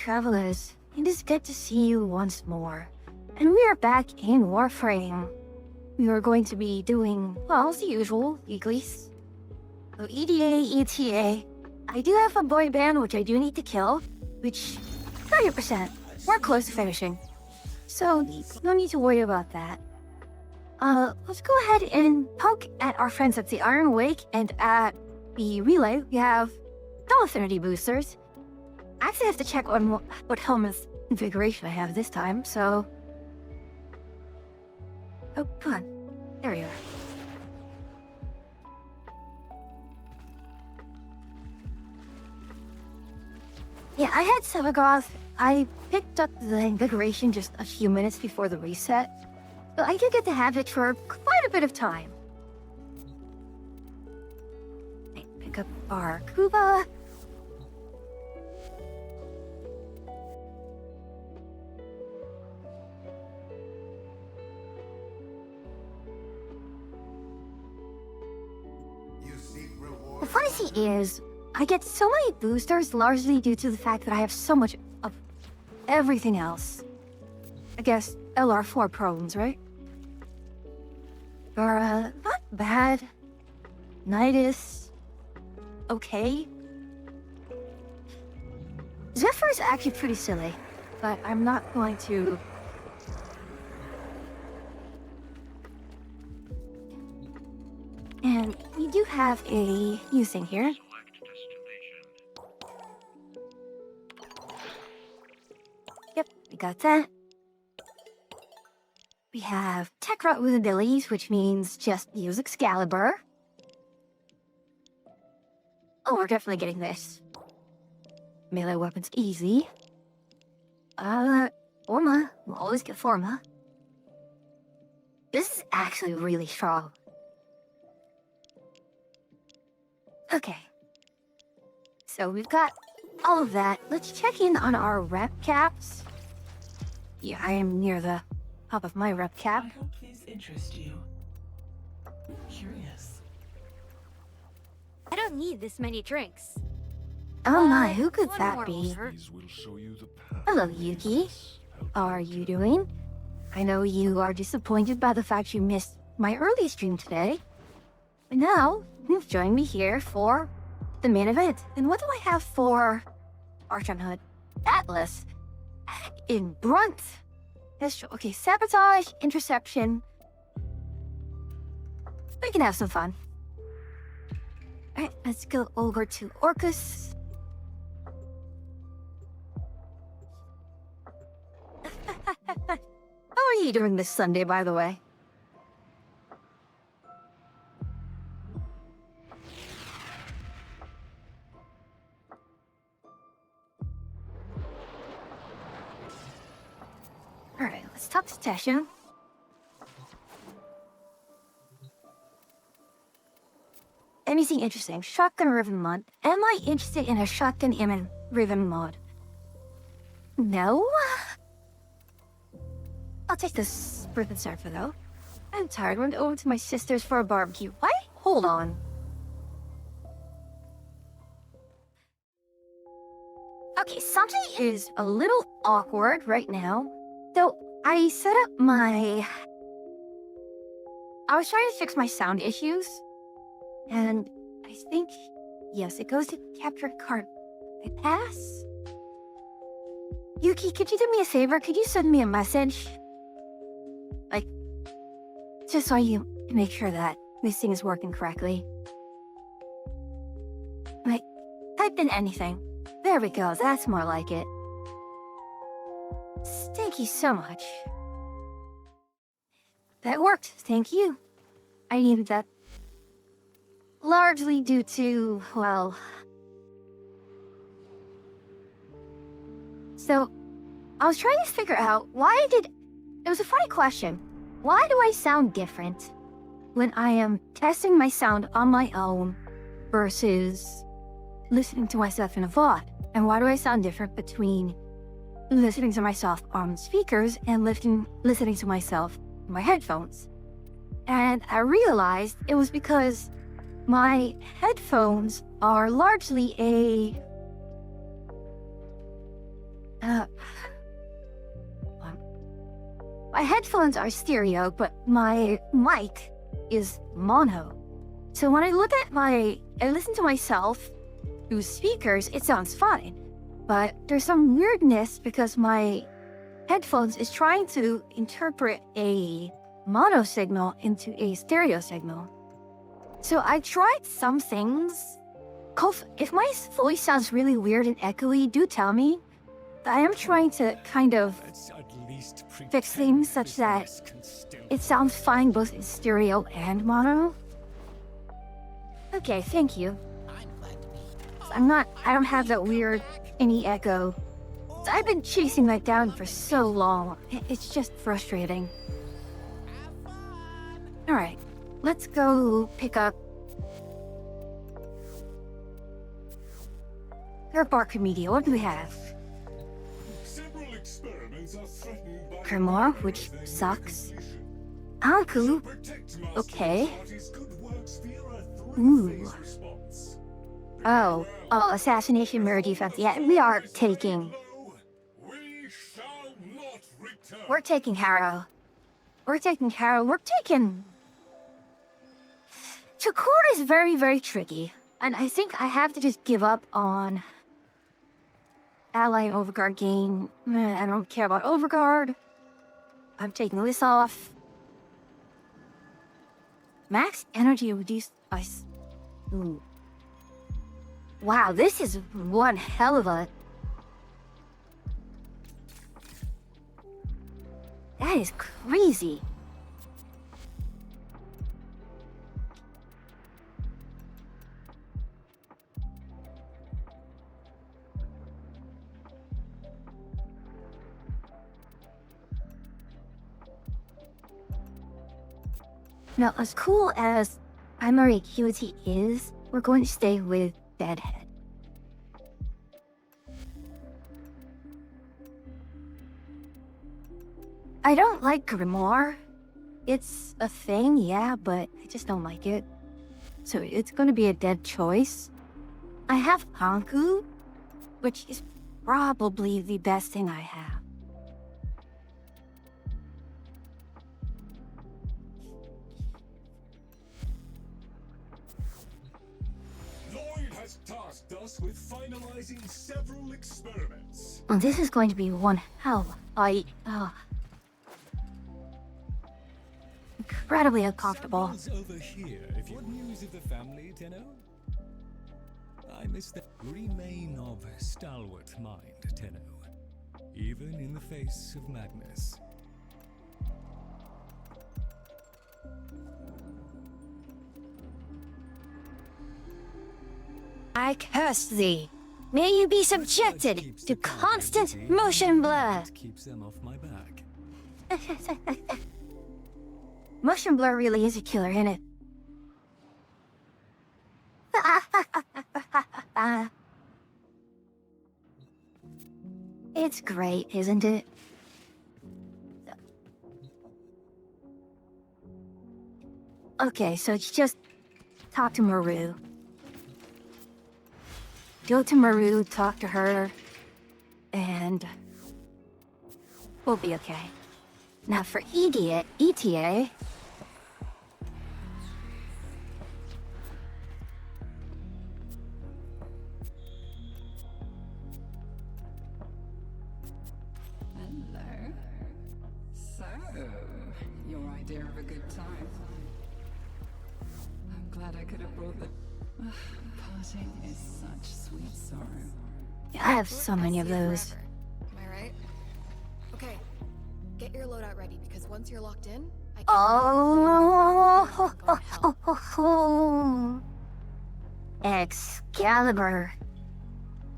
travelers. It is good to see you once more. And we are back in Warframe. We are going to be doing, well, as the usual, weeklies. So EDA, ETA. I do have a boy band which I do need to kill, which 30%. We're close to finishing. So no need to worry about that. Let's go ahead and poke at our friends at the Iron Wake, and at the relay we have no affinity boosters. I actually have to check on what helmet's configuration I have this time, so... Oh, come on. There you are. Yeah, I had Sevagoth. I picked up the invigoration just a few minutes before the reset, so I did get to have it for quite a bit of time. Pick up our Kuba. The funny thing is, I get so many boosters largely due to the fact that I have so much of everything else. I guess LR4 problems, right? Or, not bad. Nidus. Okay. Zephyr is actually pretty silly, but I'm not going to... And we do have a new thing here. Yep, we got that. We have Tech Rot with abilities, which means just use Excalibur. Oh, we're definitely getting this. Melee weapons easy. Forma. We'll always get Forma. This is actually really strong. Okay. So we've got all of that. Let's check in on our rep caps. Yeah, I am near the top of my rep cap. I hope these interest you. Curious. I don't need this many drinks. Oh my, who could one that more be? over. These will show you the path. Hello, Yuki. How are you doing? I know you are disappointed by the fact you missed my early stream today. But now, you've joined me here for the main event. And what do I have for Archon Hood? Atlas. In Brunt. Okay, sabotage, interception. We can have some fun. Alright, let's go over to Orcus. How are you doing this Sunday, by the way? Alright, let's talk to Tasha. Anything interesting? Shotgun Riven mod. Am I interested in a Shotgun Riven mod? No? I'll take this Riven Surfer though. I'm tired. Went over to my sister's for a barbecue. What? Hold on. Okay, something is a little awkward right now. So, I set up I was trying to fix my sound issues, and I think, yes, it goes to capture card. I pass? Yuki, could you do me a favor? Could you send me a message? Like, just so you can make sure that this thing is working correctly. Like, type in anything. There we go, that's more like it. Thank you so much. That worked, thank you. I needed that. Largely due to, well... So, I was trying to figure out why it was a funny question. Why do I sound different when I am testing my sound on my own versus listening to myself in a VOD? And why do I sound different between listening to myself on speakers and listening to myself in my headphones? And I realized it was because my headphones are largely Uh, my headphones are stereo, but my mic is mono. So when I listen to myself through speakers, it sounds fine. But there's some weirdness because my headphones is trying to interpret a mono signal into a stereo signal. So I tried some things. If my voice sounds really weird and echoey, do tell me. I am trying to kind of fix things such that it sounds fine both in stereo and mono. Okay, thank you. I don't have that weird any echo. I've been chasing that down for so long. It's just frustrating. Alright, let's go pick up Barker Media. What do we have? Grimoire, which sucks. Anku, okay. Ooh. Oh, assassination, mirror defense. Yeah, we're taking Harrow. We're taking Chakor is very, very tricky. And I think I have to just give up on Ally and Overguard gain. I don't care about Overguard. I'm taking this off. Max energy reduced by... Ooh. Wow, this is one hell of a... That is crazy. Now, as cool as primary acuity is, we're going to stay with Deadhead. I don't like Grimoire. It's a thing, yeah, but I just don't like it. So it's going to be a dead choice. I have Anku, which is probably the best thing I have. Tasked us with finalizing several experiments. Well, this is going to be one hell. Incredibly uncomfortable. Over here, if you... What news of the family, Tenno? I miss the... Remain of stalwart mind, Tenno. Even in the face of madness. I curse thee. May you be subjected to constant motion blur. Keeps them off my back. Motion blur really is a killer, isn't it? It's great, isn't it? Okay, so it's just talk to Maru. Go to Maru, talk to her, and we'll be okay. Now for ETA... Hello. So, your idea of a good time. I'm glad I could have brought the... Parting is such sweet sorrow. I have so many of those. Am I right? Okay, get your loadout ready because once you're locked in, I can... Oh, Excalibur.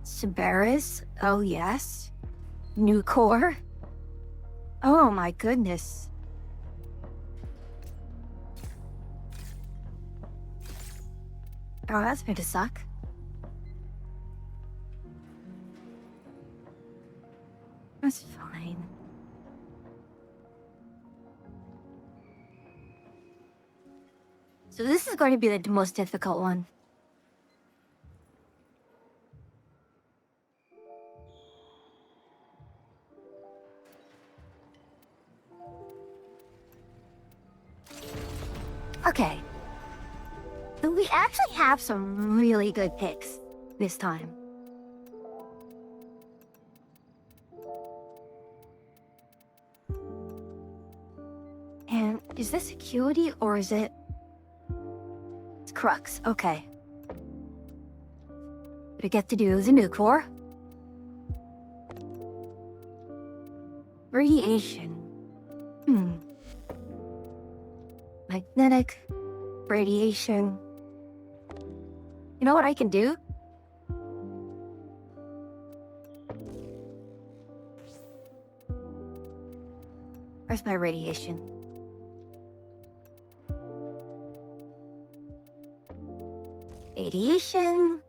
Cerberus, oh yes. New core. Oh my goodness. Oh, that's going to suck. That's fine. So this is going to be the most difficult one. Okay. So we actually have some really good picks this time. And is this acuity or is it... It's crux, okay. What we get to do is a new core. Radiation. Magnetic. Radiation. You know what I can do? Where's my radiation? Radiation.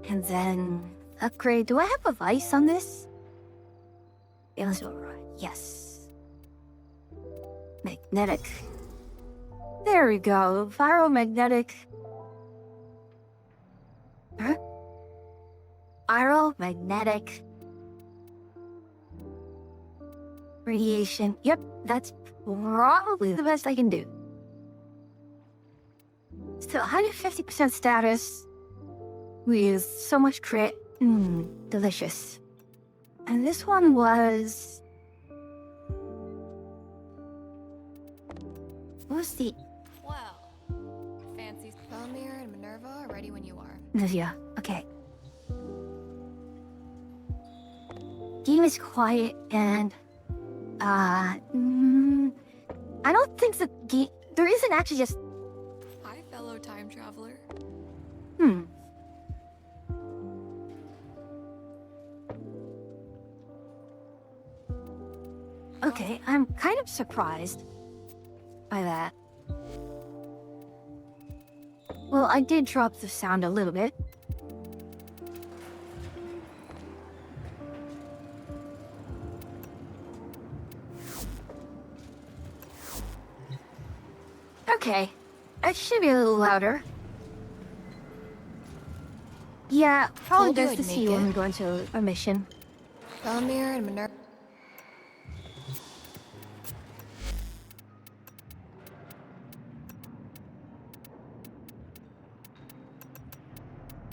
And then upgrade. Do I have a vice on this? Yes. Magnetic. There we go. Pyromagnetic. Huh? Pyromagnetic. Radiation. Yep, that's probably the best I can do. Still 150% status. We used so much crit. Delicious. And this one was... What was the... Well, fancy Belmir and Minerva are ready when you are. Yeah, okay. Game is quiet and... I don't think the game... There isn't actually just... Hi, fellow time traveler. Okay, I'm kind of surprised by that. Well, I did drop the sound a little bit. Okay, it should be a little louder. Yeah, probably Told you best I'd to see make you when it. we go into a mission. Belmir and Minerva.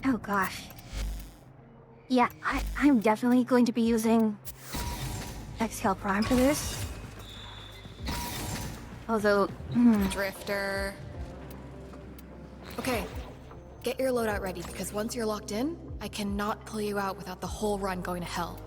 Oh gosh. Yeah, I'm definitely going to be using Xcal Prime for this. Although, Drifter. Okay, get your loadout ready because once you're locked in, I cannot pull you out without the whole run going to hell.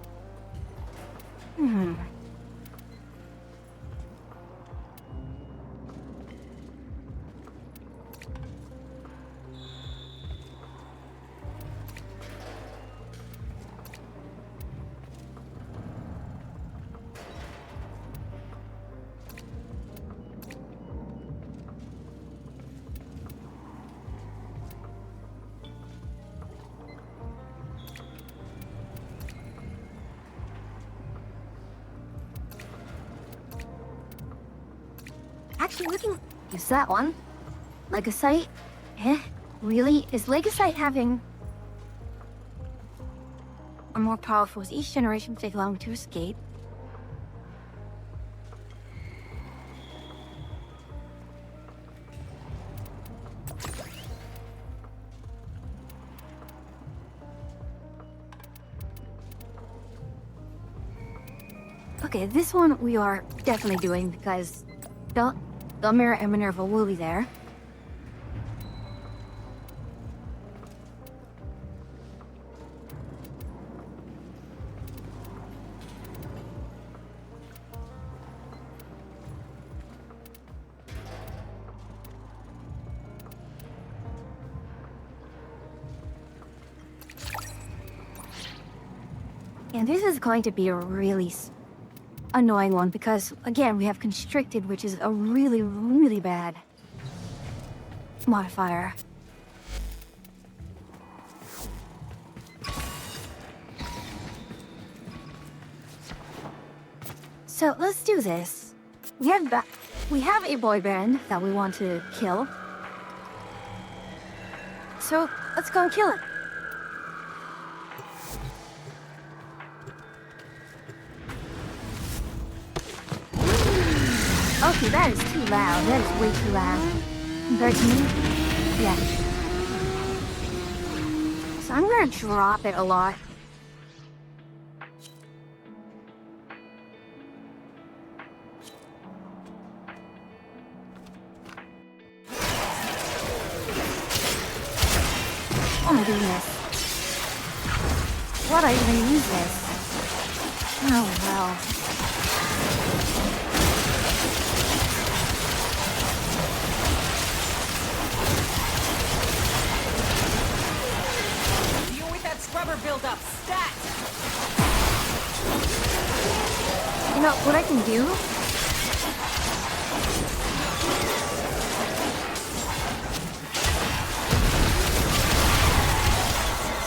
actually we can use that one. Legacyte? Eh? Really? Is Legacyte having... Or more powerful as each generation take longer to escape? Okay, this one we are definitely doing because Belmir and Minerva will be there. And this is going to be a really annoying one because, again, we have Constricted, which is a really, really bad modifier. So let's do this. We have a boy band that we want to kill. So let's go and kill it. Okay, that is too too loud. That is way too loud. Compared to me? Yeah. So I'm gonna drop it a lot. Oh my goodness. Why'd I even use this? Oh well. Deal with that scrubber buildup. Stat! You know what I can do?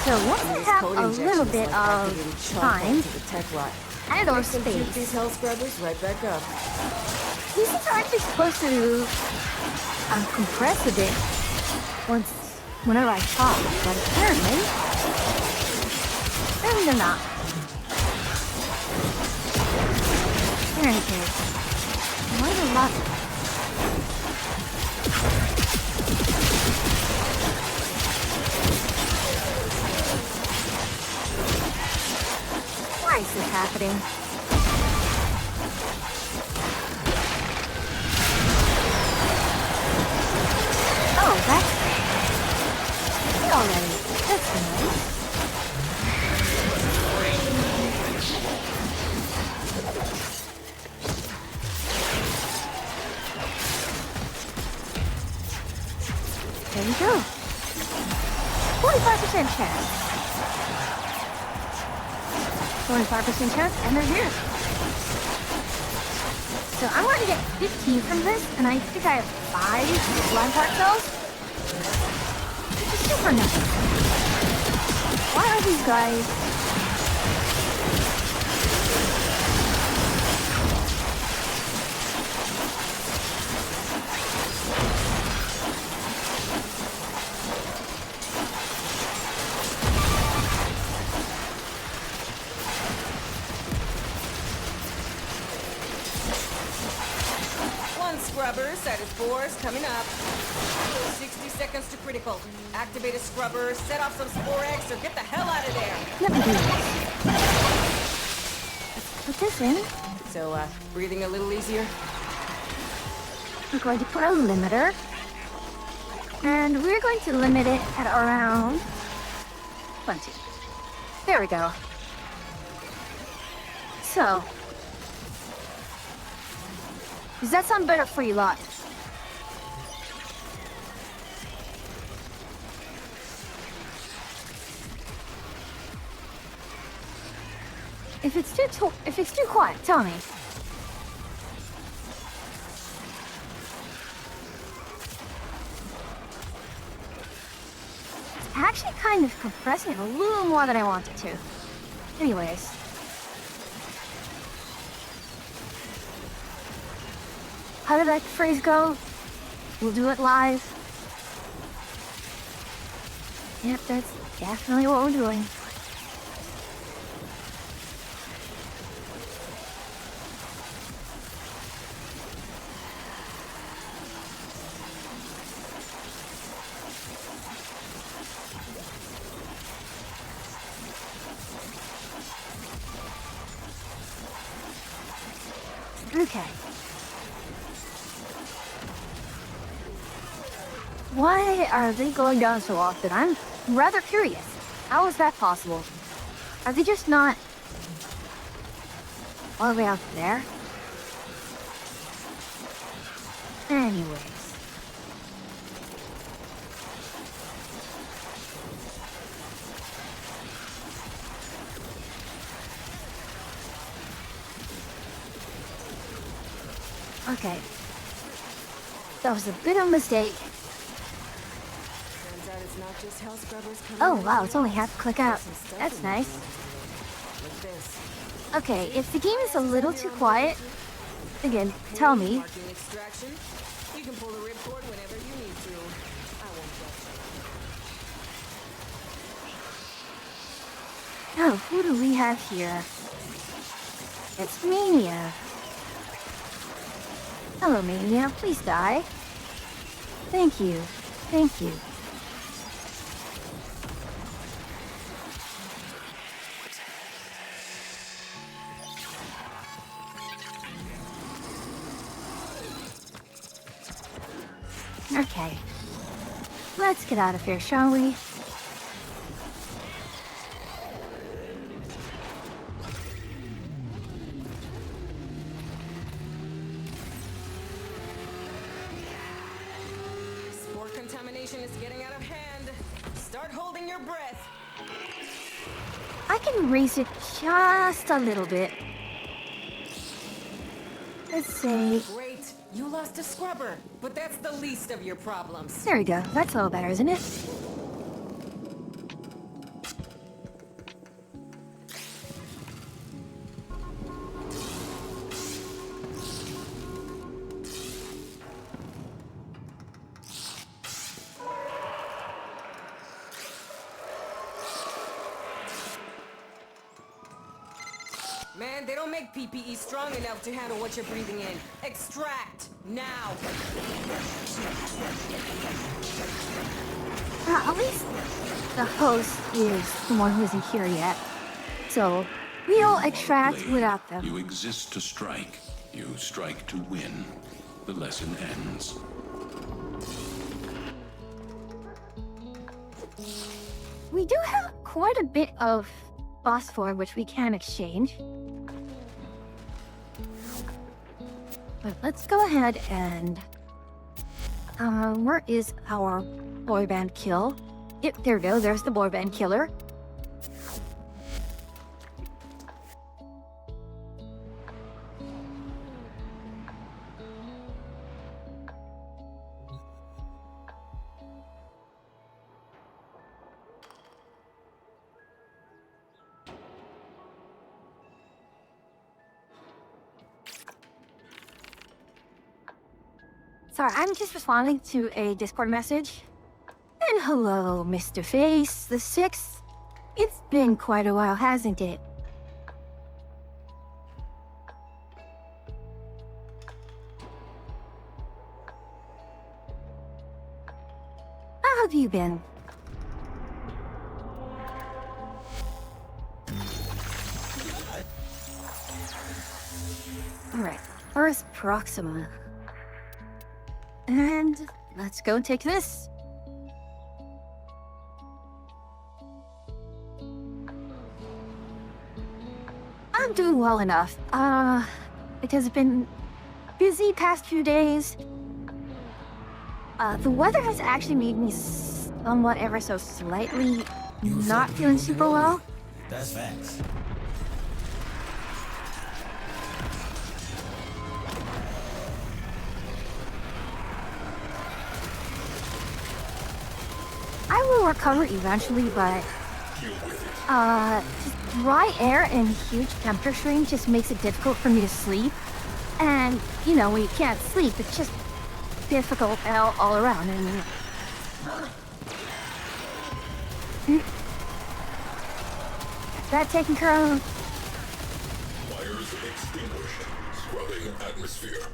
So once I have a little bit of time and or space, These hell scrubbers right back up. these things are actually supposed to compress a bit whenever I talk, but apparently they're not. In any case, why the lot? Why is this happening? Oh, that's already. That's nice. There we go. 45% chance. 45% chance, and they're here. So I'm going to get 15 from this, and I think I have 5 blind part cells. Which is super nice. Why are these guys... Scrubber, side of 4's coming up. 60 seconds to critical. Activate a scrubber, set off some spore eggs, or get the hell out of there. Let me do this. Put this in. So, breathing a little easier? We're going to put a limiter. And we're going to limit it at around 20. There we go. So, does that sound better for you lot? If it's too quiet, tell me. It's actually kind of compressing it a little more than I want it to. Anyways. How did that phrase go? We'll do it live. Yep, that's definitely what we're doing. Okay. Why are they going down so often? I'm rather curious. How is that possible? Are they just not all the way out there? Anyways. Okay. That was a bit of a mistake. Oh wow, it's only half a click out. That's nice. Okay, if the game is a little too quiet, again, tell me. You can pull the ripcord whenever you need to. I won't judge. Oh, who do we have here? It's Mania. Hello, Mania. Please die. Thank you. Thank you. Okay. Let's get out of here, shall we? Spore contamination is getting out of hand. Start holding your breath. I can raise it just a little bit. Let's say... Great. You lost a scrubber, but that's the least of your problems. There we go. That's a little better, isn't it? Man, they don't make PPE strong enough to handle what you're breathing in. Extract, now! At least the host is the one who isn't here yet. So, we'll extract without them. You exist to strike. You strike to win. The lesson ends. We do have quite a bit of phosphor which we can exchange. But let's go ahead and... where is our boy band kill? Yep, there we go. There's the boy band killer. Sorry, I'm just responding to a Discord message. And hello, Mr. Face, the 6th. It's been quite a while, hasn't it? How have you been? Alright, Earth Proxima. And let's go take this. I'm doing well enough. Because I've been busy past few days. The weather has actually made me somewhat ever so slightly not feeling super well. That's facts. I will recover eventually, but just dry air and huge temperature swings just makes it difficult for me to sleep. And, you know, when you can't sleep, it's just difficult all around. And that taken care of. Fires extinguished. Scrubbing atmosphere.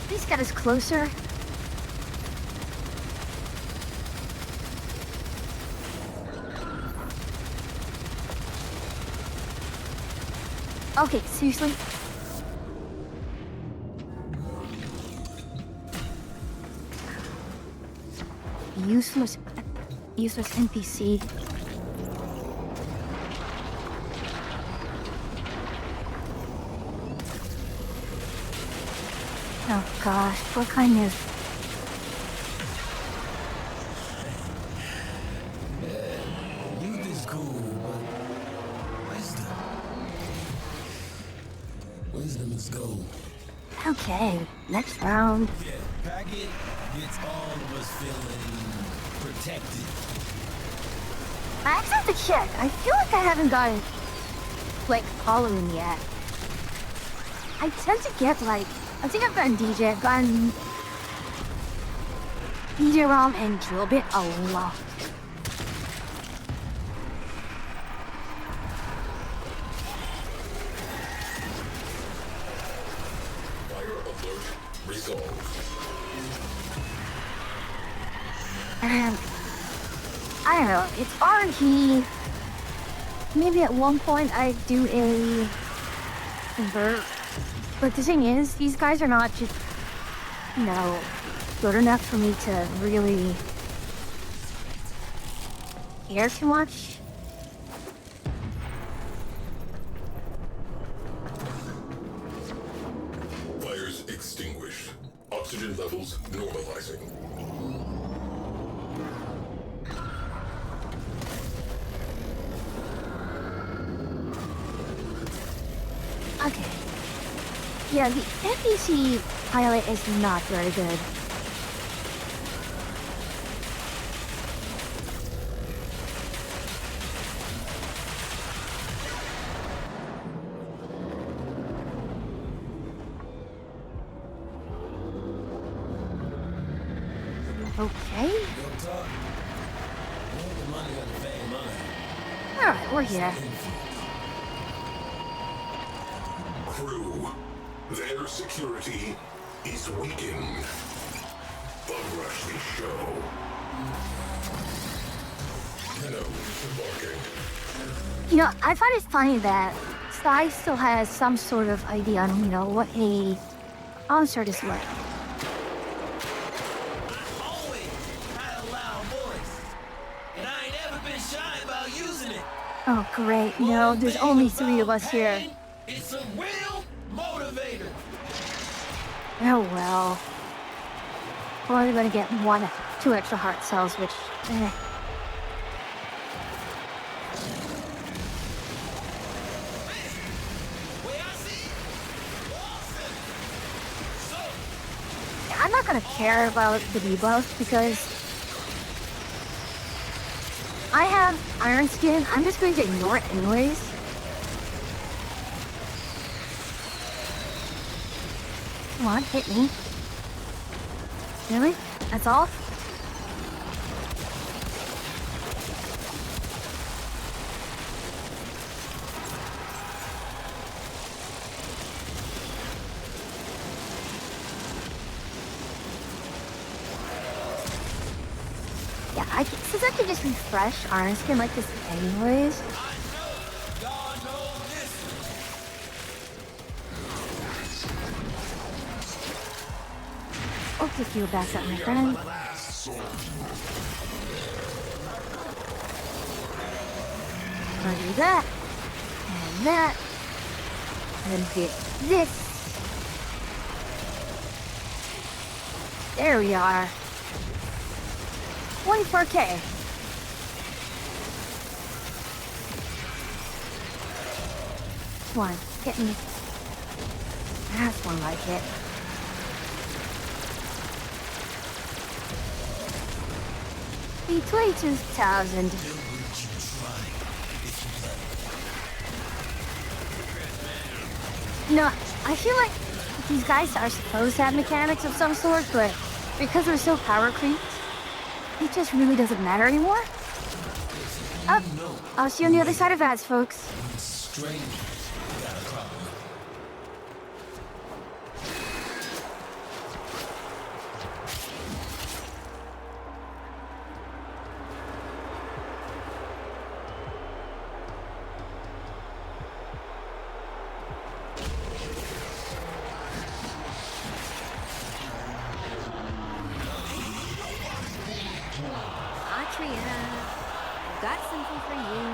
Please get us closer. Okay, seriously? Useless NPC. Oh gosh, what kind of... Youth is cool, but wisdom is gold. Okay, next round. Yeah, packet gets all of us feeling protected. I actually have to check. I feel like I haven't gotten, like, Halloween yet. I tend to get, like, I think I've gotten DJ. I've gotten DJ ROM and drill bit a lot. Fire alert resolved. And I don't know, it's RNG. Maybe at one point I do a convert. But the thing is, these guys are not just, you know, good enough for me to really care too much. Fires extinguished. Oxygen levels normalizing. Okay. Yeah, the NPC pilot is not very good. Okay. Don't talk. More the money on the fan mine. Alright, we're here. Crew, their security is weakened. Bum rush the show. Hello, embarking. You know, I find it funny that Sky still has some sort of idea on, you know, what a concert is like. I always had a loud voice, and I ain't ever been shy about using it. Oh, great. No, there's only 3 of us here. It's a real motivator. Oh, well. We're only gonna get 2 extra heart cells, which, I'm not gonna care about the debuff because I have Iron Skin. I'm just going to ignore it anyways. Come on, hit me. Really? That's all? Yeah, since I can just refresh Iron Skin like this anyways. I'll give you back up, my friend. I'll do that, and that, and then get this. There we are. 24K. Come on, hit me. That's more like it. The 22,000. No, I feel like these guys are supposed to have mechanics of some sort, but because they're so power creeped, it just really doesn't matter anymore. Oh, I'll see you on the other side of ads, folks. Got something for you.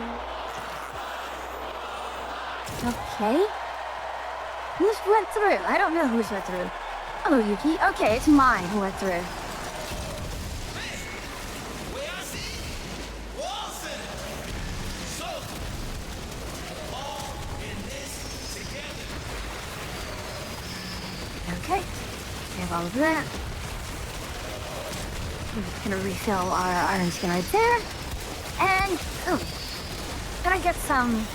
Okay. Who's went through? I don't know who's went through. Hello, Yuki. Okay, it's mine who went through. Okay. We have all of that. We're just gonna refill our Iron Skin right there. And, oh, gonna get some...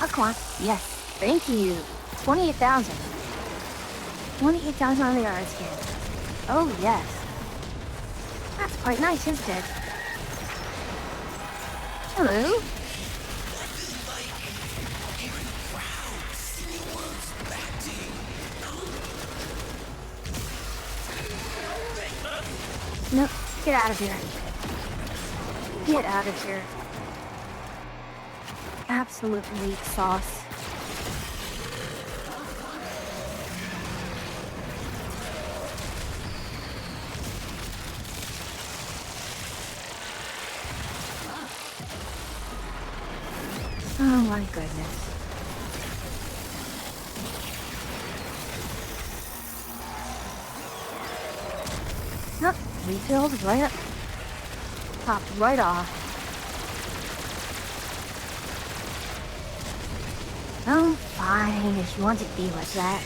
Oh, come on. Yes. Thank you. 28,000. 28,000 on the art skin. Oh, yes. That's quite nice, isn't it? Hello? No, get out of here. Get out of here. Absolute weak sauce. Oh my goodness. Nope, refilled right up. Popped right off. Oh, fine, if you want it to be like that.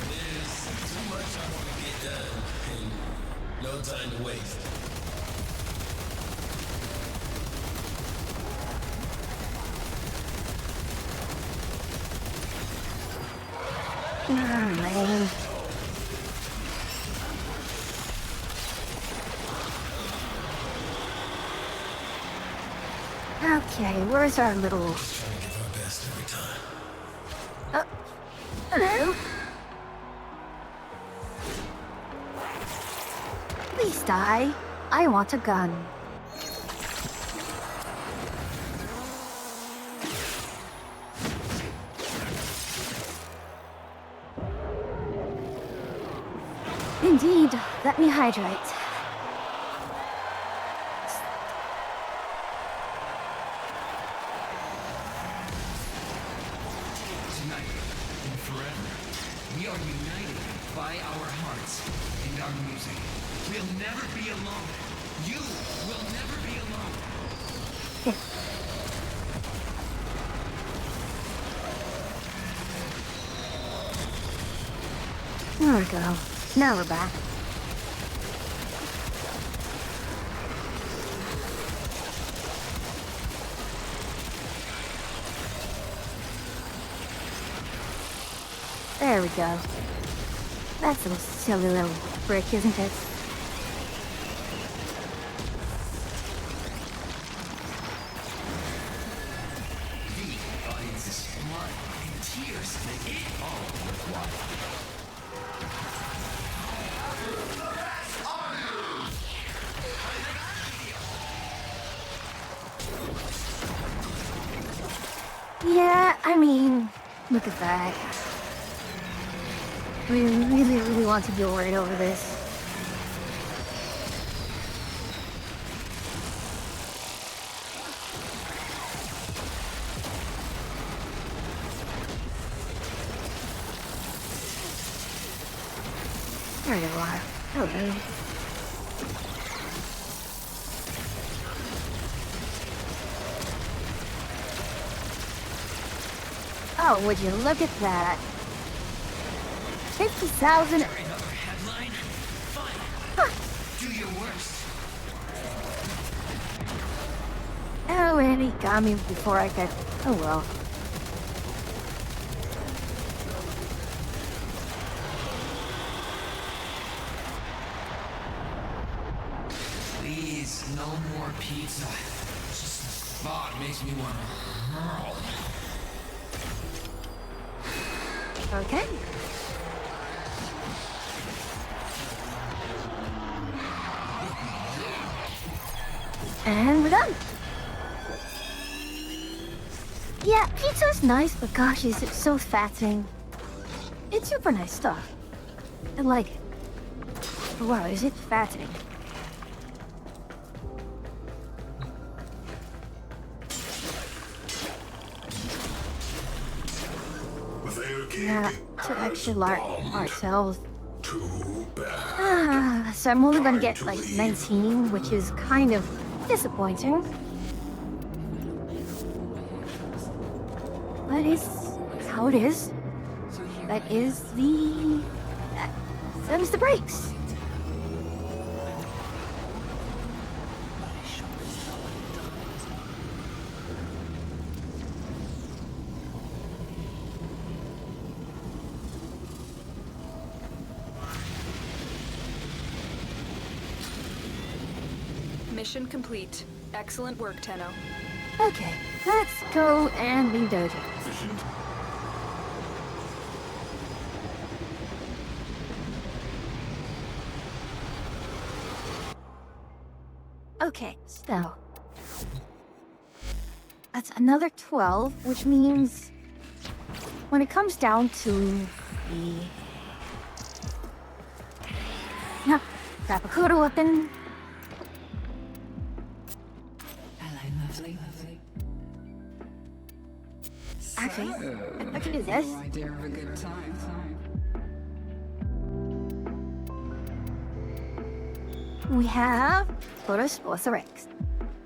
There's too much I want to get done, and no time to waste. Oh, man. Okay, where's our little... Trying to give our best every time. Oh, hello? Please die. I want a gun. Indeed, let me hydrate. Tonight and forever, we are united by our hearts and our music. We'll never be alone. You will never be alone. There we go. Now we're back. There we go. That's a silly little brick, isn't it? The audience's blood and tears make it all worthwhile. Yeah, I mean, look at that. We really want to be worried over this. There you are. Hello. Oh, would you look at that? 50,000. Another headline? Fine. Do your worst. Oh, and he got me before I could. Oh well. Please, no more pizza. Just the thought makes me want to hurl. Okay. And we're done. Yeah, pizza's nice, but gosh, is it so fattening. It's super nice stuff. I like it. But wow, is it fattening? Yeah, to actually ourselves. Too bad. So I'm only gonna get like 19, which is kind of disappointing. But it's how it is. That is the... Them's the breaks. Mission complete. Excellent work, Tenno. Okay, let's go and leave dojo. Mission. Okay, so that's another 12, which means when it comes down to the Rapakudo weapon. Lovely. Actually, I can do this. Your idea of a good time. We have Photosphorix.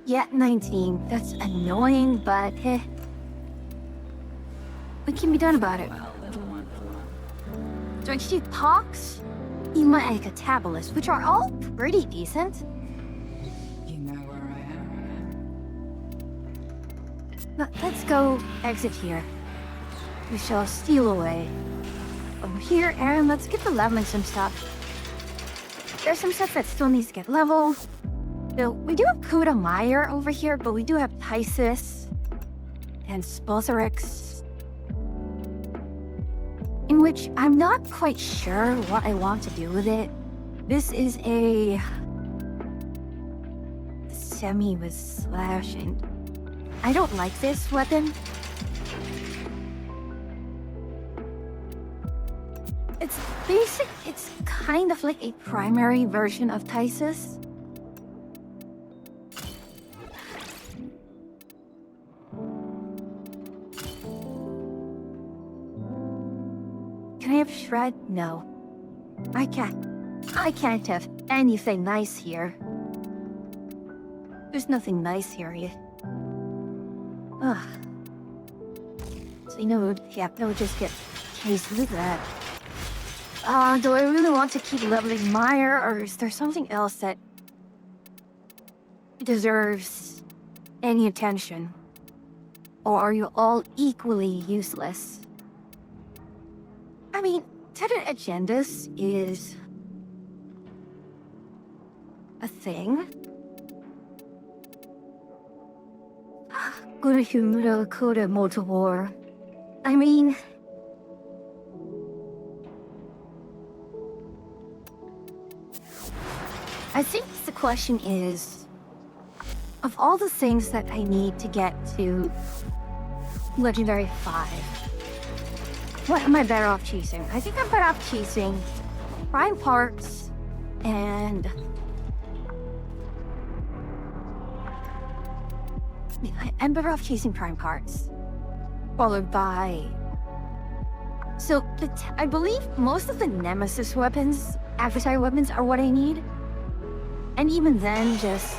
Yeah, 19. That's annoying, but what can be done about it? So I can do Pox, Ema, and Catabolus, which are all pretty decent. You know where I am. But let's go exit here. We shall steal away over here, and let's get the leveling some stuff. There's some stuff that still needs to get leveled. So we do have Kuda Meyer over here, but we do have Tysis and Spozorix, in which I'm not quite sure what I want to do with it. This is a semi with slash, and I don't like this weapon. It's basic, it's kind of like a primary version of Tysis. Can I have Shred? No. I can't have anything nice here. There's nothing nice here yet. Ugh. So, that would just get case with that. Do I really want to keep leveling Meyer, or is there something else that deserves any attention? Or are you all equally useless? I mean, Tenant Agendas is a thing. Good humor, coda motor. I mean, I think the question is, of all the things that I need to get to Legendary 5, what am I better off choosing? I think I'm better off choosing Prime Parts and I'm better off chasing Prime Parts, followed by... So, I believe most of the Nemesis weapons, adversary weapons, are what I need. And even then, just...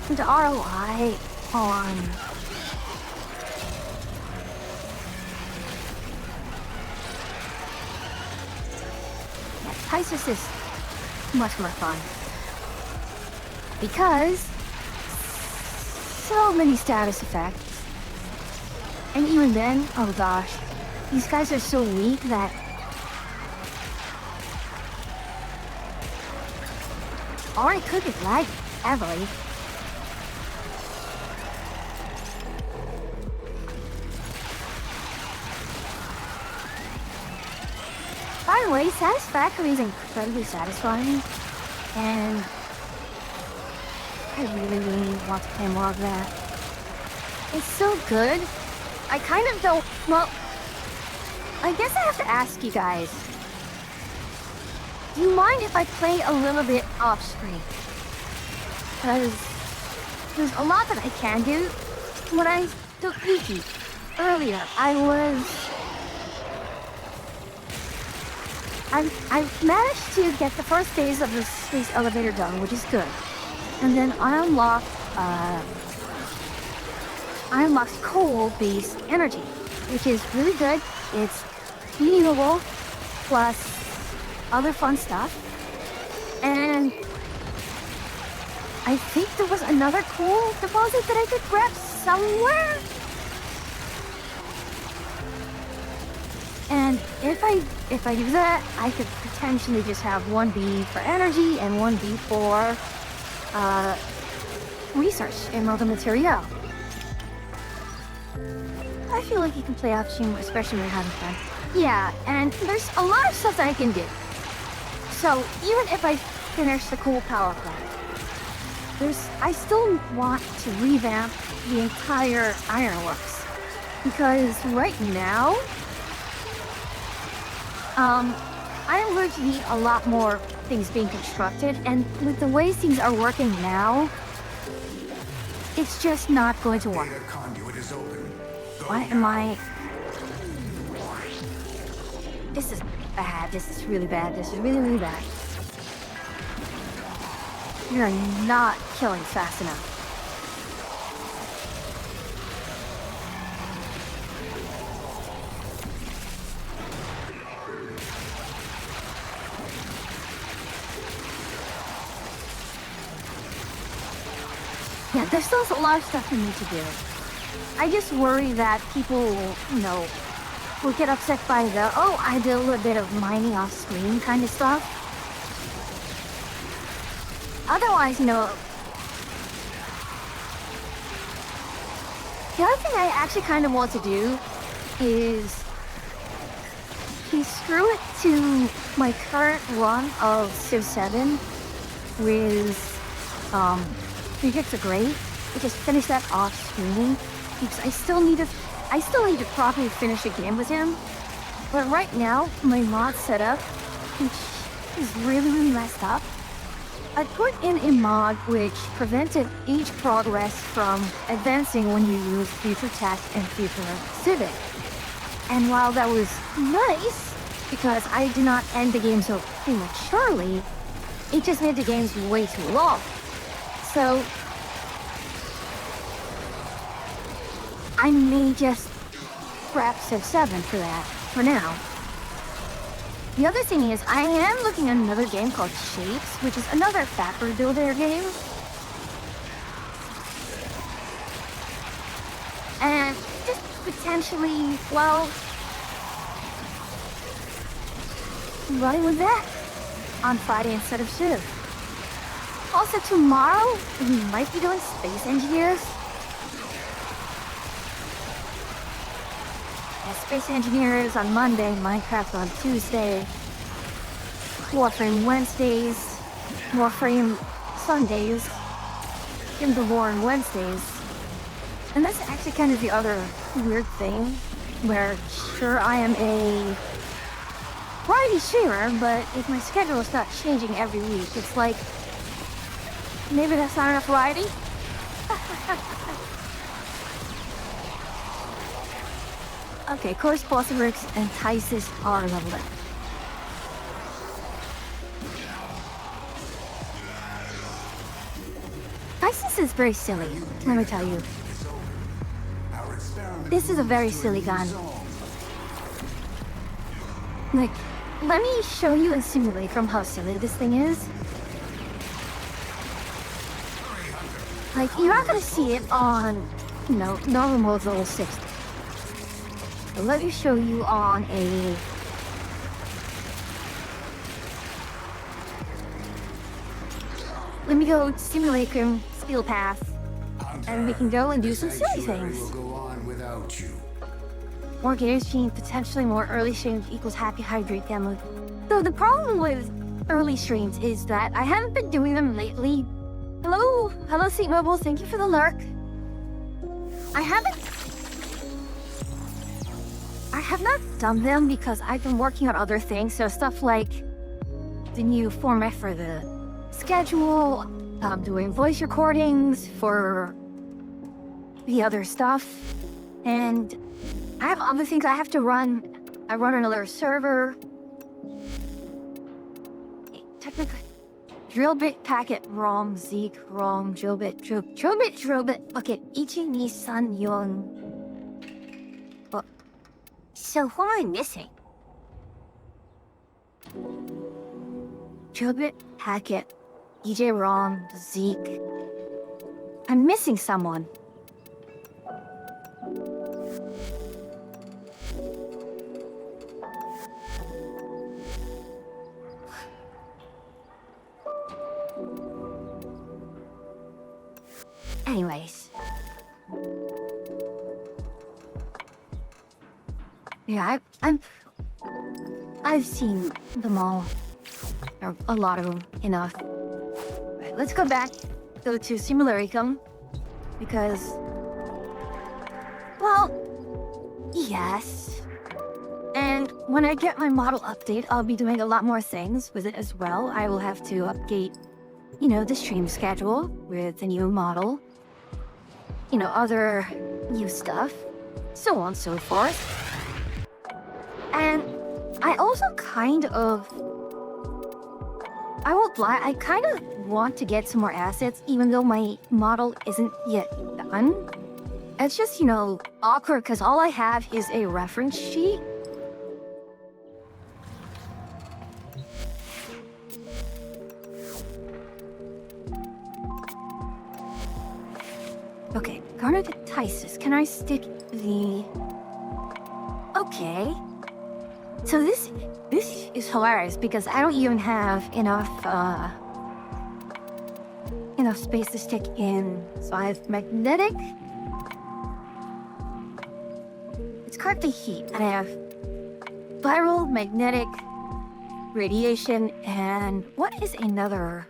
the ROI on... Tysis is much more fun. Because... so many status effects. And even then, oh gosh, these guys are so weak that... or it could get lagged heavily. By the way, Satisfactory is incredibly satisfying, and I really want to play more of that. It's so good. I kind of don't... well, I guess I have to ask you guys. Do you mind if I play a little bit off screen? Because there's a lot that I can do. When I took Iki earlier, I managed to get the first phase of the space elevator done, which is good. And then I unlocked coal-based energy, which is really good. It's renewable, plus other fun stuff. And I think there was another coal deposit that I could grab somewhere. And And if I do that, I could potentially just have 1B for energy and 1B for research and other material. I feel like you can play off stream, especially when you're having fun. Yeah, and there's a lot of stuff that I can do. So even if I finish the cool power plant, I still want to revamp the entire ironworks. Because right now, I'm going to need a lot more things being constructed, and with the way things are working now, it's just not going to work. Why am I... This is bad. This is really bad. This is really, really bad. You're not killing fast enough. Yeah, there's still a lot of stuff for me to do. I just worry that people, will get upset by the, oh, I did a little bit of mining off screen kind of stuff. Otherwise, the other thing I actually kind of want to do is screw it to my current run of Civ 7 with, Projects are great. I just finish that off screen because I still need to properly finish a game with him. But right now, my mod setup, which is really, really messed up, I put in a mod which prevented each progress from advancing when you use Future Tech and Future Civic. And while that was nice, because I did not end the game so prematurely, it just made the games way too long. So, I may just scrap Civ 7 for that, for now. The other thing is, I am looking at another game called Shapes, which is another factory builder game. And just potentially, well, running with that on Friday instead of Civ. Also, tomorrow, we might be doing Space Engineers. Yeah, Space Engineers on Monday, Minecraft on Tuesday, Warframe Wednesdays, Warframe Sundays, Game of War on Wednesdays. And that's actually kind of the other weird thing, where sure I am a variety streamer, but if my schedule is not changing every week, it's like, maybe that's not enough variety? Okay, course Bossbricks and Tysis are leveled up. Tysis is very silly, let me tell you. This is a very silly gun. Like, let me show you and simulate from how silly this thing is. Like, you're not gonna see it on, normal modes level 60. But let me show you on a... Let me go Simulacrum, Skill Path, and we can go and do some silly things. More game stream, potentially more early streams equals happy hydrate demo. So the problem with early streams is that I haven't been doing them lately. Hello Seat Mobile, thank you for the lurk. I have not done them because I've been working on other things, so stuff like the new format for the schedule, doing voice recordings for the other stuff, and I have other things I have to run. I run another server. Technically, drillbit packet ROM Zeke ROM drillbit. Okay, Ichi ni san yon. Well, so who am I missing? Drillbit packet EJ ROM Zeke. I'm missing someone. Yeah, I've seen them all. Or a lot of them, enough. Right, let's go back, go to Simulacrum, because, well, yes. And when I get my model update, I'll be doing a lot more things with it as well. I will have to update, you know, the stream schedule with the new model. You know, other new stuff, so on and so forth. And I also kind of, I won't lie, I kind of want to get some more assets even though my model isn't yet done. It's just, you know, awkward because all I have is a reference sheet. Okay, Garnetitis, can I stick the... Okay. So this is hilarious because I don't even have enough space to stick in. So I have magnetic. It's currently heat, and I have viral, magnetic, radiation, and what is another?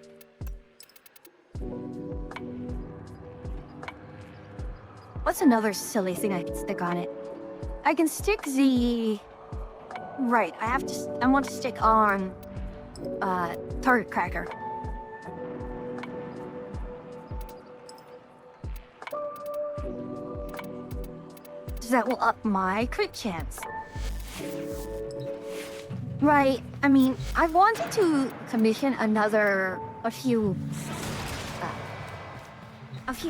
What's another silly thing I can stick on it? I can stick the... Right, I want to stick on target cracker. So that will up my crit chance. Right, I mean, I wanted to commission a few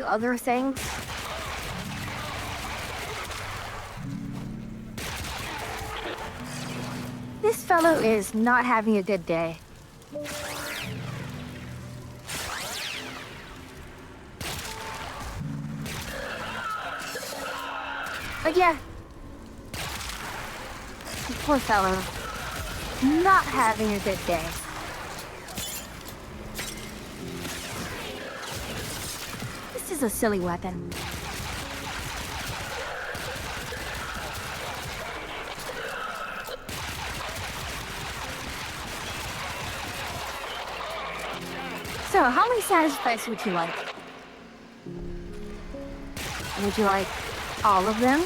other things. This fellow is not having a good day. But yeah. Poor fellow. Not having a good day. This is a silly weapon. So, how many satisfies would you like? Would you like all of them?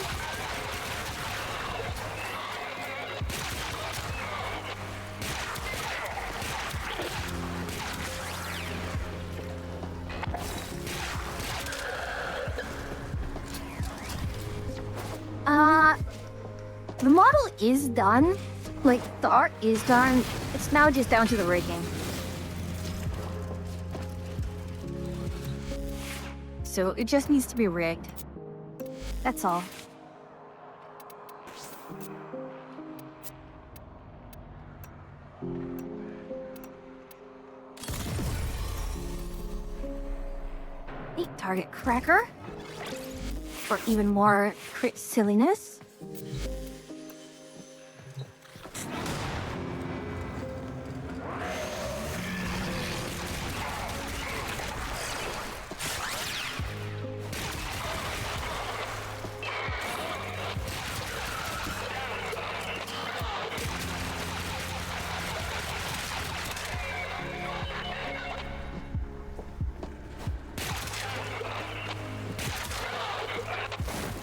The model is done. Like, the art is done. It's now just down to the rigging. So it just needs to be rigged. That's all. Neat target cracker. For even more crit silliness.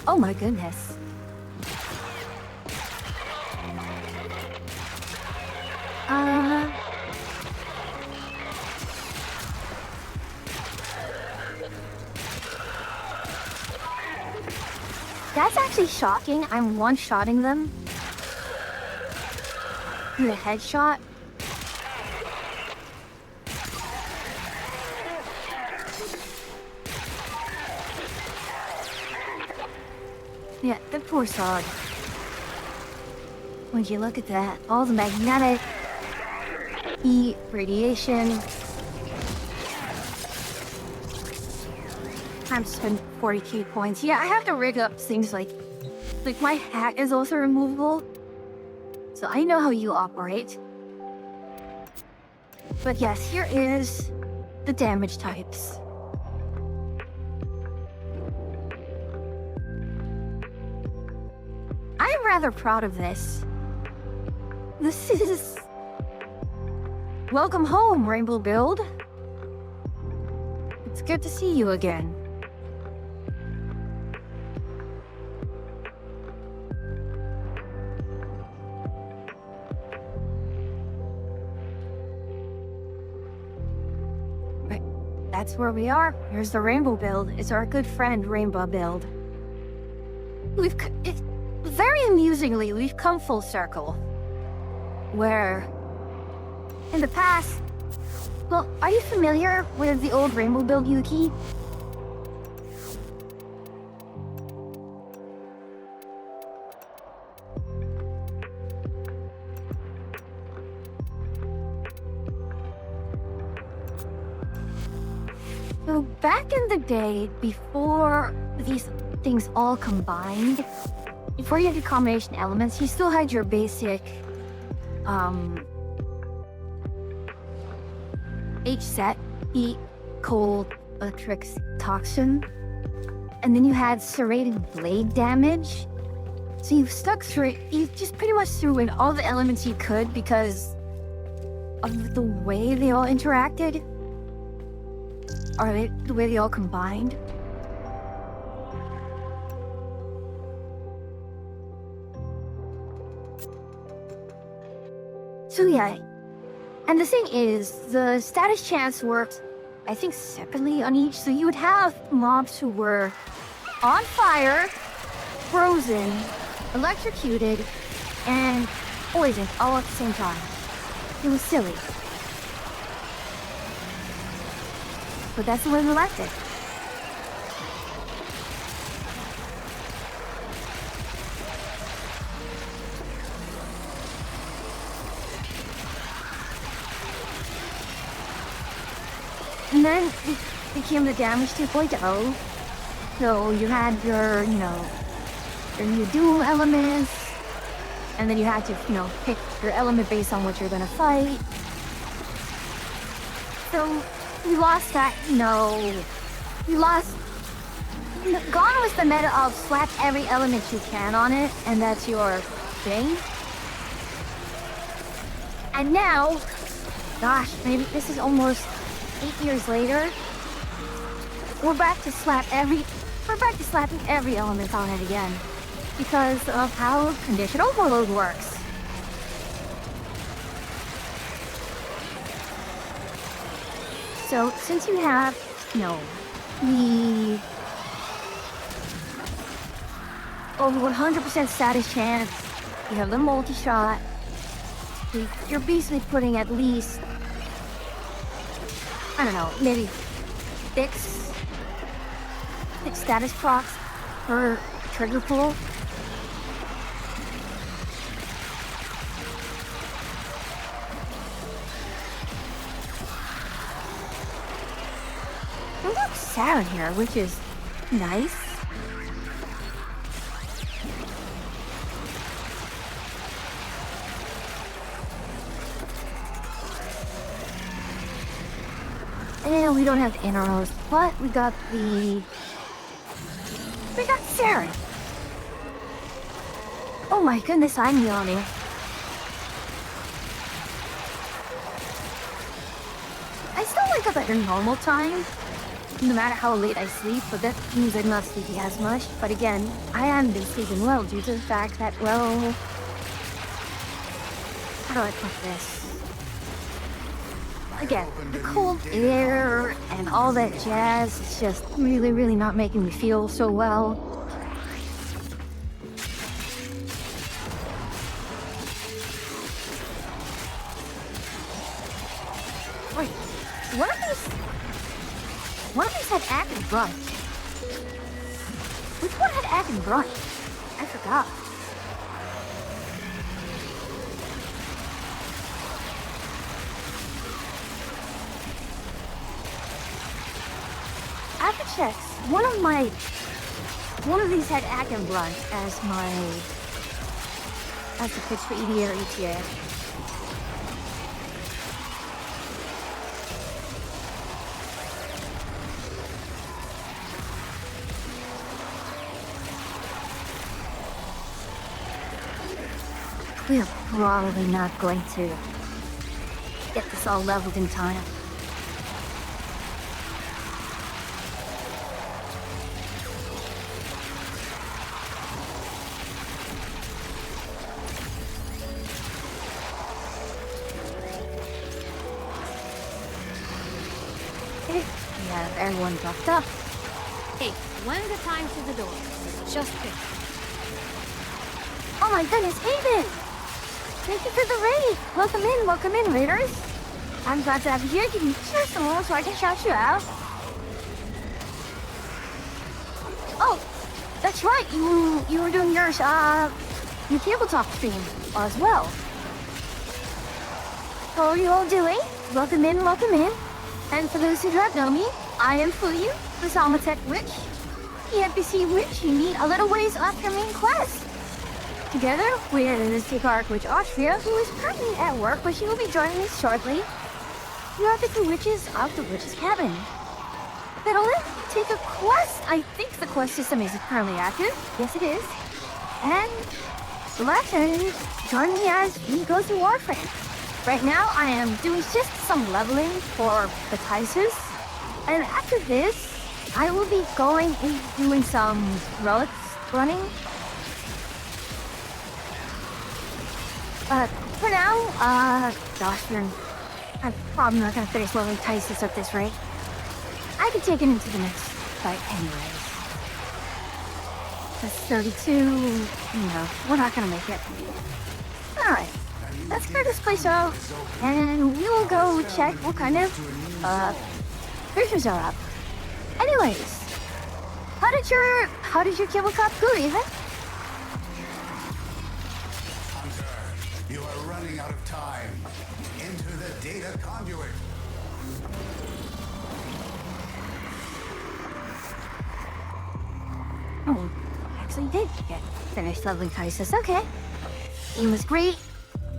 Oh my goodness. That's actually shocking. I'm one-shotting them. With a headshot. Yeah, the poor sod. Would you look at that? All the magnetic heat, radiation. Time to spend 40k points. Yeah, I have to rig up things like my hat is also removable. So I know how you operate. But yes, here is the damage types. I I'm rather proud of this. This is... Welcome home, Rainbow Build. It's good to see you again. Right, that's where we are. Here's the Rainbow Build. It's our good friend, Rainbow Build. Very amusingly, we've come full circle. Where, in the past... Well, are you familiar with the old Rainbow Build, Yuki? So back in the day, before these things all combined, before you had the combination elements, you still had your basic, H set, heat, cold, electric, toxin. And then you had serrated blade damage. So you've stuck through it, you just pretty much threw in all the elements you could because of the way they all interacted. Or the way they all combined. So yeah, and the thing is, the status chance worked, I think, separately on each. So you would have mobs who were on fire, frozen, electrocuted, and poisoned all at the same time. It was silly. But that's the way we left it. And then it became the damage 2.0. So you had your, your new dual elements. And then you had to, pick your element based on what you're gonna fight. So we lost that, we lost... Gone was the meta of slap every element you can on it, and that's your thing. And now, gosh, maybe this is almost 8 years later, we're back to slapping every element on it again. Because of how condition overload works. So, since you have, the over 100% status chance, you have the multi-shot, you're basically putting at least, I don't know, maybe six status procs per trigger pull. We got Sarah here, which is nice. And we don't have arrows, but we got Sarah. Oh my goodness, I'm yawning. I still wake up at a normal time, no matter how late I sleep, but that means I'm not sleeping as much. But again, I haven't been sleeping well due to the fact that, well... How do I put this? Again, the cold air and all that jazz is just really, really not making me feel so well. Wait, one of these had acid brunt. Which one had acid brunt? I forgot. Checks. One of these had Ack and Brunt as the pitch for ETA or ETA. we're probably not going to get this all leveled in time. Okay, we have everyone blocked up. Hey, one at a time to the door. Just pick. Oh my goodness, Aiden! Thank you for the raid! Welcome in, raiders! I'm glad to have you here. Give me just a moment so I can shout you out. Oh, that's right, you were doing your tabletop stream as well. How are you all doing? Welcome in. And for those who don't know me, I am Fuyu, the Salmatech Witch, the NPC witch you meet a little ways off your main quest. Together with the Arc Witch Austria, who is currently at work, but she will be joining us shortly. You are the two witches of the Witch's Cabin. That'll take a quest. I think the quest system is currently active. Yes, it is. And Latin, join me as we go through Warframe. Right now, I am doing just some leveling for the Tisus. And after this, I will be going and doing some relics running. But for now, gosh, I'm probably not gonna finish leveling Tisus at this rate. I can take it into the next fight anyways. That's 32, we're not gonna make it. Alright, let's clear this place out, and we will go check what kind of, creatures are up. Anyways, how did your cable cup go, Ethan? You are running out of time. Into the data conduit. Oh, actually did get finished leveling Tisus. Okay. Aim was great.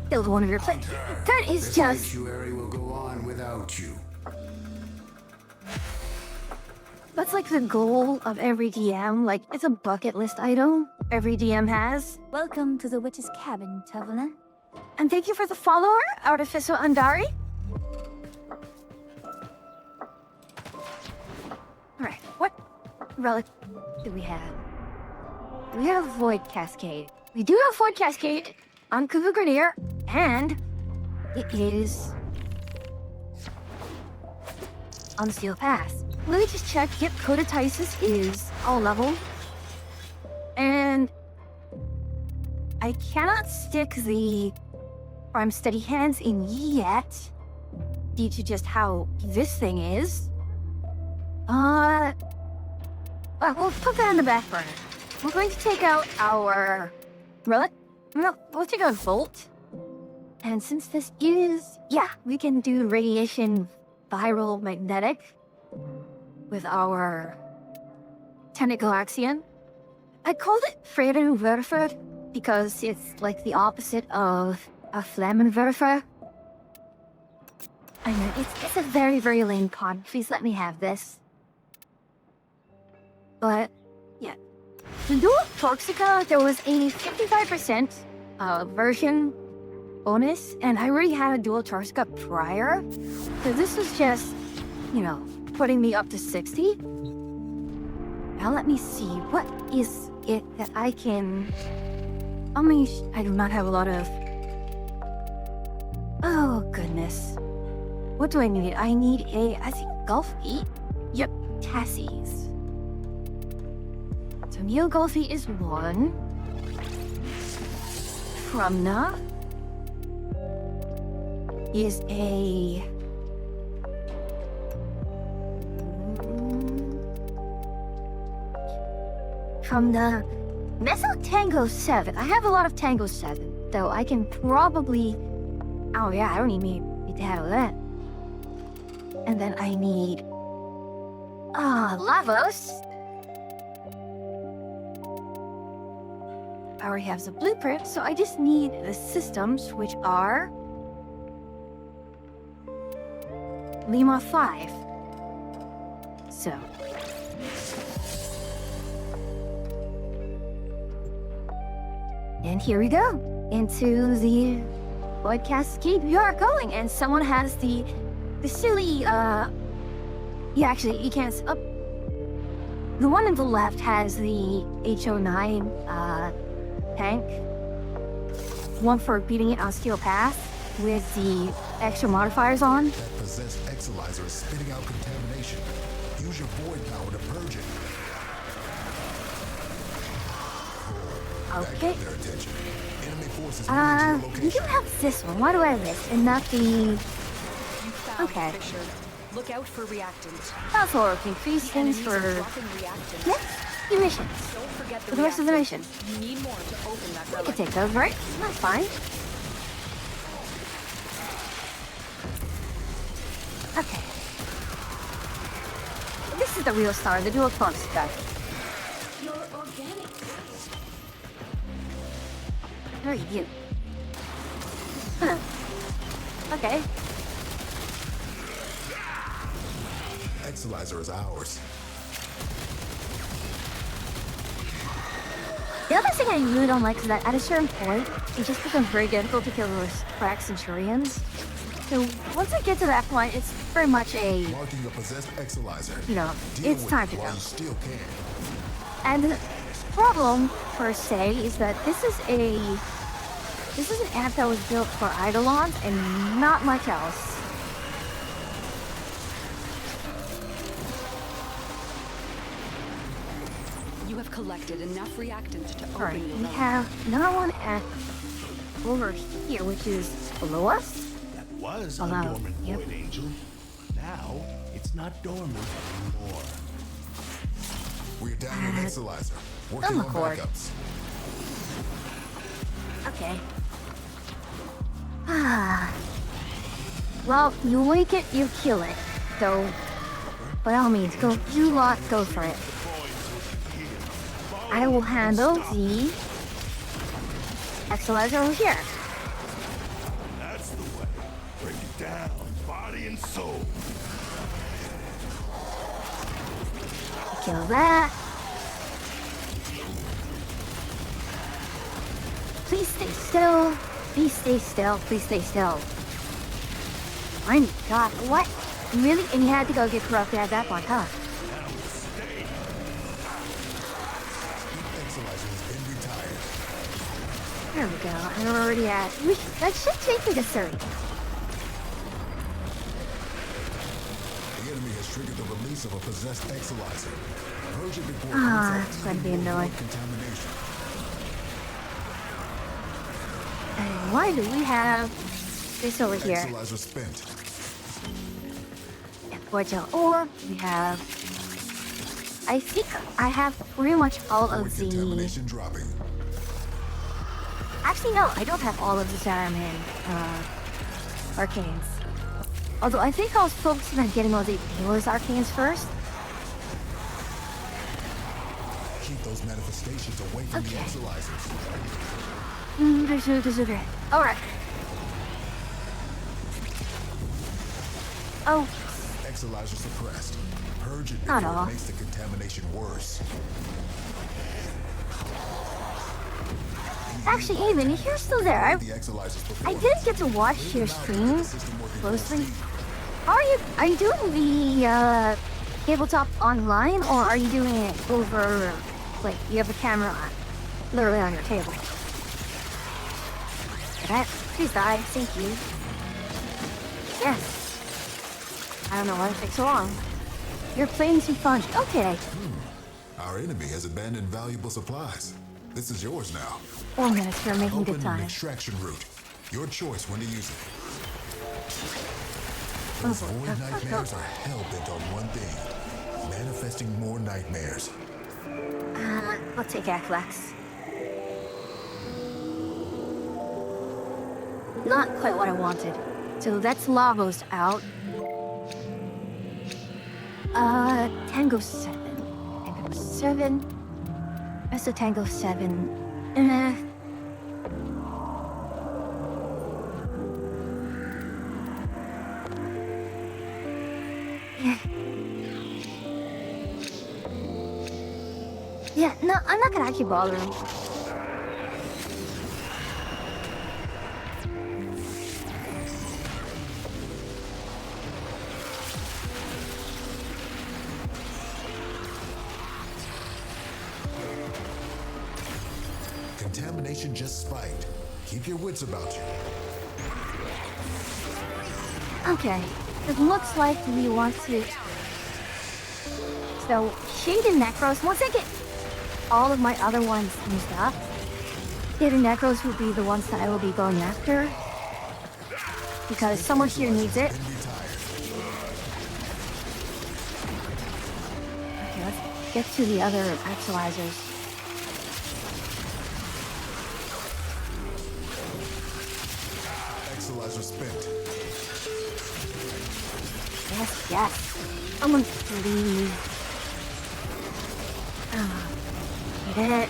Killed one of your players. That is This just... sanctuary will go on without you. That's like the goal of every DM. Like, it's a bucket list item every DM has. Welcome to the Witch's Cabin, Traveler. And thank you for the follower, Artificer Andari. Alright, what relic do we have? We have Void Cascade. We do have Void Cascade on Kuva Grenadier, and it is on the Steel Pass. Let me just check. Yep, Coda Tisus is all level. And I cannot stick the Prime Steady Hands in yet, due to just how this thing is. Well, we'll put that in the back burner. We're going to take out our relic. No, we'll take out Volt. And since this is, we can do radiation viral magnetic with our Tenegalaxian. I called it Freden Verfer because it's like the opposite of a Flammenwerfer. I know, it's a very, very lame con. Please let me have this. But, yeah. The Dual Toxica, there was a 55% version bonus, and I already had a Dual Toxica prior. So this was just, putting me up to 60. Now let me see, what is it that I can... I do not have a lot of... Oh, goodness. What do I need? I need I think Gulf Feet? Yep, Tassies. So Neo Gulf Feet is one. Frumna is a... From the Meso Tango 7. I have a lot of Tango 7, though I can probably... Oh yeah, I don't even need to have that. And then I need... Lavos. I already have the blueprint, so I just need the systems, which are... Lima 5. So... And here we go into the Void Cascade. We are going, and someone has the silly yeah, actually you can't the one on the left has the HO9 tank. One for beating it on steel path with the extra modifiers on. That possessed Exalizer is spitting out contamination. Use your void power to purge it. Okay. Their attention. Enemy forces You do have this one. Why do I have this and not the... Okay. Fisher. Look out for reactants. That's all working. These things for... Next few missions. Don't forget For the rest of the mission. You need more to open that We relic. can take those, right? That's fine. Okay. This is the real star, the dual pump stuff. Who are you? Huh. Okay. Exalizer is ours. The other thing I really don't like is that at a certain point, it just becomes very difficult to kill those crack Centurions. So once I get to that point, it's very much a... Marking a possessed Exalizer. You know, Deal it's with time it to while go. you still can. And the problem, per se, is that this is an app that was built for Eidolons and not much else. You have collected enough reactants to Alright, open your we relic. have another one at over here, which is below us. That was Oh, a no. dormant Yep. void angel. Now it's not dormant anymore. We're down an Exalizer. Working on Cord. backups. Okay. Well, you wake it, you kill it. So, by all means, go. You lot, go for it. I will handle the Exalizer over here. That's the way. Break it down, body and soul. Kill that. Please stay still. Please stay still. Please stay still. My God, what? Really? And you had to go get corrupted at that point, huh? Exalizer has been retired. There we go. I'm already at. That should take me to 30. The enemy has triggered the release of a possessed Exalizer. Purge it before That's going to be annoying. contamination. And why do we have this over here? Exalizer spent. Or we have... I think I have pretty much all of the... Contamination dropping. Actually, no, I don't have all of the Saruman arcanes. Although I think I was focusing on getting all the dealers arcanes first. Keep those manifestations away from the Exalizers. Alright. Oh. Exalizer suppressed. Purge it Not before all. it makes the contamination worse. Actually, Aiden, if you're still there, I did get to watch your stream closely. Are you doing the tabletop online, or are you doing it over, like, you have a camera literally on your table? That, please die, thank you. Yes. I don't know why it takes so long. You're playing too fun. Okay. Our enemy has abandoned valuable supplies. This is yours now. 4 minutes, you're making Open good an time. extraction route. Your choice when to use it. Oh, Those void nightmares are hell-bent on one thing. Manifesting more nightmares. I'll take Afflex. Not quite what I wanted. So that's Lavos out. Tango 7. Tango 7. Rest of Tango 7. Yeah, no, I'm not gonna actually bother him. contamination just spiked. Keep your wits about you. Okay, it looks like we want to... So, Shaded Necros, once I get all of my other ones used up, Shaded Necros will be the ones that I will be going after. Because someone here needs it. Okay, let's get to the other actualizers. Actualizer spent. Yes. Someone please. Oh, get it.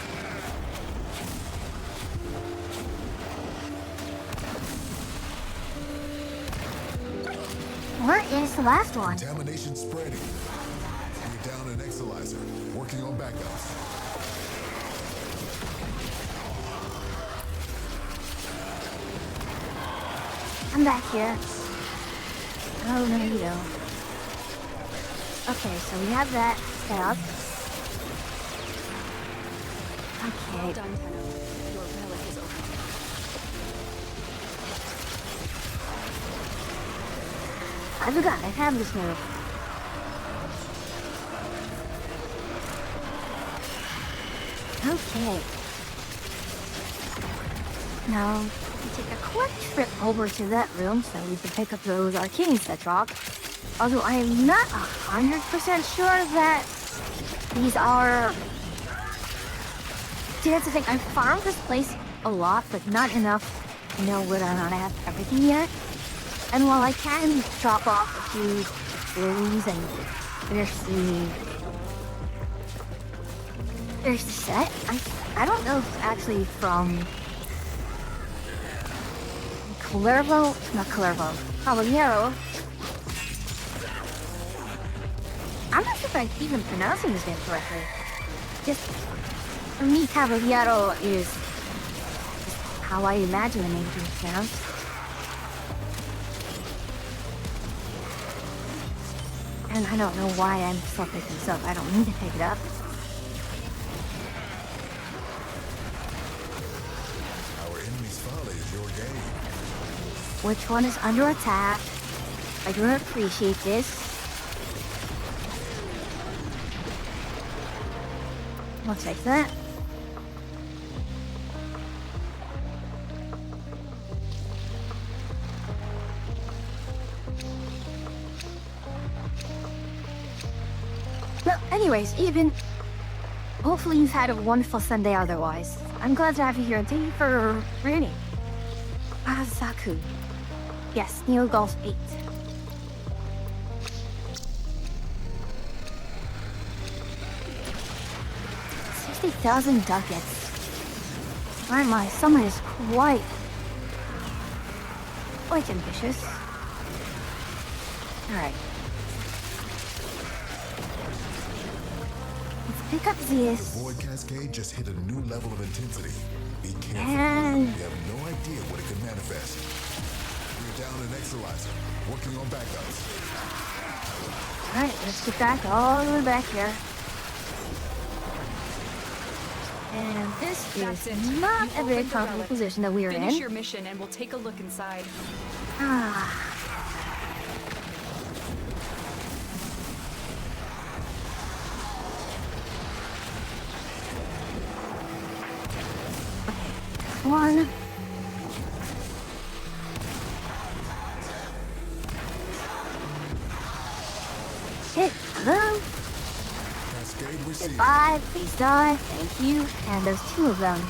Where is the last one? Contamination spreading. You're down an Exalizer. Working on backups. I'm back here. Oh, no, you don't. Okay, so we have that set up. Okay. Well done, Tenno. Your relic is open. I forgot I have this move. Okay. Now, we take a quick trip over to that room so we can pick up those arcanes that dropped. Although I am not 100% sure that these are... See, that's the thing. I farmed this place a lot, but not enough to know whether or not I have everything yet. And while I can drop off a few things and finish the set, I don't know if it's actually from Caballero. I'm not sure if I'm even pronouncing his name correctly. Just, for me, Caballero is how I imagine the name to be pronounced. And I don't know why I'm still picking this up. I don't need to pick it up. Our enemy's folly is your game. Which one is under attack? I do appreciate this. I'll take that. Well, anyways, hopefully you've had a wonderful Sunday otherwise. I'm glad to have you here and thank you for reading. Asaku. Yes, Neo Golf 8. $60,000 ducats. My summon is quite ambitious. Alright. Let's pick up this. The Void Cascade just hit a new level of intensity. Be careful. And you have no idea what it could manifest. We're down an Exalizer. Working on backups. Alright, let's get back all the way back here. And this is not a very comfortable position that we are in. Finish your mission and we'll take a look inside. One. Hit. Hello. Goodbye, please die, thank you. And there's two of them.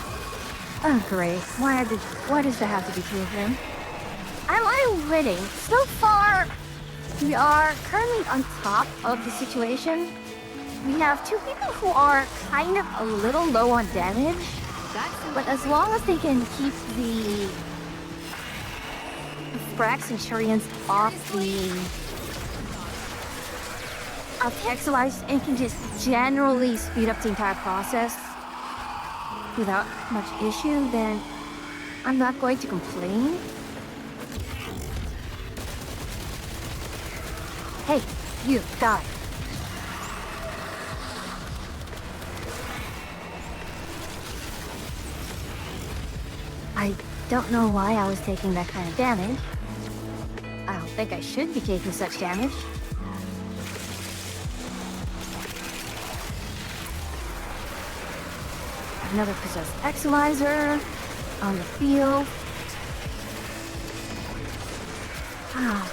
Oh great, why does there have to be two of them? Am I winning? So far, we are currently on top of the situation. We have two people who are kind of a little low on damage. But as long as they can keep the Frax Centurions off the Exalites and can just generally speed up the entire process without much issue, then I'm not going to complain. Hey, you, die. don't know why I was taking that kind of damage. I don't think I should be taking such damage. Another possessed Exalizer on the field. Ah.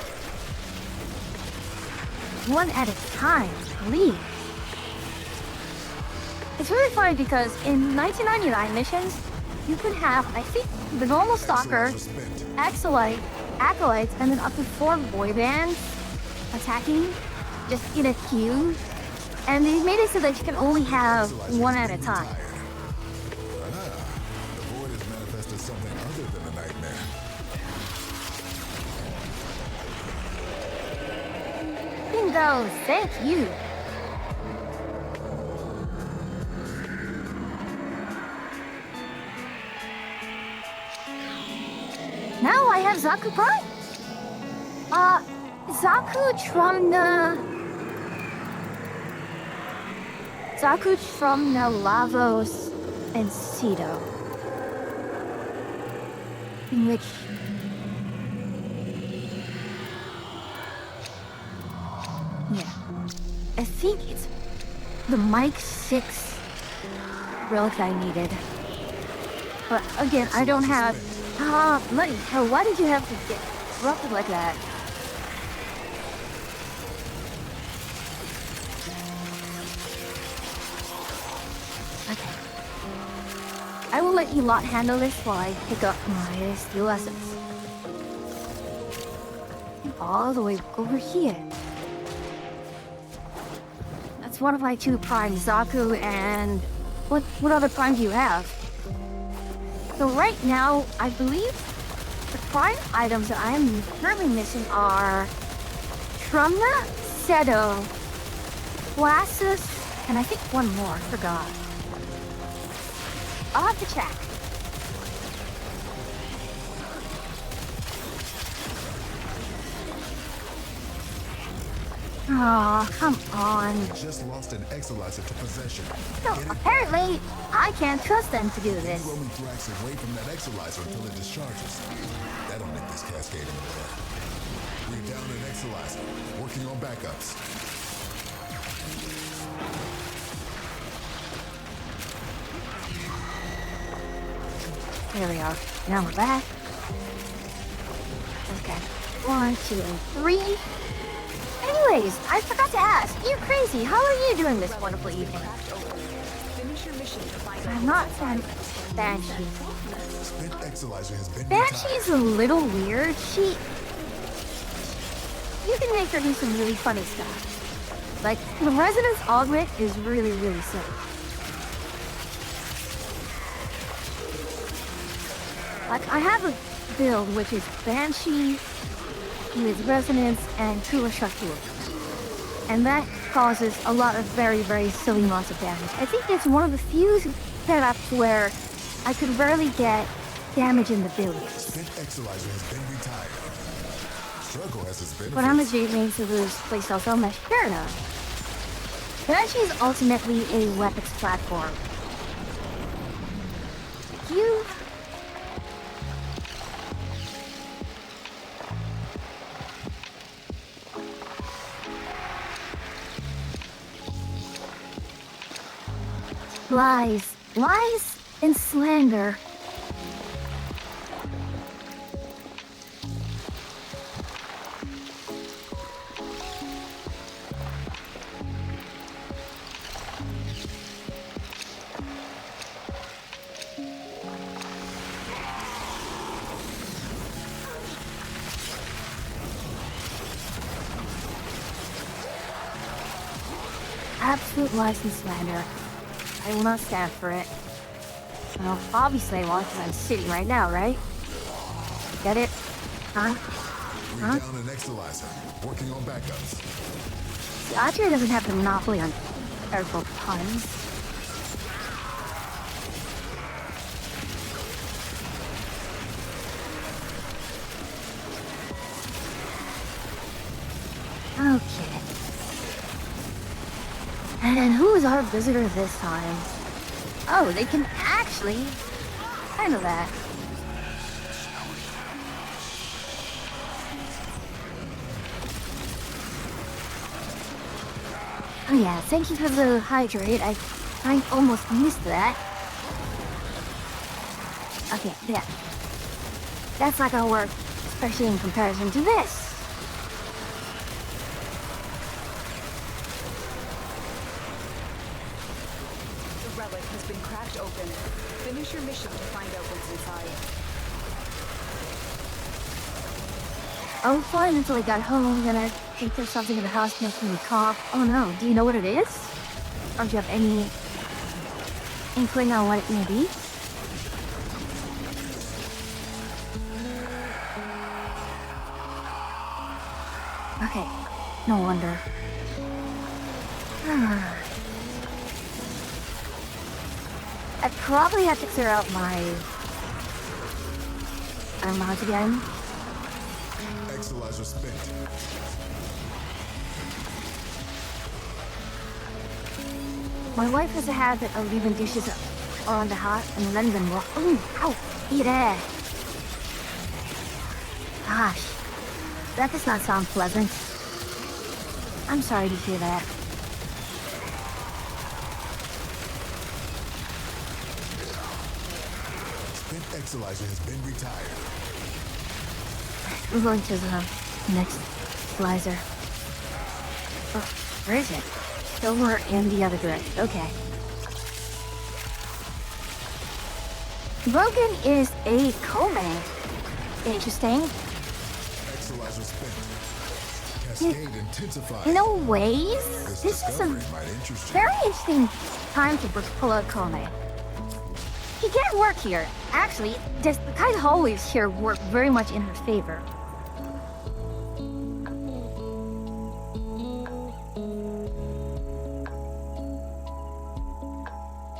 One at a time, please. It's really funny because in 1999 missions, you could have, I think, the normal Stalker, Acolytes, and then up to 4 boy bands attacking just in a queue. And they made it so that you can only have one at a time. The void has manifested something other than a nightmare. Bingo, thank you. Now I have Zaku Prime. Zaku from Lavos and Cedo. In which I think it's the Mike 6 relic I needed. But again, I don't have bloody hell, why did you have to get corrupted like that? Okay. I will let you lot handle this while I pick up my steel essence. All the way over here. That's one of my 2 primes, Zaku, and what other prime do you have? So right now, I believe the prime items that I am currently missing are Trumna, Sedo, Glasses, and I think one more, I forgot. I'll have to check. Oh, come on. We just lost an Exalizer to possession. So apparently, I can't trust them to do this. Roaming thrax away from that Exalizer until it discharges. That'll make this cascade in the air. We're down an Exalizer, working on backups. There we are. Now we're back. Okay. 1, 2, and 3. Anyways, I forgot to ask. You're crazy. How are you doing this wonderful evening? I'm not Banshee. Banshee's a little weird. You can make her do some really funny stuff. Like, the Resonance Augment is really, really silly. Like, I have a build which is Banshee with Resonance and Kula Shakur. And that causes a lot of very, very silly amounts of damage. I think it's one of the few setups where I could rarely get damage in the build. But I'm a Jade main to lose playstyle so much. Fair enough. Banshee is ultimately a weapons platform. You... Lies and slander. Absolute lies and slander. I will not stand for it. Well, obviously I won't because I'm sitting right now, right? Get it? Huh? We're down an Exalizer, working on backups. See, Audrey doesn't have the monopoly on terrible puns. Okay. And who is our visitor this time? Oh, they can actually handle that. Oh yeah, thank you for the hydrate. I almost missed that. Okay, yeah. That's not gonna work, especially in comparison to this. The relic has been cracked open. Finish your mission to find out what's inside. Oh, fine, until I got home, then I think there's something in the house making me cough. Oh no, do you know what it is? Or do you have any inkling on what it may be? Okay, no wonder. I probably have to clear out my armount again. Exolizer spent. My wife has a habit of leaving dishes on the hot and letting them rock. Ooh, ow, eat it. Gosh, that does not sound pleasant. I'm sorry to hear that. Spent Exolizer has been retired. We're going to the next Exolizer. Oh, where is it? Over in the other direction. Okay. Broken is a Kome. Interesting. Exolizer spent. Cascade intensified. In a ways, this is a might interest you. very interesting time to pull out Kome. He can't work here. Actually, the kind of hallways here work very much in her favor.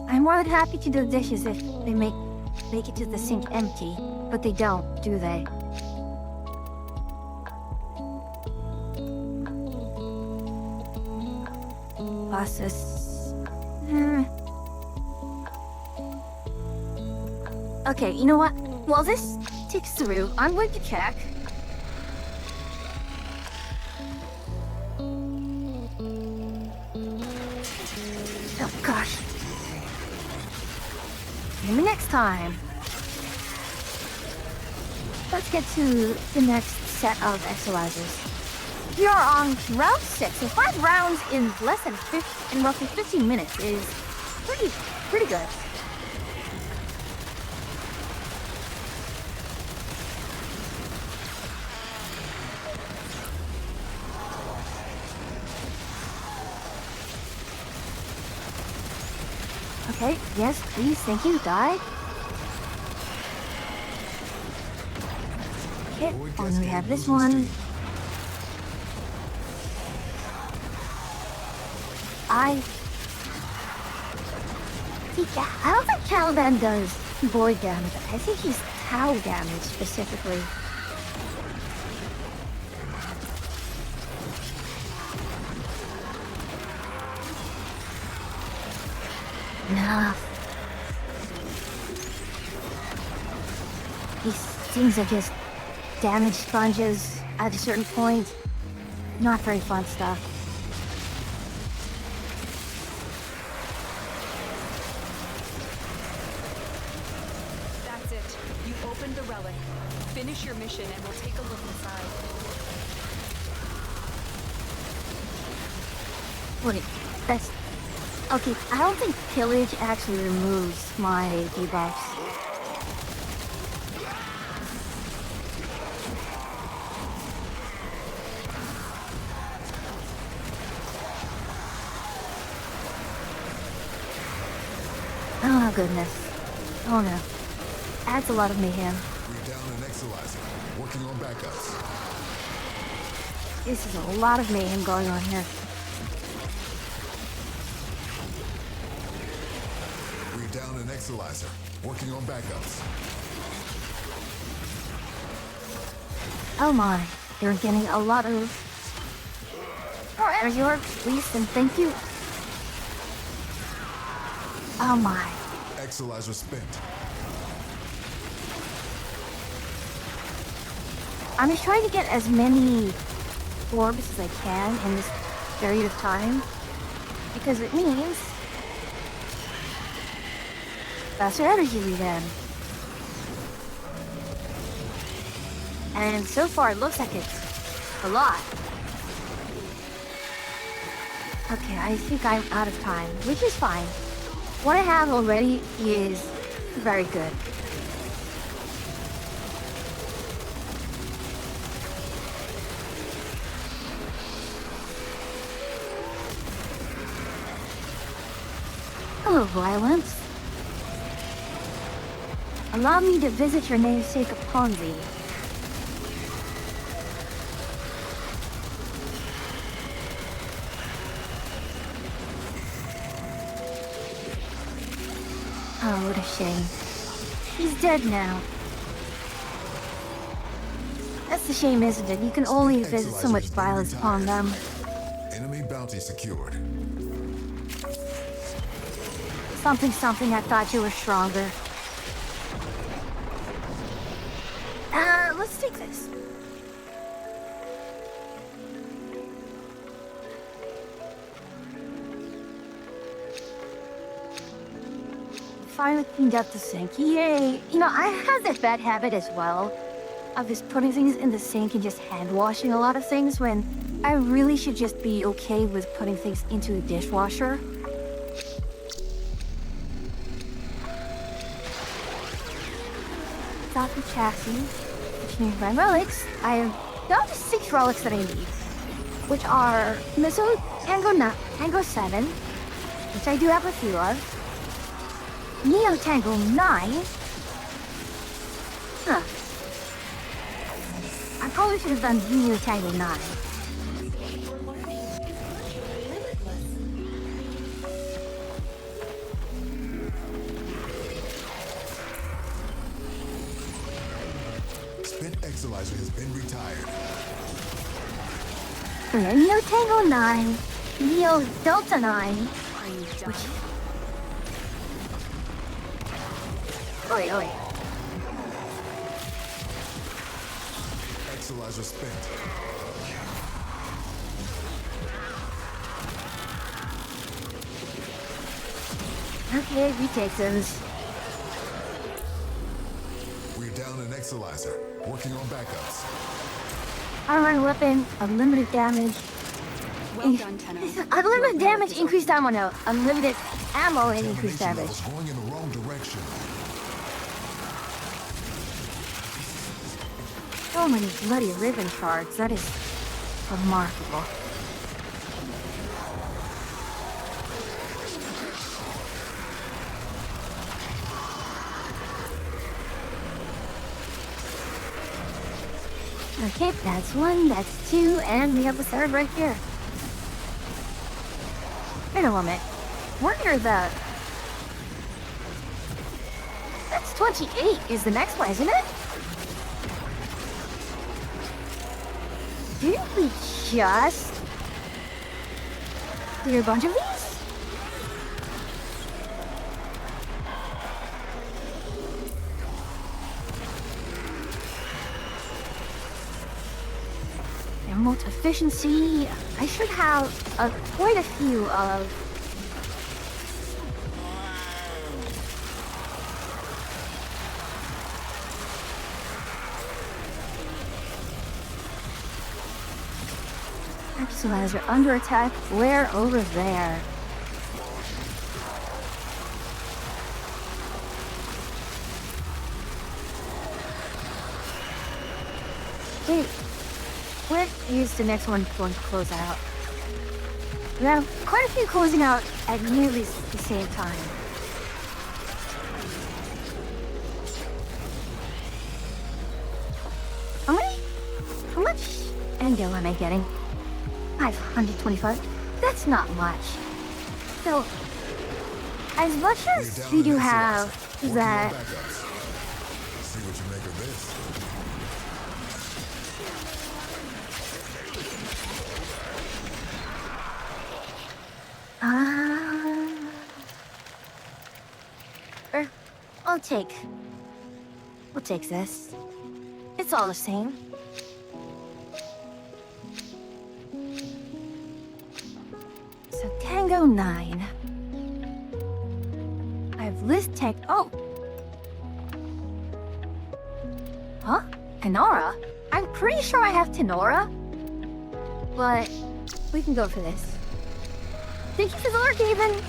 I'm more than happy to do the dishes if they make it to the sink empty, but they don't, do they? Process. Okay, you know what? While this ticks through, I'm going to check. Oh gosh. Maybe next time. Let's get to the next set of exolizers. We are on round 6, so 5 rounds in less than roughly 15 minutes is pretty good. Okay, yes, please, thank you, die. Okay, and then we have this one. I don't think Caliban does void damage. I think he's cow damage specifically. Enough. These things are just damage sponges at a certain point. Not very fun stuff. That's it. You opened the relic. Finish your mission and we'll take a look inside. Wait, that's... Okay, I don't think pillage actually removes my debuffs. Oh goodness. Oh no. Adds a lot of mayhem. We're down an Exolizer. Working on backups. This is a lot of mayhem going on here. Down an Exolizer. Working on backups. Oh my, you're getting a lot of more energy orbs, please, and thank you. Oh my. Exolizer spent. I'm just trying to get as many orbs as I can in this period of time. because it means faster energy regen. And so far, it looks like it's a lot. Okay, I think I'm out of time, which is fine. What I have already is very good. Hello, Violence. Allow me to visit your namesake upon thee. Oh, what a shame. He's dead now. That's the shame, isn't it? You can only visit so much violence upon them. Enemy bounty secured. Something, I thought you were stronger. Let's take this. Finally cleaned up the sink. Yay! You know, I have that bad habit as well of just putting things in the sink and just hand washing a lot of things when I really should just be okay with putting things into the dishwasher. Stop the chassis, which means my relics. I have down to 6 relics that I need, which are Missile Tango 7, which I do have a few of. Neo Tango 9. Huh. I probably should have done Neo Tango 9. Spent Exilizer has been retired. Neo Tango 9. Neo Delta 9. Which... Oi. Exilizer spent. Okay, we take those. We're down an Exilizer. Working on backups. Armor weapon, unlimited damage. Well done, Tenno. Unlimited damage, increased ammo now. Unlimited ammo and increased damage. Going in the wrong direction. So many bloody ribbon shards. That is remarkable. Okay, that's 1, that's 2, and we have a 3rd right here. Wait a moment. Where are the... That's 28 is the next one, isn't it? Didn't we just do a bunch of these? Emerald efficiency. I should have quite a few of... Exilizer under attack. Where? Over there. Wait. Where is the next one going to close out? We have quite a few closing out at nearly the same time. How many? How much endo am I getting? 525? That's not much. So, as much as we do have that... See what you make of this. We'll take this. It's all the same. So Tango 9. I have list tech. Oh! Huh? Tenora? I'm pretty sure I have Tenora. But we can go for this. Thank you for the lurk, Gaben.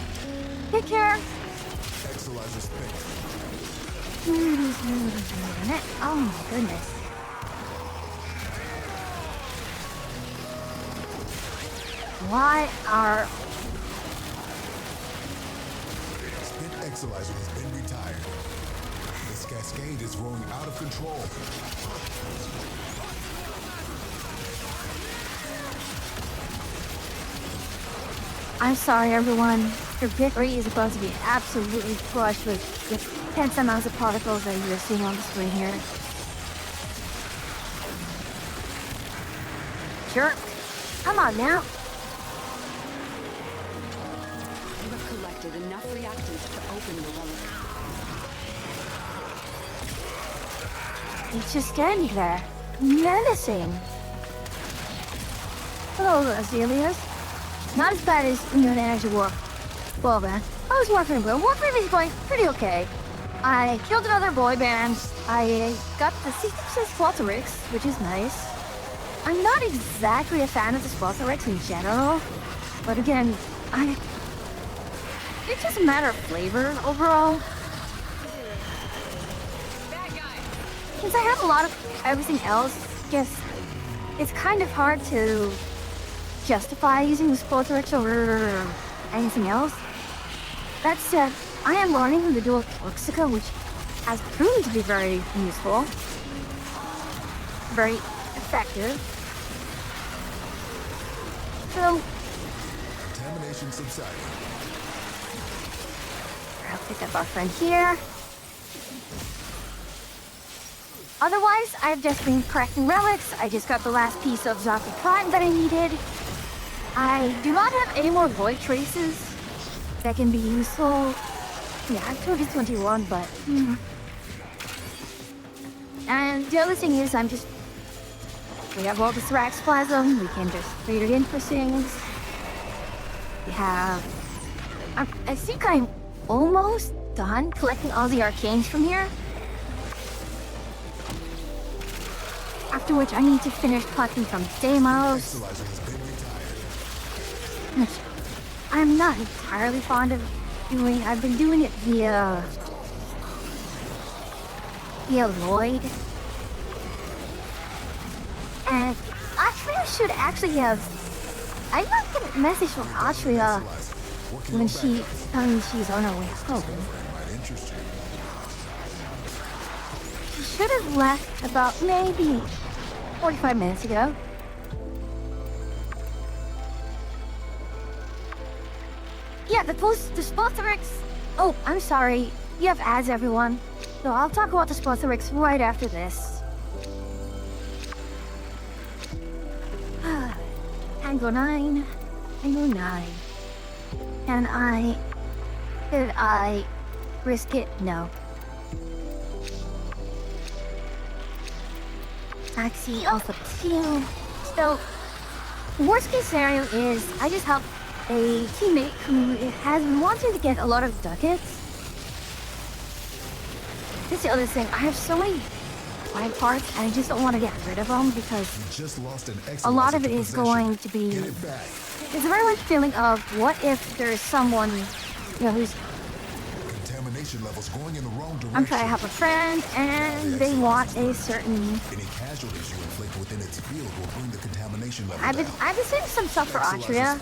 Take care. Exolizer's fixed. Oh my goodness. Why are... Spit Exolizer has been retired. This cascade is growing out of control. I'm sorry, everyone. Your victory is about to be absolutely crushed with intense amounts of particles that you're seeing on the screen here. Jerk. Come on now. You have collected enough reactants to open the relic. He's just standing there, menacing. Hello, Azaleas. Not as bad as the energy war. Well, man, I was Warframe, but Warframe is going pretty okay. I killed another boy band. I got the 66 Swatterix, which is nice. I'm not exactly a fan of the Swatterix in general, but again, it's just a matter of flavor overall. Since I have a lot of everything else, it's kind of hard to justify using the Swatterix over anything else. That said, I am learning from the dual Lexica, which has proven to be very useful, very effective. So, Contamination subsiding. I'll pick up our friend here. Otherwise, I've just been cracking relics. I just got the last piece of Zombie Prime that I needed. I do not have any more void traces that can be useful. Yeah, I'm 2021, but... And the other thing is, we have all the Thrax Plasm, we can just trade it in for things. We have... I think I'm almost done collecting all the arcanes from here. After which I need to finish collecting from Deimos. Which I'm not entirely fond of doing. I've been doing it via Lloyd. And Atria should actually have... I got a message from Atria when she told me she's on her way home. She should have left about maybe 45 minutes ago. Yeah, the Spotherix. Oh, I'm sorry. You have ads, everyone. So I'll talk about the Spotherix right after this. Tango 9. Tango 9. Did I risk it? No. Taxi Alpha 2. So, worst case scenario is I just help a teammate who has been wanting to get a lot of ducats. That's the other thing. I have so many fine parts and I just don't want to get rid of them because a lot of it is going to be... It's a very much feeling of what if there's someone, who's... Contamination levels going in the wrong direction. I'm trying to have a friend and they want a certain... Any casualties you inflict within its field will bring the contamination level I've been saying some stuff for Atria.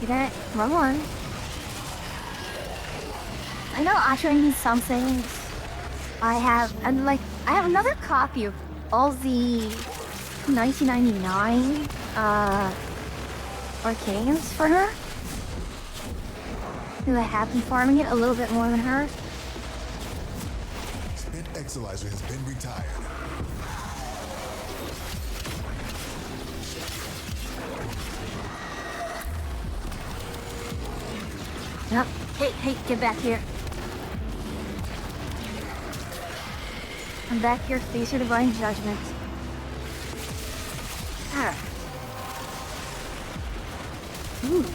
Get it? Wrong one. I know Atria needs some things. I have another copy of all the 1999 arcanes for her. Because I have been farming it a little bit more than her. Spit Exolizer has been retired. Yep. Hey, get back here. I'm back here, face your divine judgment. Ah. Ooh,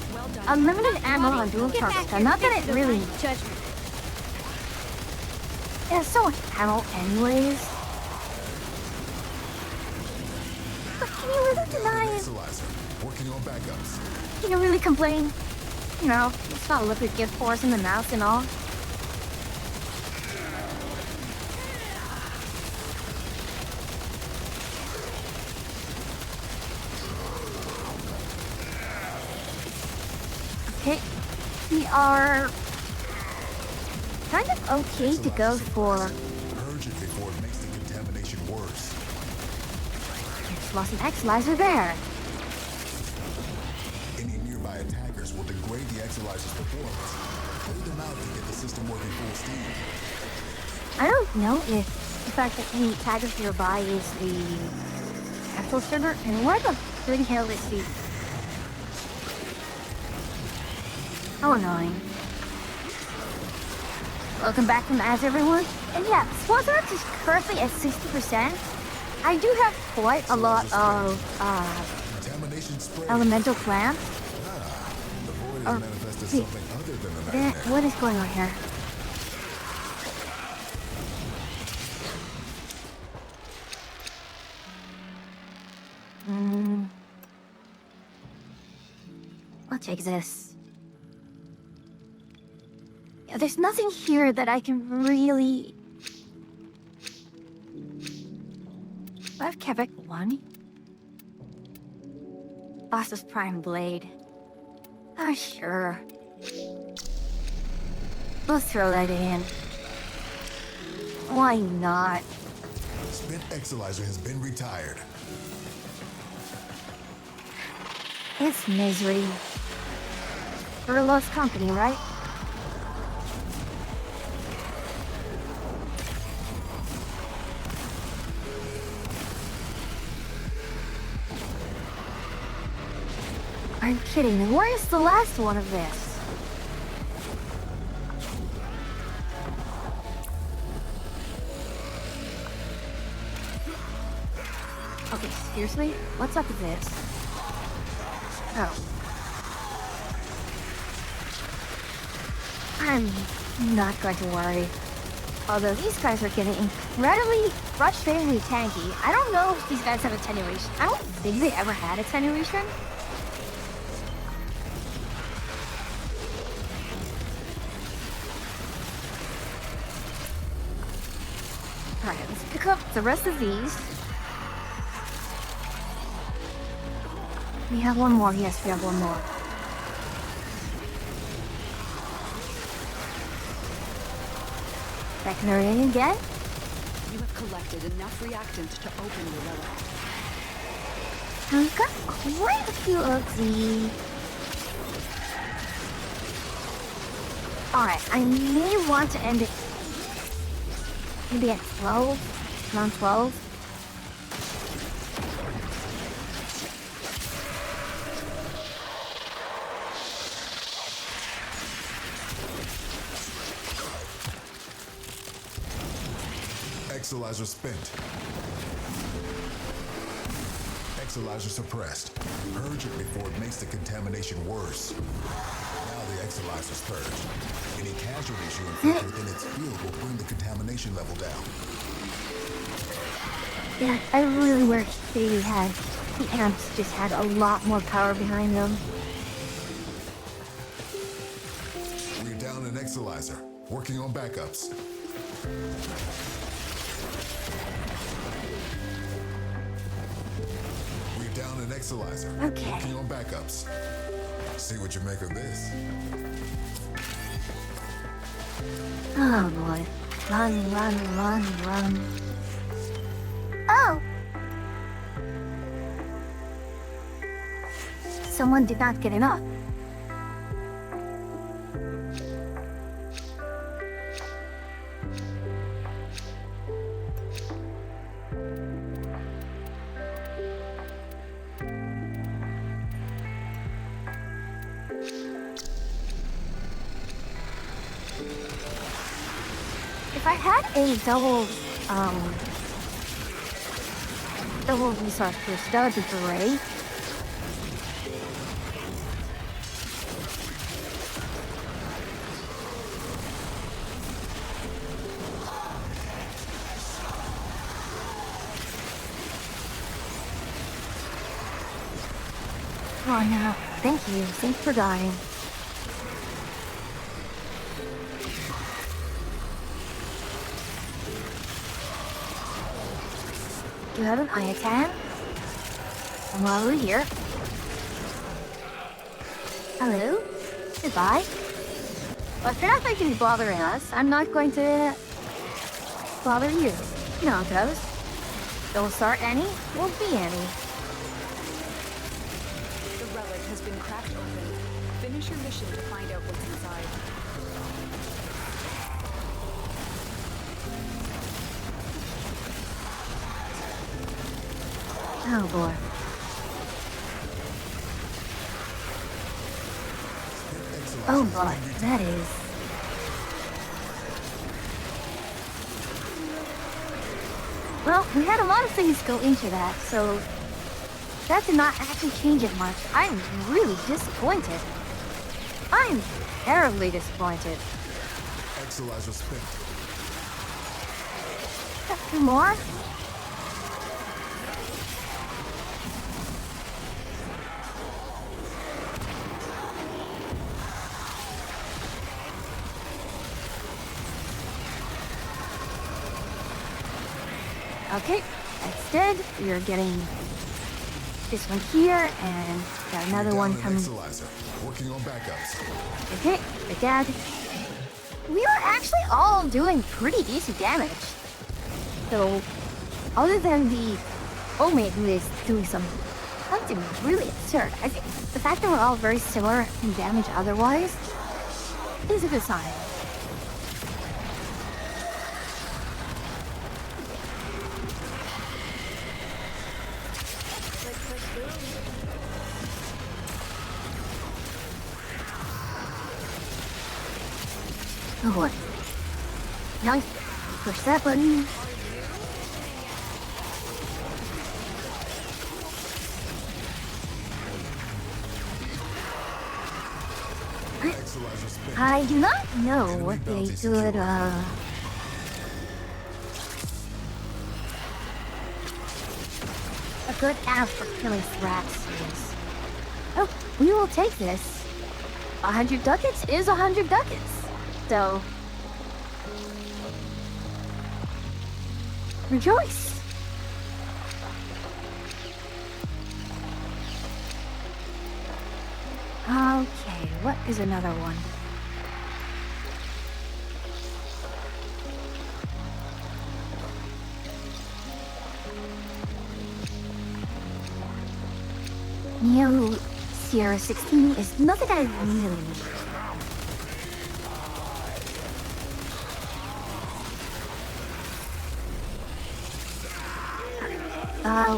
unlimited ammo on dual Get back targets. here, Not that fix it the really... right judgment. There's so much ammo anyways. But can you really deny it? Working on backups. Can you really complain? You know, it's not liquid gift force in the mouth and all. Okay, we are kind of okay to go for... Purge it before it makes the contamination worse. There's lots of X-Lizer there. Any nearby attackers will degrade the Exolizer's performance. Clear them out to get the system working full steam. I don't know if the fact that any attackers nearby is the actual server, and where the bloody hell is the... How annoying. Welcome back from As everyone. And yeah, Swazarts is currently at 60%. I do have quite a lot of elemental plants. The void has manifested something other than a nightmare. What is going on here? I'll take this. Yeah, there's nothing here that I can really... I have Quebec 1. Boss's Prime Blade. Oh, sure. We'll throw that in. Why not? Spent Exolizer has been retired. It's misery. For a lost company, right? Are you kidding me? Where is the last one of this? Okay, seriously? What's up with this? Oh. I'm not going to worry. Although these guys are getting incredibly frustratingly tanky. I don't know if these guys have attenuation. I don't think they ever had attenuation. Alright, let's pick up the rest of these. We have one more. Yes, we have one more. Secondary again. You have collected enough reactant to open the relic. I've got quite a few of the... Alright, I may want to end it maybe at 12, around 12. Exolizer spent. Exolizer suppressed. Purge it before it makes the contamination worse. Now the Exolizer's purged. Any casualties you inflict within its field will bring the contamination level down. Yeah, I really wish they had... The amps just had a lot more power behind them. We're down an Exolizer. Working on backups. We're down an Exolizer. Okay. Working on backups. See what you make of this. Oh boy. Run, run, run, run. Oh! Someone did not get enough. If I had a double resource boost, that would be great. Oh no, thank you. Thanks for dying. You have an eye attack? And while we're here... Hello? Goodbye? Well, if you're not going to be bothering us, I'm not going to bother you. You know how it goes. Don't start any, won't be any. The relic has been cracked open. Finish your mission to find out what's inside. Oh boy. Oh boy, that is... Well, we had a lot of things go into that, so... That did not actually change it much. I'm really disappointed. I'm terribly disappointed. Exolizer spent. A few more? Okay, that's dead. We are getting this one here, and got another one coming. Working on backups. Okay, we're dead. We are actually all doing pretty decent damage. So, other than the Omid who is doing something really absurd, I think the fact that we're all very similar in damage otherwise is a good sign. Oh boy. Now, push that button. I do not know what a good app for killing rats is. Oh, we will take this. 100 ducats is 100 ducats. So, rejoice! Okay, what is another one? Neo Sierra 16 is nothing I really need.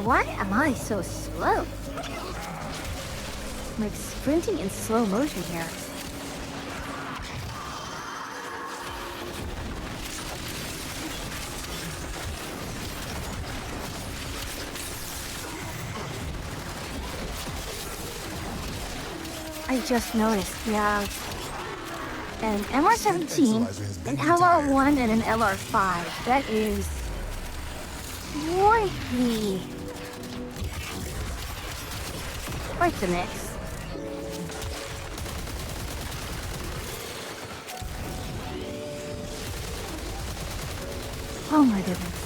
Why am I so slow? I'm like sprinting in slow motion here. I just noticed we have an MR17, an LR1, and an LR5. That is quite the mix. Oh my goodness.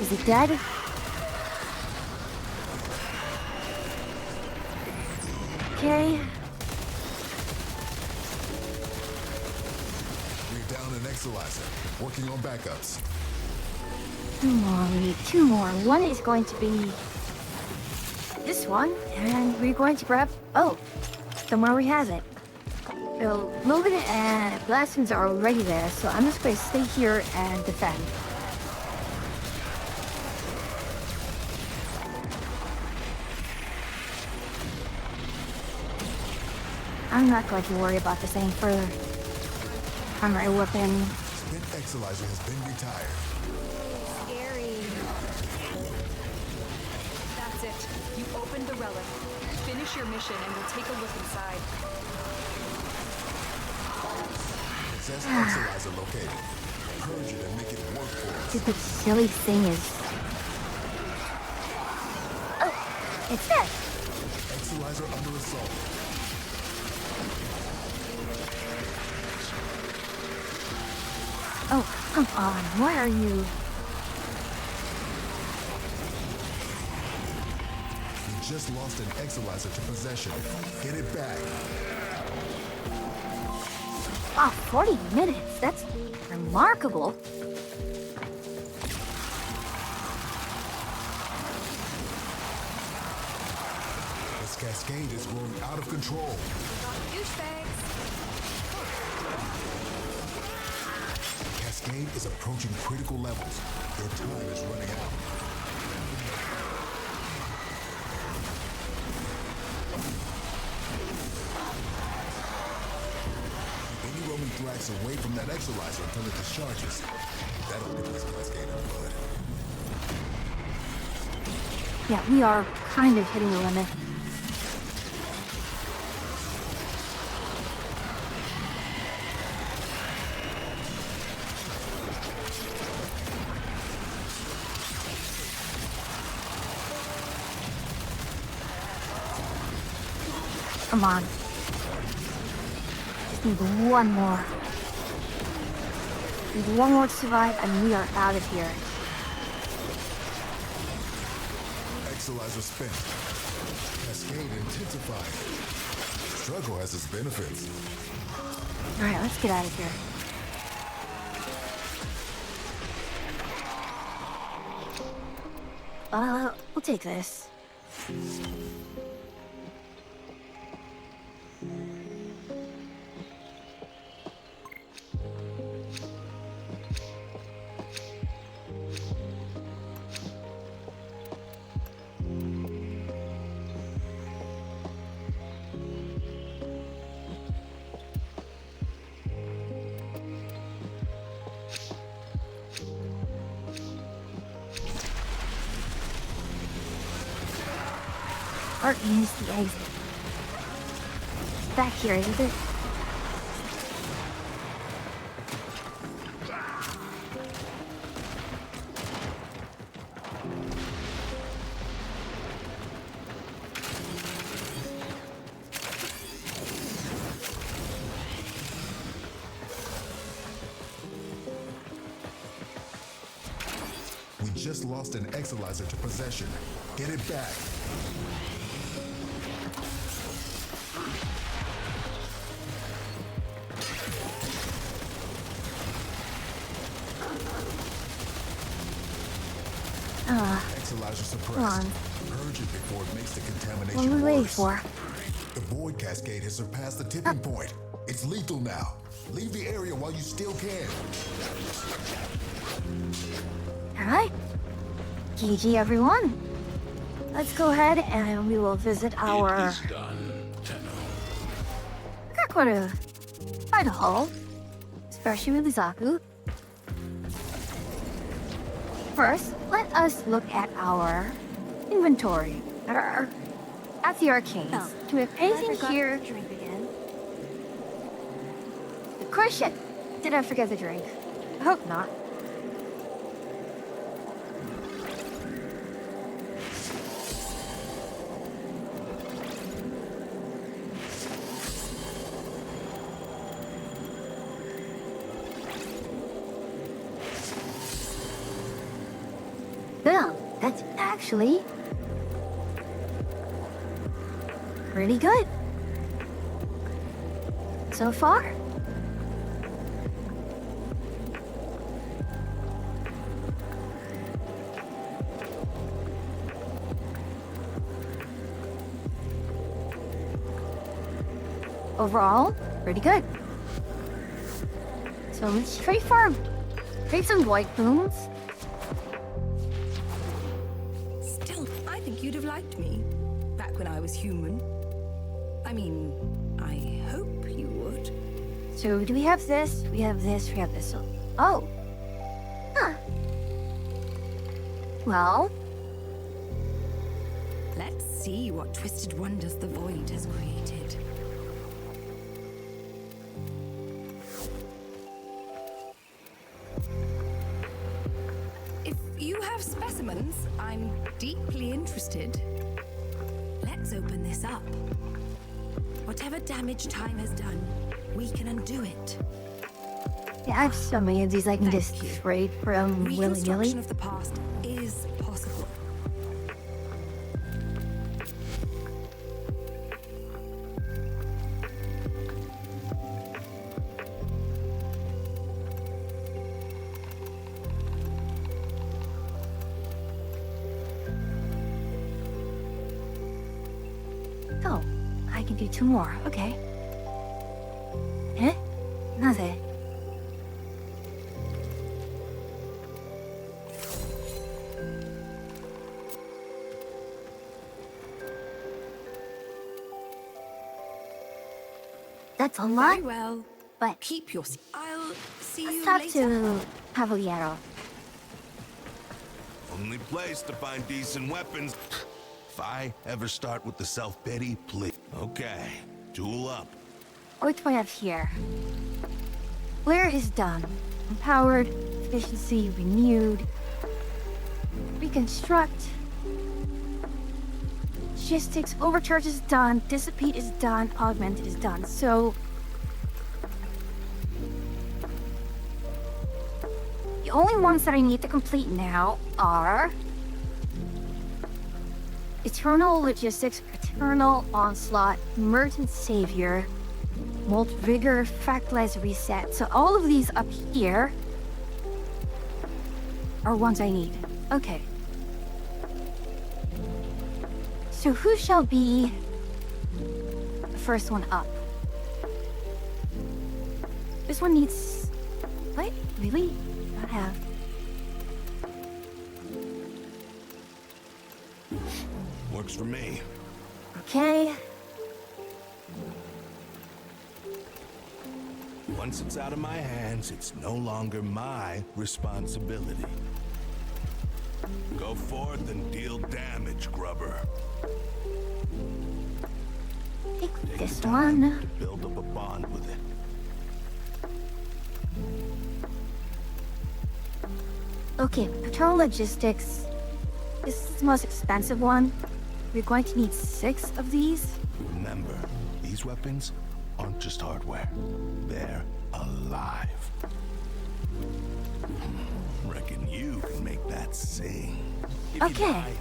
Is it dead? Okay. We're down an exolizer. Working on backups. Two more, we need two more. One is going to be this one, and we're going to grab, oh, somewhere we have it. So, Logan and Blastons are already there, so I'm just going to stay here and defend. I'm not going to worry about this any further. Primary weapon. Spent exolizer has been retired. That's it. You opened the relic. Finish your mission and we'll take a look inside. Possessed exolizer located. Purge it and make it work for us. Stupid silly thing is... Oh, it's dead. Exalizer under assault. Oh, come on. Why are you? We just lost an Exalizer to possession. Get it back. Wow, 40 minutes. That's remarkable. This cascade is growing out of control. Cascade is approaching critical levels. Your time is running out. Any roaming thrax away from that Exalizer until it discharges. That'll get this cascade in blood. Yeah, we are kind of hitting the limit. Come on. Just need one more. Need one more to survive and we are out of here. Exalizer spent. Cascade intensified. Struggle has its benefits. Alright, let's get out of here. We'll take this. Where is the exit? Back here, isn't it? We just lost an Exalizer to possession. Get it back. Exalizer suppressed. Purge it before it makes the contamination What are we waiting worse. for? The void cascade has surpassed the tipping point. It's lethal now. Leave the area while you still can. Alright. GG everyone. Let's go ahead and we will visit our... It is done, Tenno. We got quite a haul. Especially with Zaku. First, let us look at our inventory. At the arcades. Oh, Do we have anything here? Drink again. Question. Did I forget the drink? I hope not. Well, that's actually pretty good so far. Overall, pretty good. So let's trade some void plumes. Still, I think you'd have liked me back when I was human. I mean, I hope you would. So do we have this? We have this, we have this. Oh. Huh. Well. Let's see what twisted wonders the void has created. If you have specimens, I'm deeply interested. Let Let's open this up. Whatever damage time has done, we can undo it. Yeah, I have so many of these I can just trade from willy-nilly. Reconstruction of the past is possible. Oh, I can do 2 more. Okay. Eh? Nothing. That's a lot. Very well. But keep your. I'll see let's you talk later. to Cavallero. Only place to find decent weapons. If I ever start with the self-pity, please. Okay, tool up. What do I have here? Flare is done. Empowered, efficiency renewed. Reconstruct. Logistics, overcharge is done. Dissipate is done. Augmented is done. So the only ones that I need to complete now are Eternal Logistics, Eternal Onslaught, Merchant Savior, Molt Vigor, Fractalized Reset. So all of these up here are ones I need. Okay. So who shall be the first one up? This one needs... What? Really? Not have. Works for me. Okay. Once it's out of my hands, it's no longer my responsibility. Go forth and deal damage, Grubber. Take this one. Build up a bond with it. Okay, Eternal Logistics. This is the most expensive one. We're going to need 6 of these. Remember, these weapons aren't just hardware. They're alive. Reckon you can make that sing. If Okay. you die,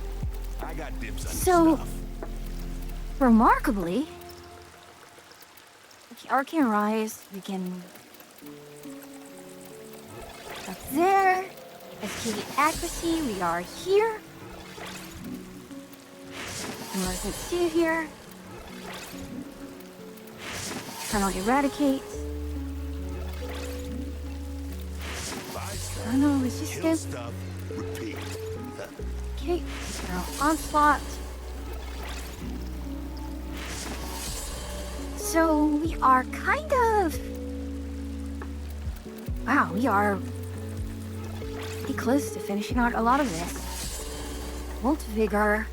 I got dibs on So, stuff. remarkably, okay, Arcane Rise, we can... Up there. SKD Accuracy, we are here. Emergency here. Eternal Eradicate. Eternal Kill Resistance. stuff, repeat. Okay, Eternal Onslaught. So we are kind of... Wow, we are pretty close to finishing out a lot of this. Molt Vigor.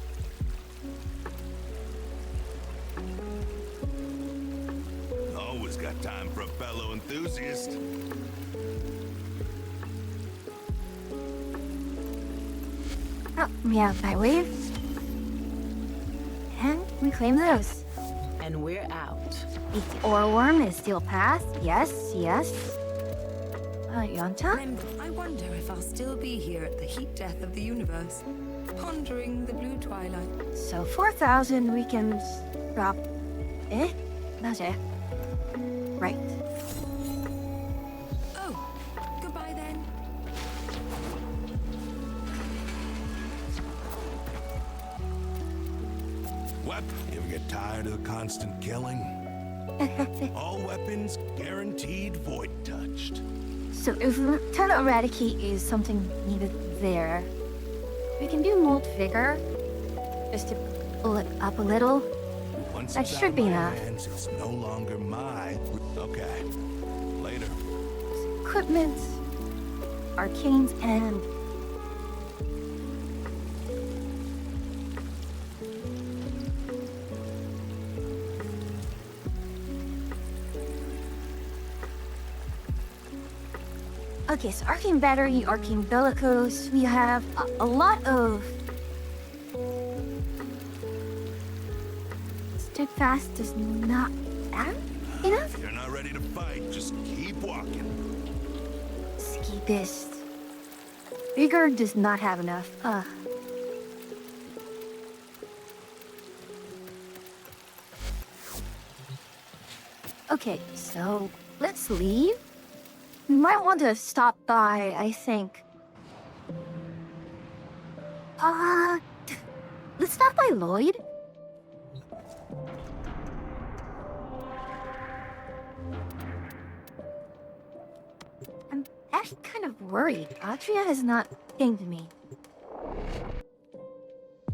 Always got time for a fellow enthusiast. Oh, we have Night Wave. And we claim those. And we're out. The Oreworm is still passed. Yes, yes. Yonta? I wonder if I'll still be here at the heat death of the universe, pondering the blue twilight. So 4,000 we can drop. Eh? That's it. Right. Oh, goodbye then. What? You ever get tired of the constant killing? All weapons guaranteed void touched. So if Eternal Eradicate is something needed there, we can do Molt Vigor just to pull it up a little. Once That it's out should of be my enough. hands, it's no longer my... Okay. Later. Equipment, Arcanes, and... Okay, so Arcane Battery, Arcane Bellicose, we have a lot of Steadfast is not that enough? If you're not ready to fight, just keep walking. Escapist. Vigor does not have enough. Okay, so let's leave. We might want to stop by, I think. Let's stop by Lloyd. I'm actually kind of worried. Atria has not pinged me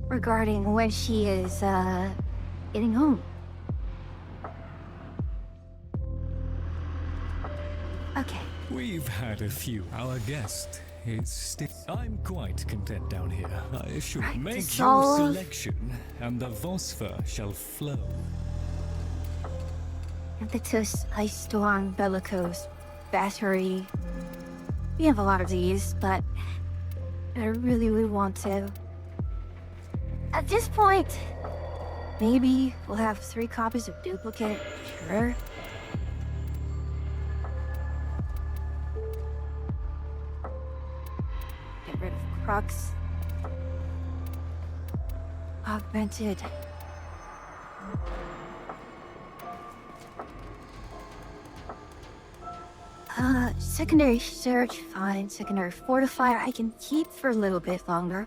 regarding when she is, getting home. Okay. We've had a few. Our guest is still. I'm quite content down here, I assure you. Make dissolve. your selection, and the Vosper shall flow. Impetus, Ice Storm, Bellicose, Battery. We have a lot of these, but I really would want to. At this point, maybe we'll have 3 copies of Duplicate, sure. Get rid of Crux. Augmented. Secondary Search, fine. Secondary Fortifier, I can keep for a little bit longer.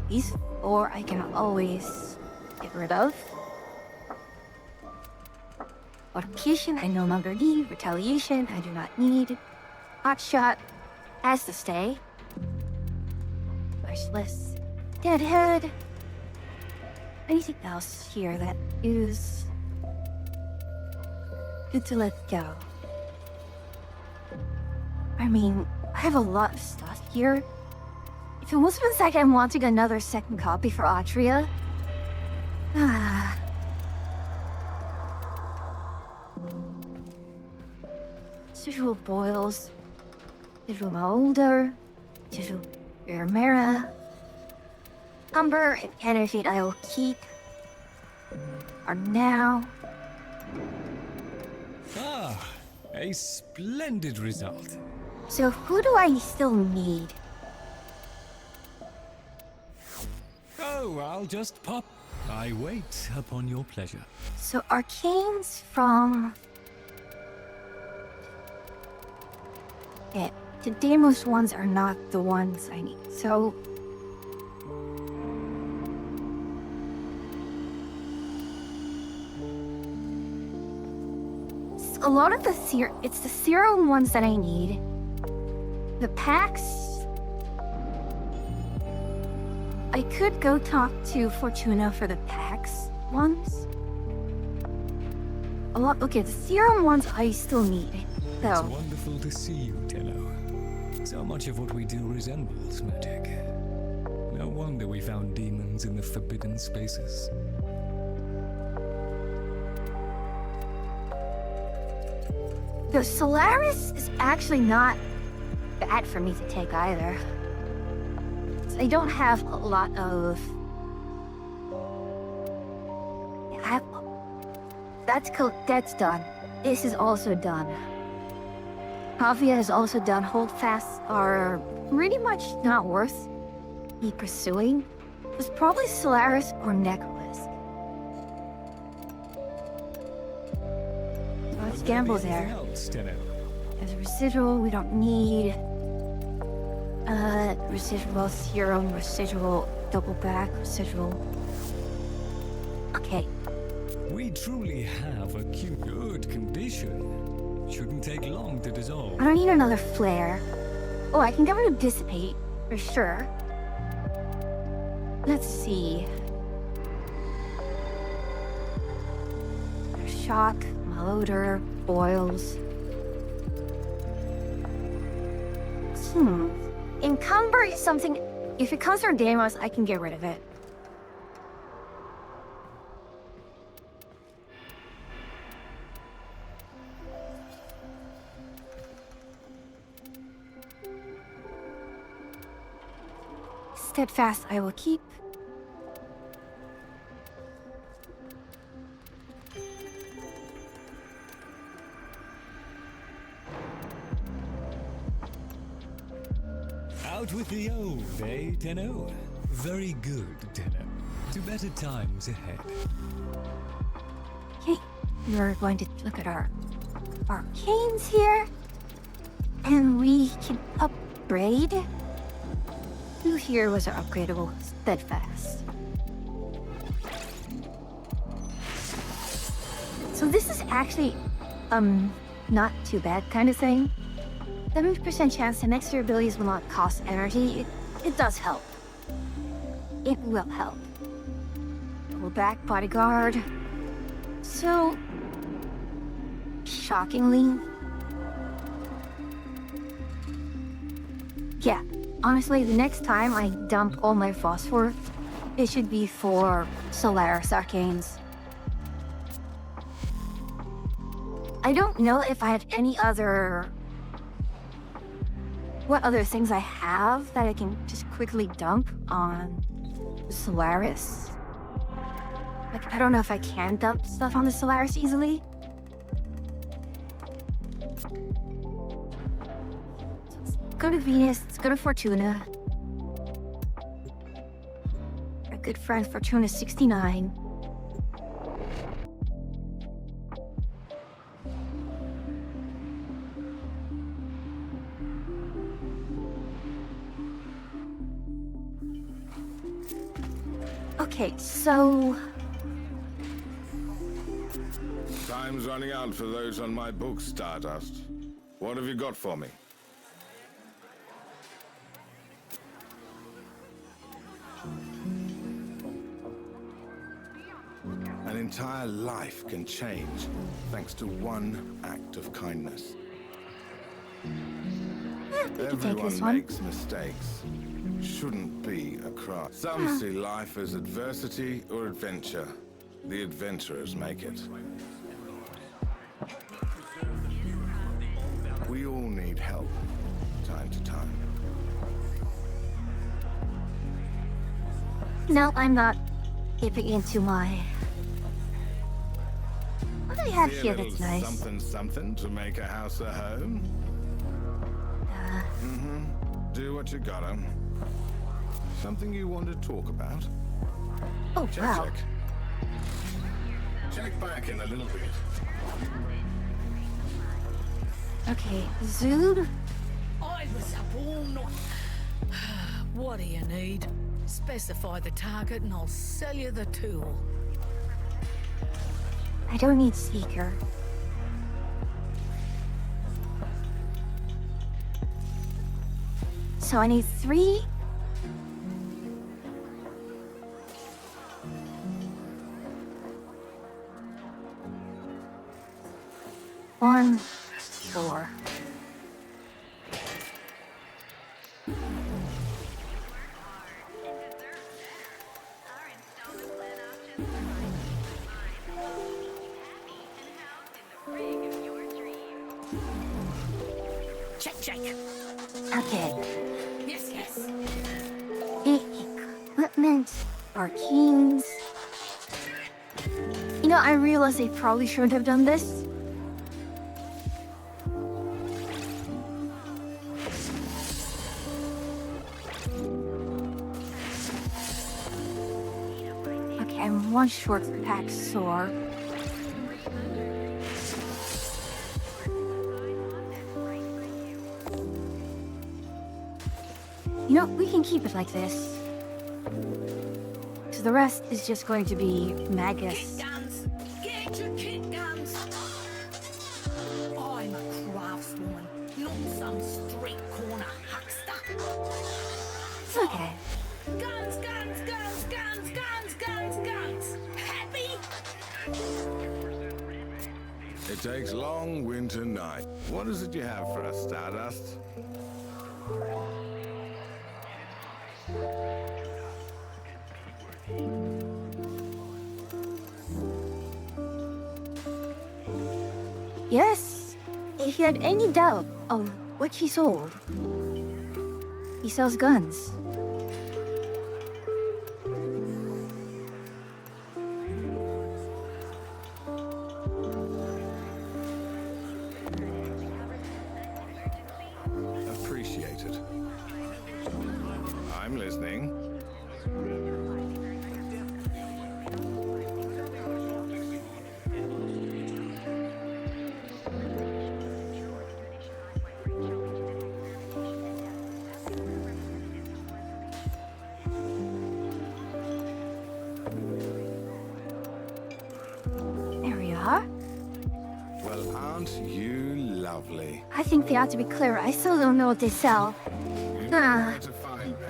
These 4 I can always get rid of. Fortification, I no longer need. Retaliation, I do not need. Hotshot has to stay. Merciless. Deadhead. Anything else here that is good to let go? I mean, I have a lot of stuff here. If it wasn't like I'm wanting another second copy for Atria. Visual Boils. Visual Molder. Visual Mera. Umber and Energy I will keep. Are now. Ah, a splendid result. So who do I still need? Oh, I'll just pop. I wait upon your pleasure. So Arcanes from... Yeah, the Deimos ones are not the ones I need. So... a lot of the it's the serum ones that I need. The packs... I could go talk to Fortuna for the packs ones. A lot. Okay, the serum ones I still need. So. It's wonderful to see you, Tenno. So much of what we do resembles magic. No wonder we found demons in the forbidden spaces. The Solaris is actually not bad for me to take either. I don't have a lot of... That's cool. That's done. This is also done. Kavia is also done. Holdfasts are pretty much not worth me pursuing. It's probably Solaris or Necrolis. So let's gamble there. There's a residual we don't need. Residual serum, residual double back, residual. Okay. We truly have a good condition. Shouldn't take long to dissolve. I don't need another flare. Oh, I can get rid of Dissipate, for sure. Let's see. Shock, Malodor, Boils. Encumber is something... If it comes from Deimos, I can get rid of it. Steadfast I will keep. with the old, eh, Tenno? Very good, Tenno. To better times ahead. Okay, we're going to look at our arcanes here. And we can upgrade. Who here was our upgradable steadfast? So this is actually, not too bad kind of thing. 70% chance the next your abilities will not cost energy. It does help. It will help. Pull back, bodyguard. So, shockingly, yeah, honestly, the next time I dump all my phosphor, it should be for Solaris Arcanes. I don't know if I have any other... what other things I have that I can just quickly dump on Solaris. Like, I don't know if I can dump stuff on the Solaris easily. Go to Venus, let's go to Fortuna. Our good friend Fortuna 69. Okay, so... Time's running out for those on my book, Stardust. What have you got for me? An entire life can change thanks to one act of kindness. Everyone makes mistakes. Shouldn't be a crime. Some see life as adversity or adventure. The adventurers make it. We all need help, time to time. No, I'm not dipping into my... What do I have here that's nice? Something to make a house a home? Do what you gotta. Something you want to talk about? Oh, wow. Check back in a little bit. Okay, Zood? I was up all night. What do you need? Specify the target and I'll sell you the tool. I don't need Seeker. So I need 3. One, 4. Check. Okay. Yes. Equipment, arcanes. You know, I realized I probably shouldn't have done this. Okay, I'm one short for pack sore. You know, we can keep it like this. So the rest is just going to be Magus. Kit guns! Get your kit guns! I'm a craftswoman, not some street corner huckster. It's okay. Guns! Happy? It takes long winter night. What is it you have for us, Stardust? Yes, if you had any doubt of what he sold, he sells guns. Appreciated. I'm listening. There we are. Well, aren't you lovely? I think they ought to be clearer. I still don't know what they sell.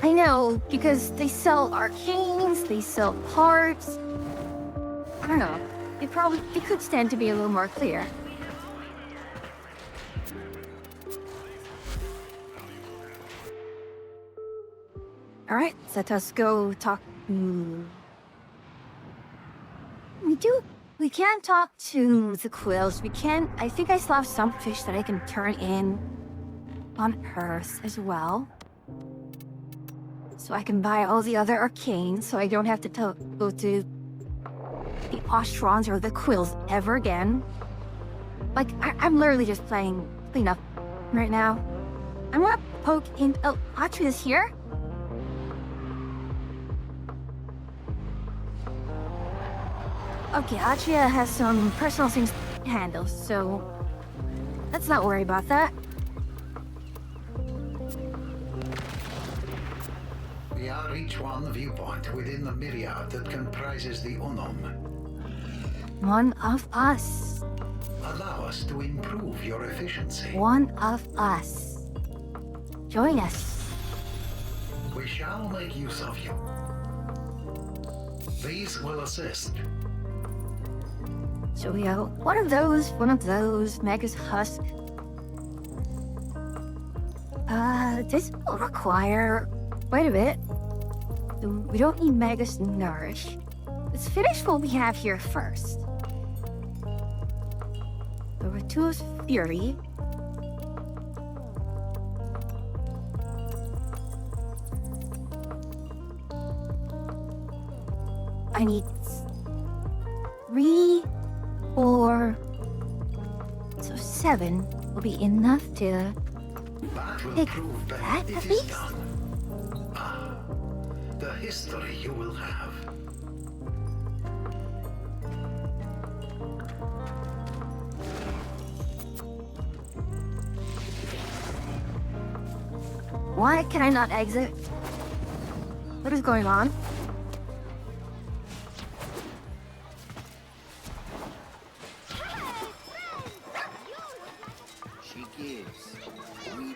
I know, because they sell arcanes, they sell parts. I don't know. They could stand to be a little more clear. Alright, let us go talk. We can't talk to the quills. We can. I think I still have some fish that I can turn in on Earth as well. So I can buy all the other arcanes, so I don't have to go to the Ostrons or the quills ever again. Like, I'm literally just playing cleanup right now. I'm gonna poke in. Oh, Atria's here? Okay, Atria has some personal things to handle, so let's not worry about that. We are each one viewpoint within the myriad that comprises the Unum. One of us. Allow us to improve your efficiency. One of us. Join us. We shall make use of you. These will assist. So we have one of those, Magus Husk. This will require quite a bit. We don't need Magus Nourish. Let's finish what we have here first. The Ritual's Fury. I need 3, 4, so 7 will be enough to take that at least. The history you will have. Why can I not exit? What is going on?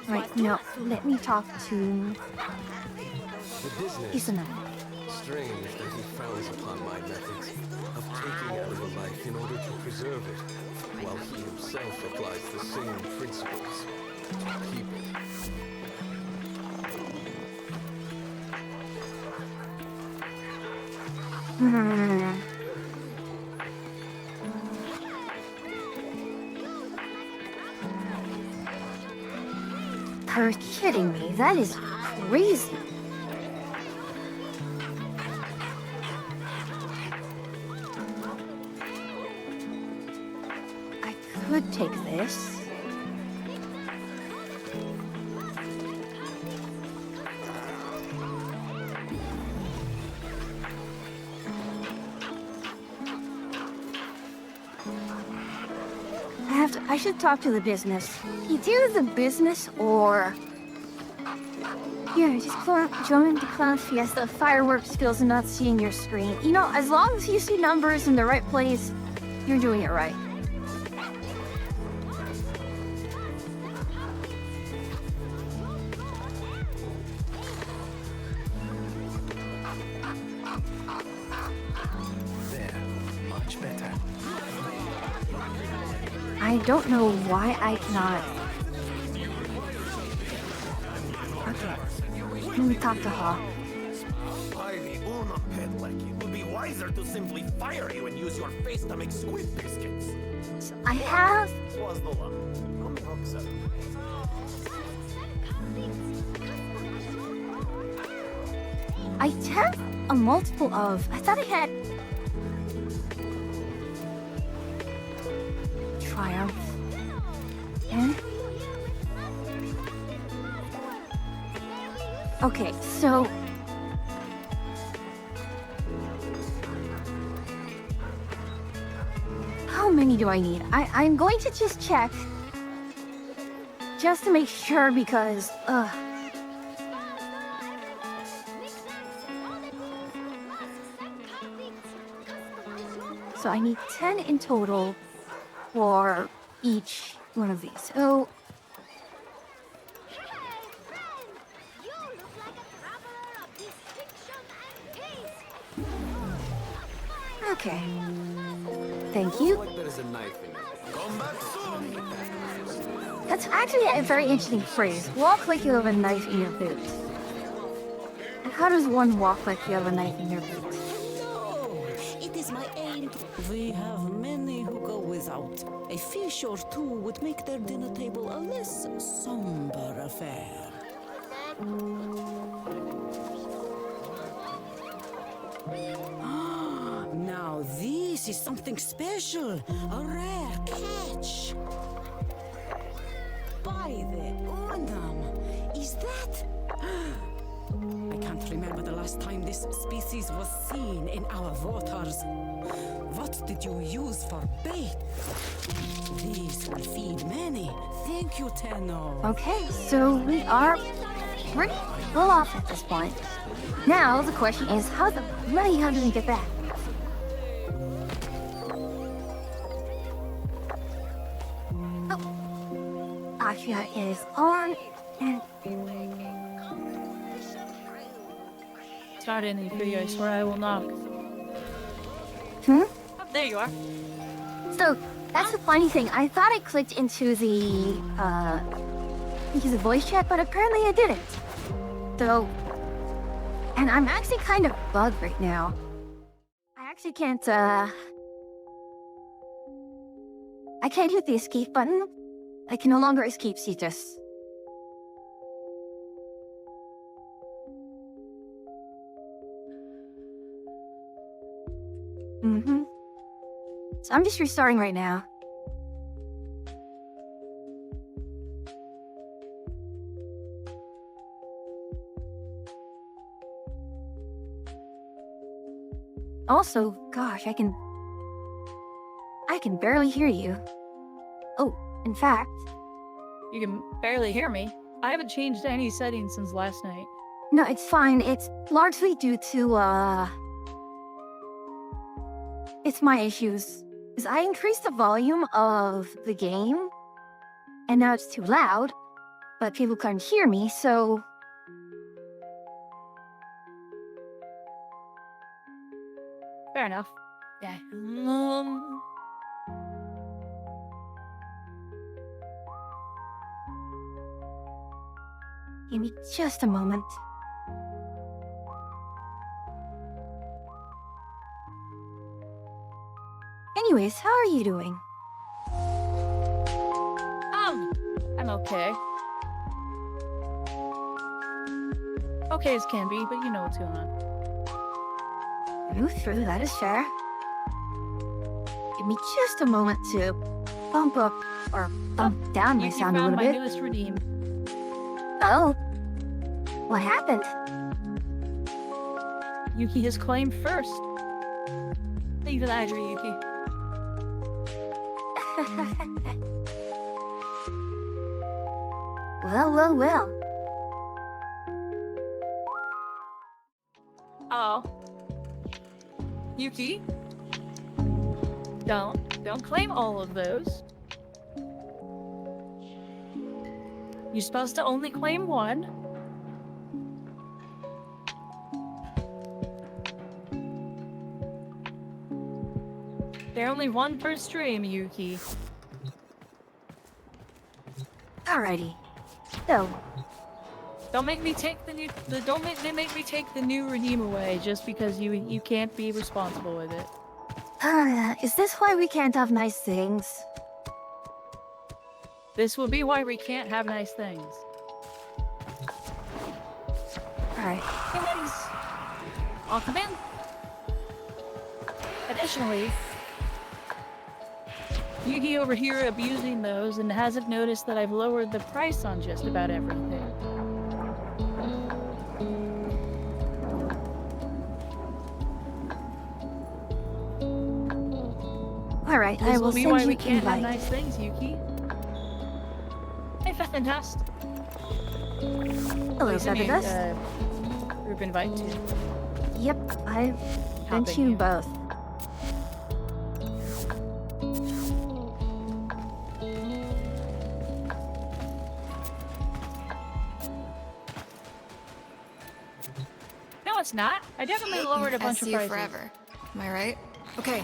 Right, no, let me talk to Isana. Strange that he frowns upon my methods of taking out of a life in order to preserve it, while he himself applies the same principles to people. You're kidding me. That is crazy. I could take this. I should talk to the business. Either the business or... Here, just join the Clown Fiesta. Fireworks feels not seeing your screen. You know, as long as you see numbers in the right place, you're doing it right. There, much better. I don't know why I cannot. Okay. Let me talk to Hawk. By the Unum pet, like it would be wiser to simply fire you and use your face to make squid biscuits. So I have. Was the luck. I have a multiple of. I thought I had. Triumph. And. Okay, so many do I need? I'm going to just check. Just to make sure because, So I need 10 in total for each one of these. So... Okay. Thank you. That's actually a very interesting phrase. Walk like you have a knife in your boot. And how does one walk like you have a knife in your boot? It is my aim. We have many who go without. A fish or two would make their dinner table a less somber affair. Now this is something special, a rare catch. By the Unam, is that? I can't remember the last time this species was seen in our waters. What did you use for bait? These will feed many. Thank you, Tenno. Okay, so we are pretty full off at this point. Now the question is, how the bloody hell do we get back? Oh, Akira is on, and start any video. I swear I will knock. Hmm? Oh, there you are. So that's the funny thing. I thought I clicked into the voice chat, but apparently I didn't. So, and I'm actually kind of bugged right now. I actually can't I can't hit the escape button. I can no longer escape Cetus. Mm-hmm. So I'm just restarting right now. Also, gosh, I can barely hear you. Oh, in fact... You can barely hear me. I haven't changed any settings since last night. No, it's fine. It's largely due to, it's my issues. Because I increased the volume of the game, and now it's too loud, but people can't hear me, so... Fair enough. Yeah. Give me just a moment. Anyways, how are you doing? I'm okay. Okay as can be, but you know what's going on. Move through, that is fair. Give me just a moment to bump up or bump down my sound a little bit. You found my newest redeem. Oh. What happened? Yuki has claimed first. Even I agree, Yuki. Well. Oh. Yuki? Don't claim all of those. You're supposed to only claim one. They're only one per stream, Yuki. Alrighty. So. Don't make me take the new. Don't make me take the new redeem away just because you can't be responsible with it. Is this why we can't have nice things? This will be why we can't have nice things. Alright. Anyways, I'll come in. Additionally, Yuki over here abusing those and hasn't noticed that I've lowered the price on just about everything. Alright, I This will will be send why you we an can't have invite. nice things, Yuki. Hey, fantastic. Hello, Send me Featherdust. group invite too. Yep, I sent Hopping you here. both. No, it's not. I definitely lowered a bunch of SU prices. forever. Am I right? Okay.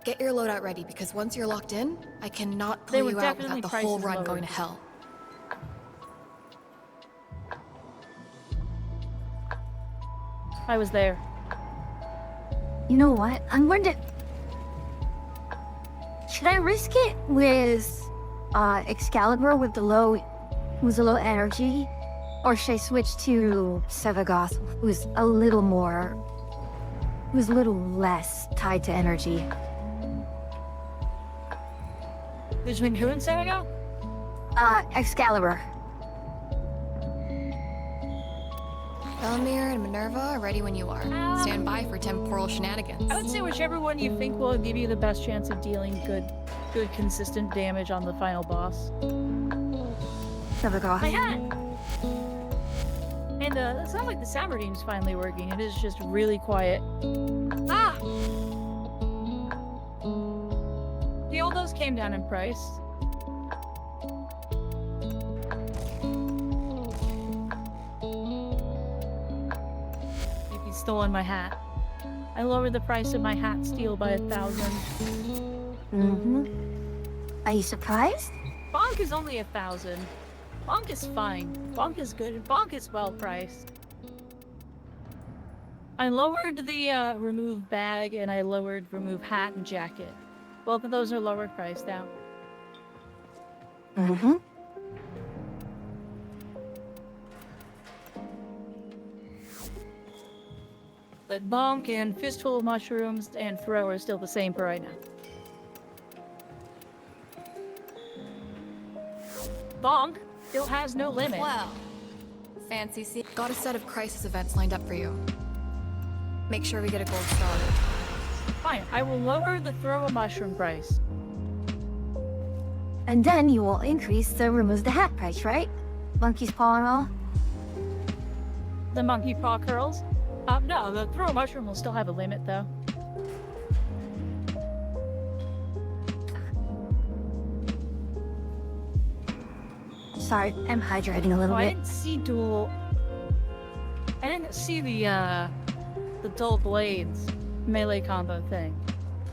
Get your loadout ready, because once you're locked in, I cannot They pull were you out definitely without the whole prices run lowered. going to hell. I was there. You know what? I'm going to... Should I risk it with Excalibur with the low energy? Or should I switch to Sevagoth, who's a little less tied to energy? Between who and Sarago? Excalibur. Elamir and Minerva are ready when you are. Stand by for temporal shenanigans. I would say whichever one you think will give you the best chance of dealing good consistent damage on the final boss. Sevagoth. My hat! And it sounds like the sound redeem's finally working. It is just really quiet. Ah! All those came down in price. You've stolen my hat. I lowered the price of my hat steal by 1,000. Mm-hmm. Are you surprised? Bonk is only 1,000. Bonk is fine. Bonk is good. Bonk is well priced. I lowered the remove bag and I lowered remove hat and jacket. Both of those are lower priced now. Mm-hmm. But bonk and fistful of mushrooms and throw are still the same for right now. Bonk still has no limit. Well, fancy see. Got a set of crisis events lined up for you. Make sure we get a gold star. Fine, I will lower the throw a mushroom price. And then you will increase the remove the hat price, right? Monkey's paw and all? The monkey paw curls? No, the throw a mushroom will still have a limit though. Sorry, I'm hydrating a little I bit. didn't see dual. I didn't see the dual blades melee combo thing.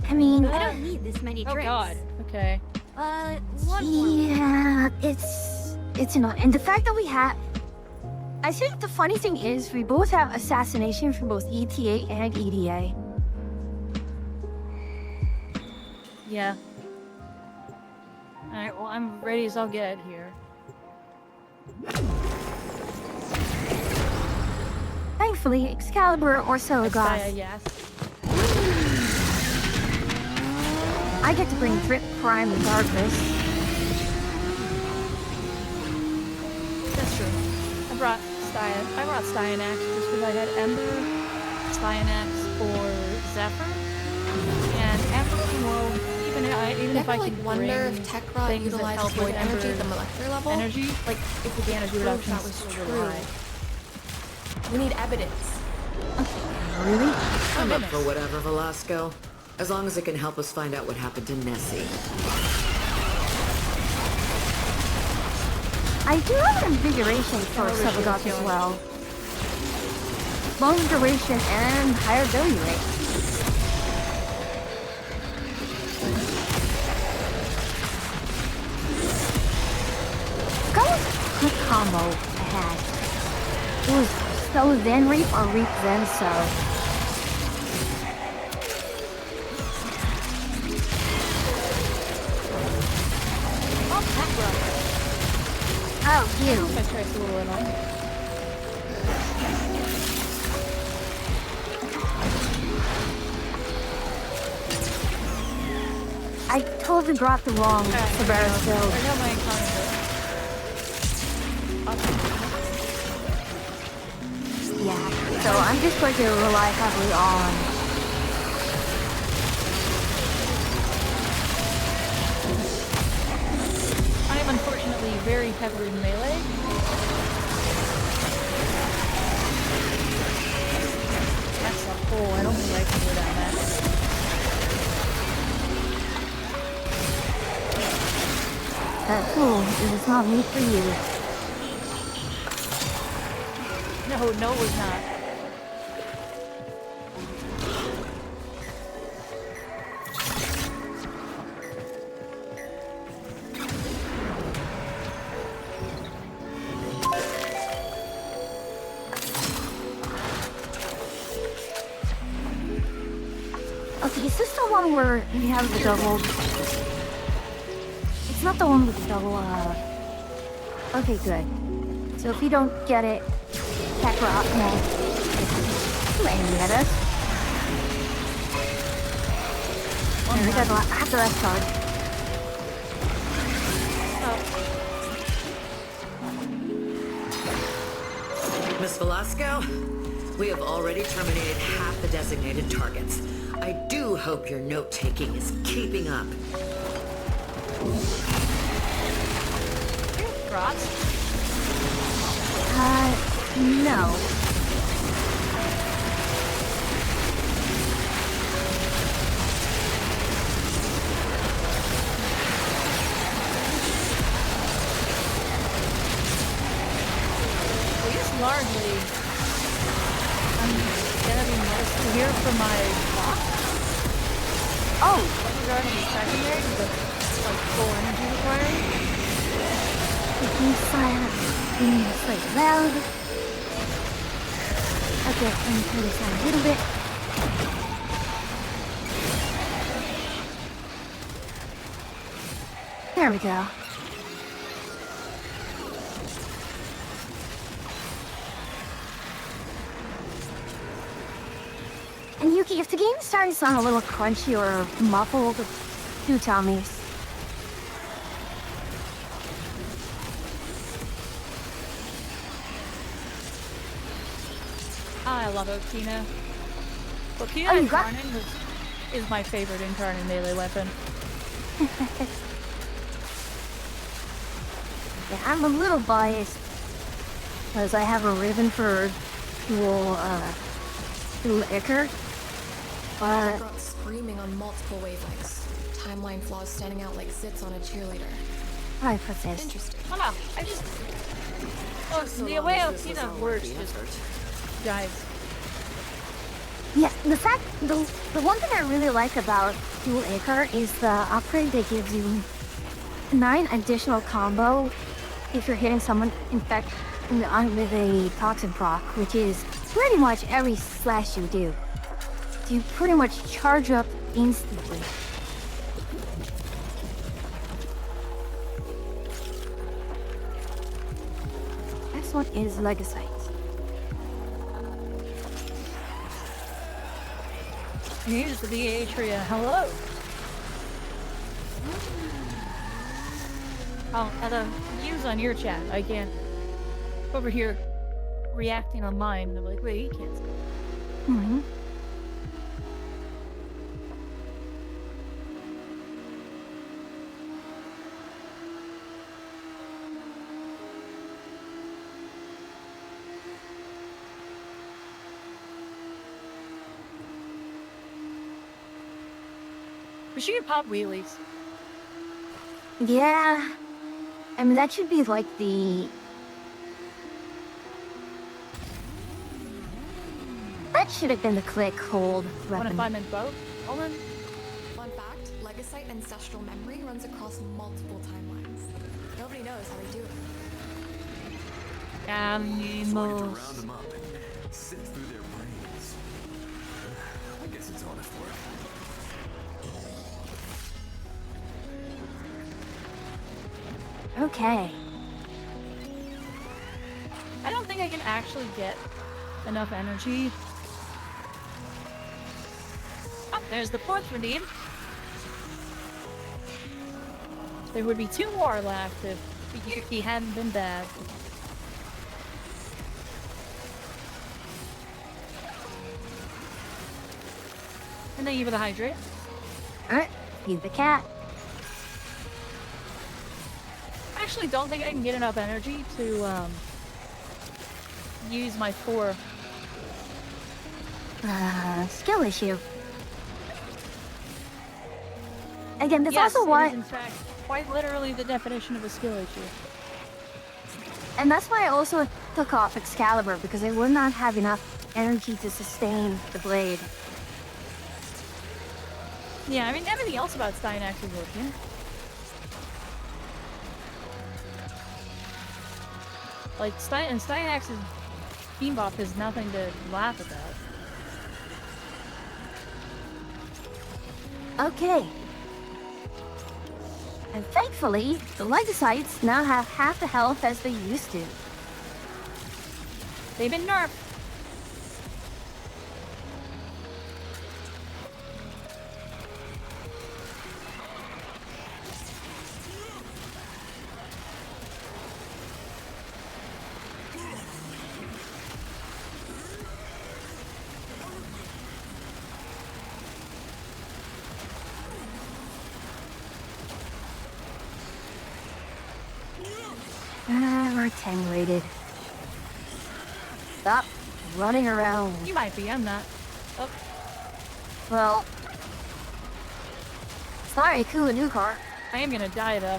I mean, I don't need this many Oh drinks. god. Okay. One more. yeah, it's not. And the fact that we have, I think the funny thing is we both have assassination for both ETA and EDA. Yeah. Alright, well I'm ready as I'll get here. Thankfully, Excalibur or Sevagoth. Yes. I get to bring Drip Prime regardless. That's true. I brought Styanax just because I had Ember, Styanax, or Zephyr. And Ember, well, even if I can wonder bring if Tekra things that utilized help void with energy at Ember the molecular level. energy, Like, if the damage prove reduction that was was true. true. We need evidence. Really? I'm up for whatever, Velasco. As long as it can help us find out what happened to Nessie. I do have an invigoration for Sevagoth as well. Long duration and higher ability rate. That was a good combo I had. It was So Zen Reap or Reap Zen So. Oh, you. I tried to roll it on. I totally brought the wrong Severus build. I got my encounter. Yeah, so I'm just going to rely heavily on very heavily melee. That's a hole. I don't think I can go down that. That hole is not made for you. No, it was not. Okay, is this the one where we have the double? It's not the one with the double, Okay, good. So if you don't get it, Kakarot, no. You're aiming at us. There, we got after that card. Miss Velasco, we have already terminated half the designated targets. I do hope your note-taking is keeping up. Rots? No. Largely, I'm gonna be nice to hear from my boss. Oh! Regarding the secondary, the like full energy required. Be silent. Being like loud. Okay, let me turn this down a little bit. There we go. And Yuki, if the game starting to sound a little crunchy or muffled, do tell me. I love Okina. Okina Incarnate is my favorite Incarnate melee weapon. Yeah, I'm a little biased because I have a ribbon for dual Icar. But screaming on multiple wavelengths. Timeline flaws standing out like zits on a cheerleader. I put this. Interesting. Oh, I just... Oh, the way Okina works just guys. Yeah, the one thing I really like about dual Icar is the upgrade that gives you 9 additional combo if you're hitting someone with a toxin proc, which is pretty much every slash you do. So you pretty much charge up instantly. Next one is Legacytes. Here's the Atria. Hello. Oh, and views on your chat. I can't. Over here, reacting on mine. I'm like, wait, he can't. Mm-hmm. But she can pop wheelies. Yeah. I mean, that should be like the... That should have been the click hold weapon. What if I'm in both? Fun fact, Legacyte ancestral memory runs across multiple timelines. Nobody knows how they do it. Animals. Round them up and sift through their brains. I guess it's honest work. Okay. I don't think I can actually get enough energy. Oh, there's the fourth we need. There would be 2 more left if he hadn't been bad. And then give it a hydrate. Alright, feed the cat. actually don't think I can get enough energy to use my 4. Skill issue. Again, that's yes, also it why. is in fact quite literally the definition of a skill issue. And that's why I also took off Excalibur, because I would not have enough energy to sustain the blade. Yeah, I mean, everything else about Styanax is working. Like, Styanax's beam buff is nothing to laugh about. Okay. And thankfully, the Legacytes now have half the health as they used to. They've been nerfed. We're attenuated. Stop running around. You might be, I'm not. Oh. Well. Sorry, cool new car. I am gonna die though.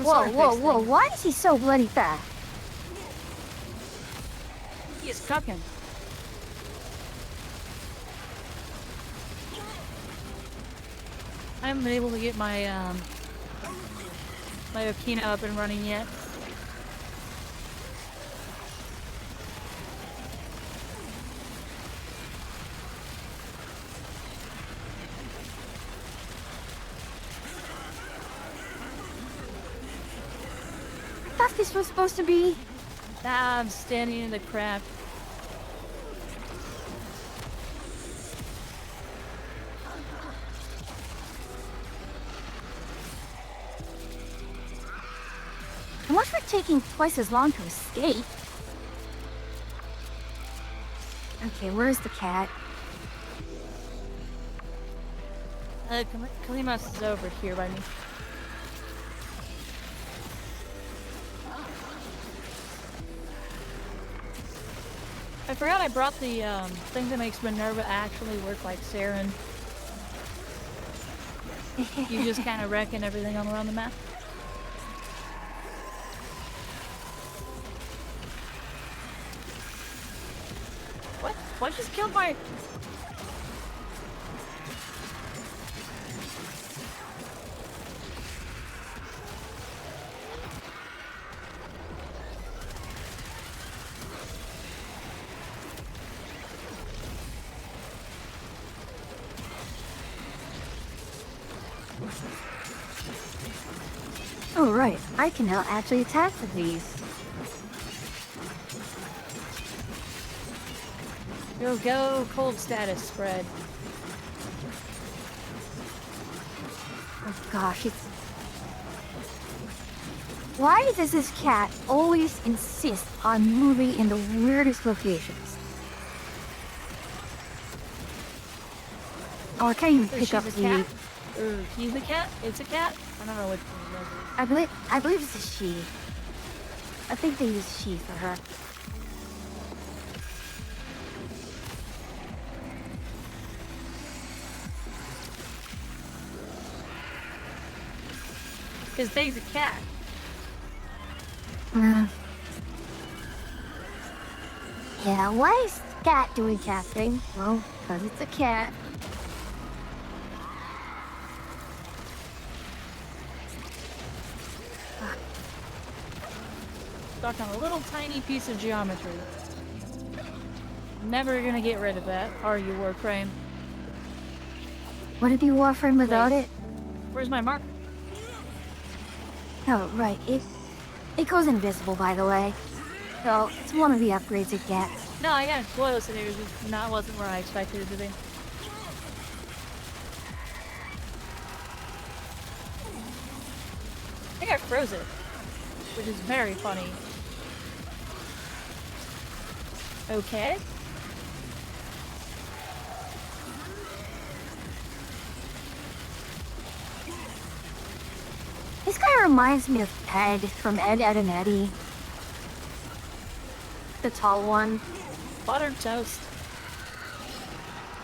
Whoa, why is he so bloody fast? He is cooking. I haven't been able to get my my Okina up and running yet. I thought this was supposed to be. I'm standing in the crap. How much for taking twice as long to escape? Okay, where's the cat? Kalimas is over here by me. I forgot I brought the thing that makes Minerva actually work like Saren. You just kind of wrecking everything all around the map. What? What just killed my... Oh right, I can now actually attack with these. Go, cold status spread. Oh gosh, it's... Why does this cat always insist on moving in the weirdest locations? Oh, I can't even pick up the... He's a cat? It's a cat? I don't know which one it is. I believe it's a she. I think they use she for her. Because they's a cat. Yeah, why is cat doing cat thing? Well, because it's a cat. Stuck on a little tiny piece of geometry. Never gonna get rid of that, are you, Warframe? Would it be Warframe without it? Where's my marker? Oh, right. It goes invisible, by the way. So, it's one of the upgrades it gets. No, I got close and it was just wasn't where I expected it to be. I think I froze it, which is very funny. Okay. guy reminds me of Ed from Ed, Ed and Eddie. The tall one. Buttered toast.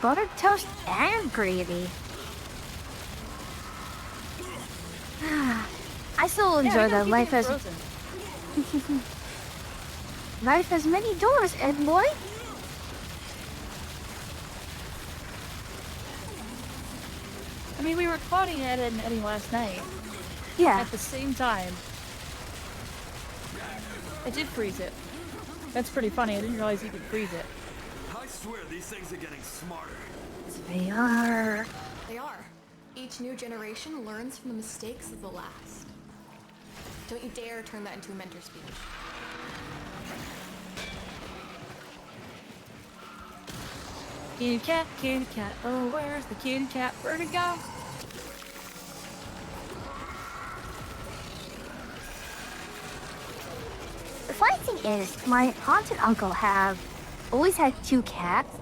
Buttered toast and gravy. I still enjoy that life has... Life has many doors, Ed boy. I mean, we were quoting Ed and Eddie last night. Yeah. At the same time. I did freeze it. That's pretty funny. I didn't realize you could freeze it. I swear these things are getting smarter. They are. They are. Each new generation learns from the mistakes of the last. Don't you dare turn that into a mentor speech. Kitty cat, oh, where's the kitty cat? Where'd it go? The funny thing is, my aunt and uncle have always had 2 cats.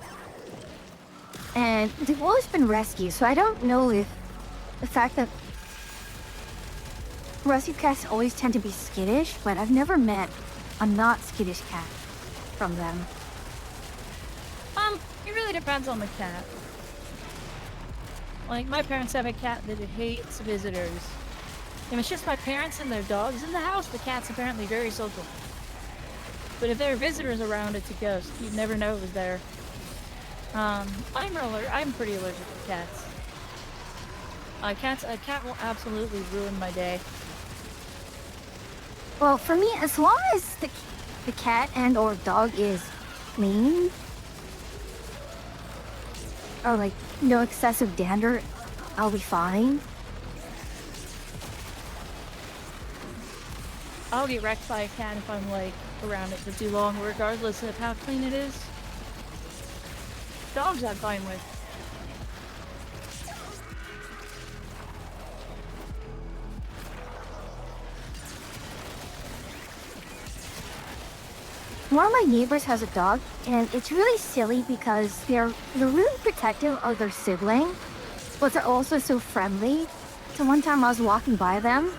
And they've always been rescued, so I don't know if the fact that rescue cats always tend to be skittish, but I've never met a not skittish cat from them. It really depends on the cat. Like, my parents have a cat that hates visitors. If it's just my parents and their dogs in the house, the cat's apparently very social. But if there are visitors around, it's a ghost. You'd never know it was there. I'm pretty allergic to cats. A cat will absolutely ruin my day. Well, for me, as long as the cat and or dog is clean, or like no excessive dander, I'll be fine. I'll get wrecked by a cat if I'm like around it for too long, regardless of how clean it is. Dogs I'm fine with. One of my neighbors has a dog, and it's really silly because they're really protective of their sibling, but they're also so friendly. So one time I was walking by them,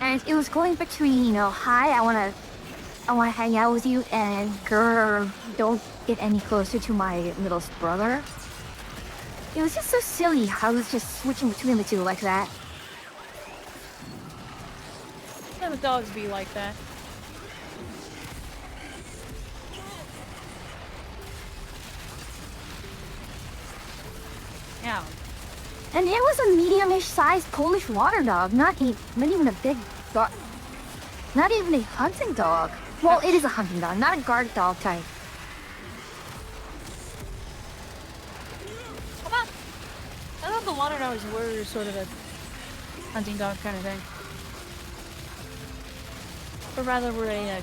and it was going between, you know, hi, I wanna hang out with you, and grr, don't get any closer to my little brother. It was just so silly how I was just switching between the two like that. Some dogs be like that. Ow. And it was a medium-ish sized Polish water dog, not even a big dog, not even a hunting dog. Well, it is a hunting dog, not a guard dog type. I thought the water dogs were sort of a hunting dog kind of thing. Or rather, we're a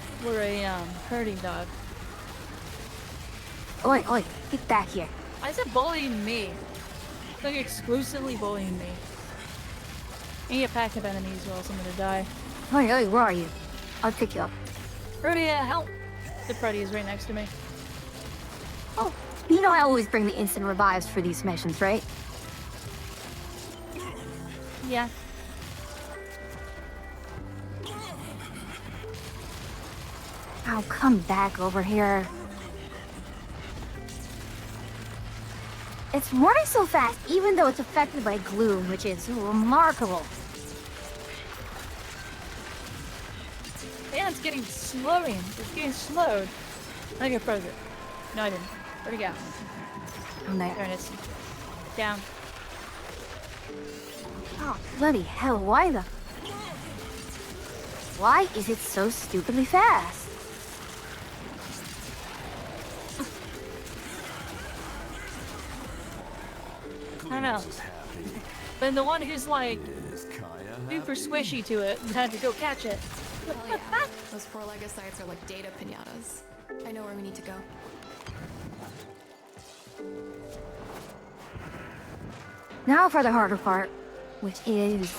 herding dog. Oi, get back here. Why is it bullying me? It's like exclusively bullying me. I need a pack of enemies or else I'm gonna die. Oi, where are you? I'll pick you up. Rudia, help! The Freddy is right next to me. Oh, you know I always bring the instant revives for these missions, right? Yeah. I'll come back over here. It's running so fast, even though it's affected by gloom, which is remarkable. Yeah, it's getting slowing. It's getting slowed. I think I froze it. No, I didn't. Where'd it go? I'm there. There it is. Down. Oh, bloody hell, why is it so stupidly fast? I don't know. But the one who's like super squishy to it had to go catch it. Oh yeah, those 4 Legacytes are like data pinatas. I know where we need to go. Now for the harder part, which is...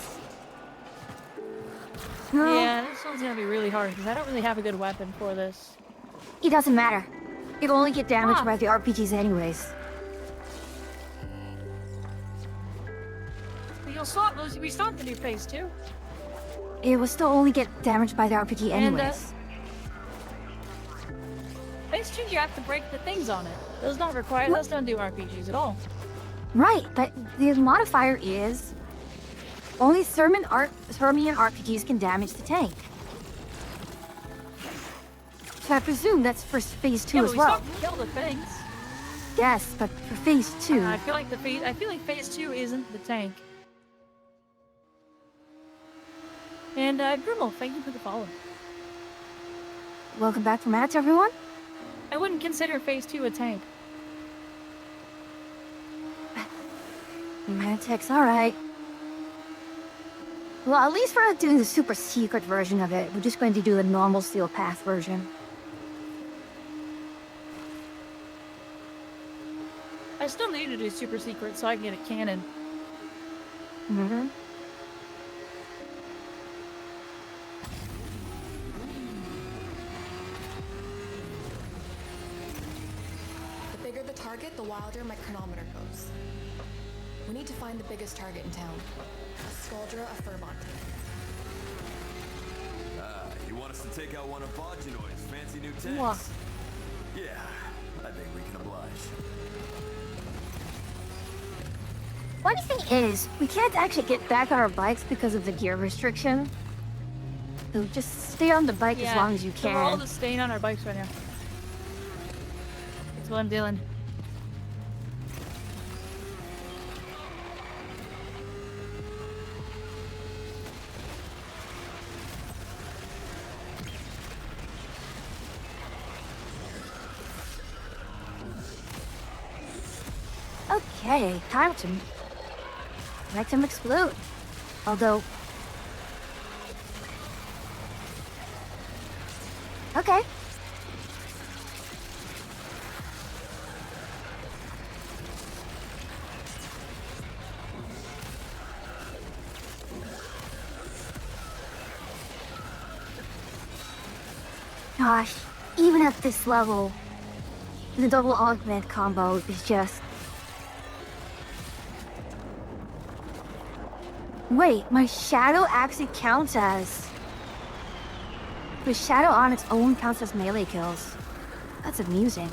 Yeah, this one's gonna be really hard because I don't really have a good weapon for this. It doesn't matter. It'll only get damaged by the RPGs anyways. We start the new phase 2. it will still only get damaged by the RPG anyways. Phase 2, you have to break the things on it. Those don't require, those don't do RPGs at all. Right, but the modifier is only Thermian RPGs can damage the tank. So I presume that's for phase 2 as well. We still kill the things. Yes, but for phase 2. I feel like phase 2 isn't the tank. And Grimmel, thank you for the follow. Welcome back from match, everyone. I wouldn't consider phase 2 a tank. Mantic's alright. Well, at least we're not doing the super secret version of it. We're just going to do the normal Steel Path version. I still need to do super secret so I can get a cannon. Mm-hmm. The bigger the target, the wilder my chronometer goes. We need to find the biggest target in town. A Skuldra, a Furbont. You want us to take out one of Boginoid's fancy new tanks? What? Yeah, I think we can oblige. Funny thing is, we can't actually get back on our bikes because of the gear restriction. So just stay on the bike as long as you can. We're all just staying on our bikes right now. That's what I'm doing. Okay, time to make them explode. Although... Okay. Gosh, even at this level, the double augment combo is just... Wait, my shadow actually counts as... The shadow on its own counts as melee kills. That's amusing.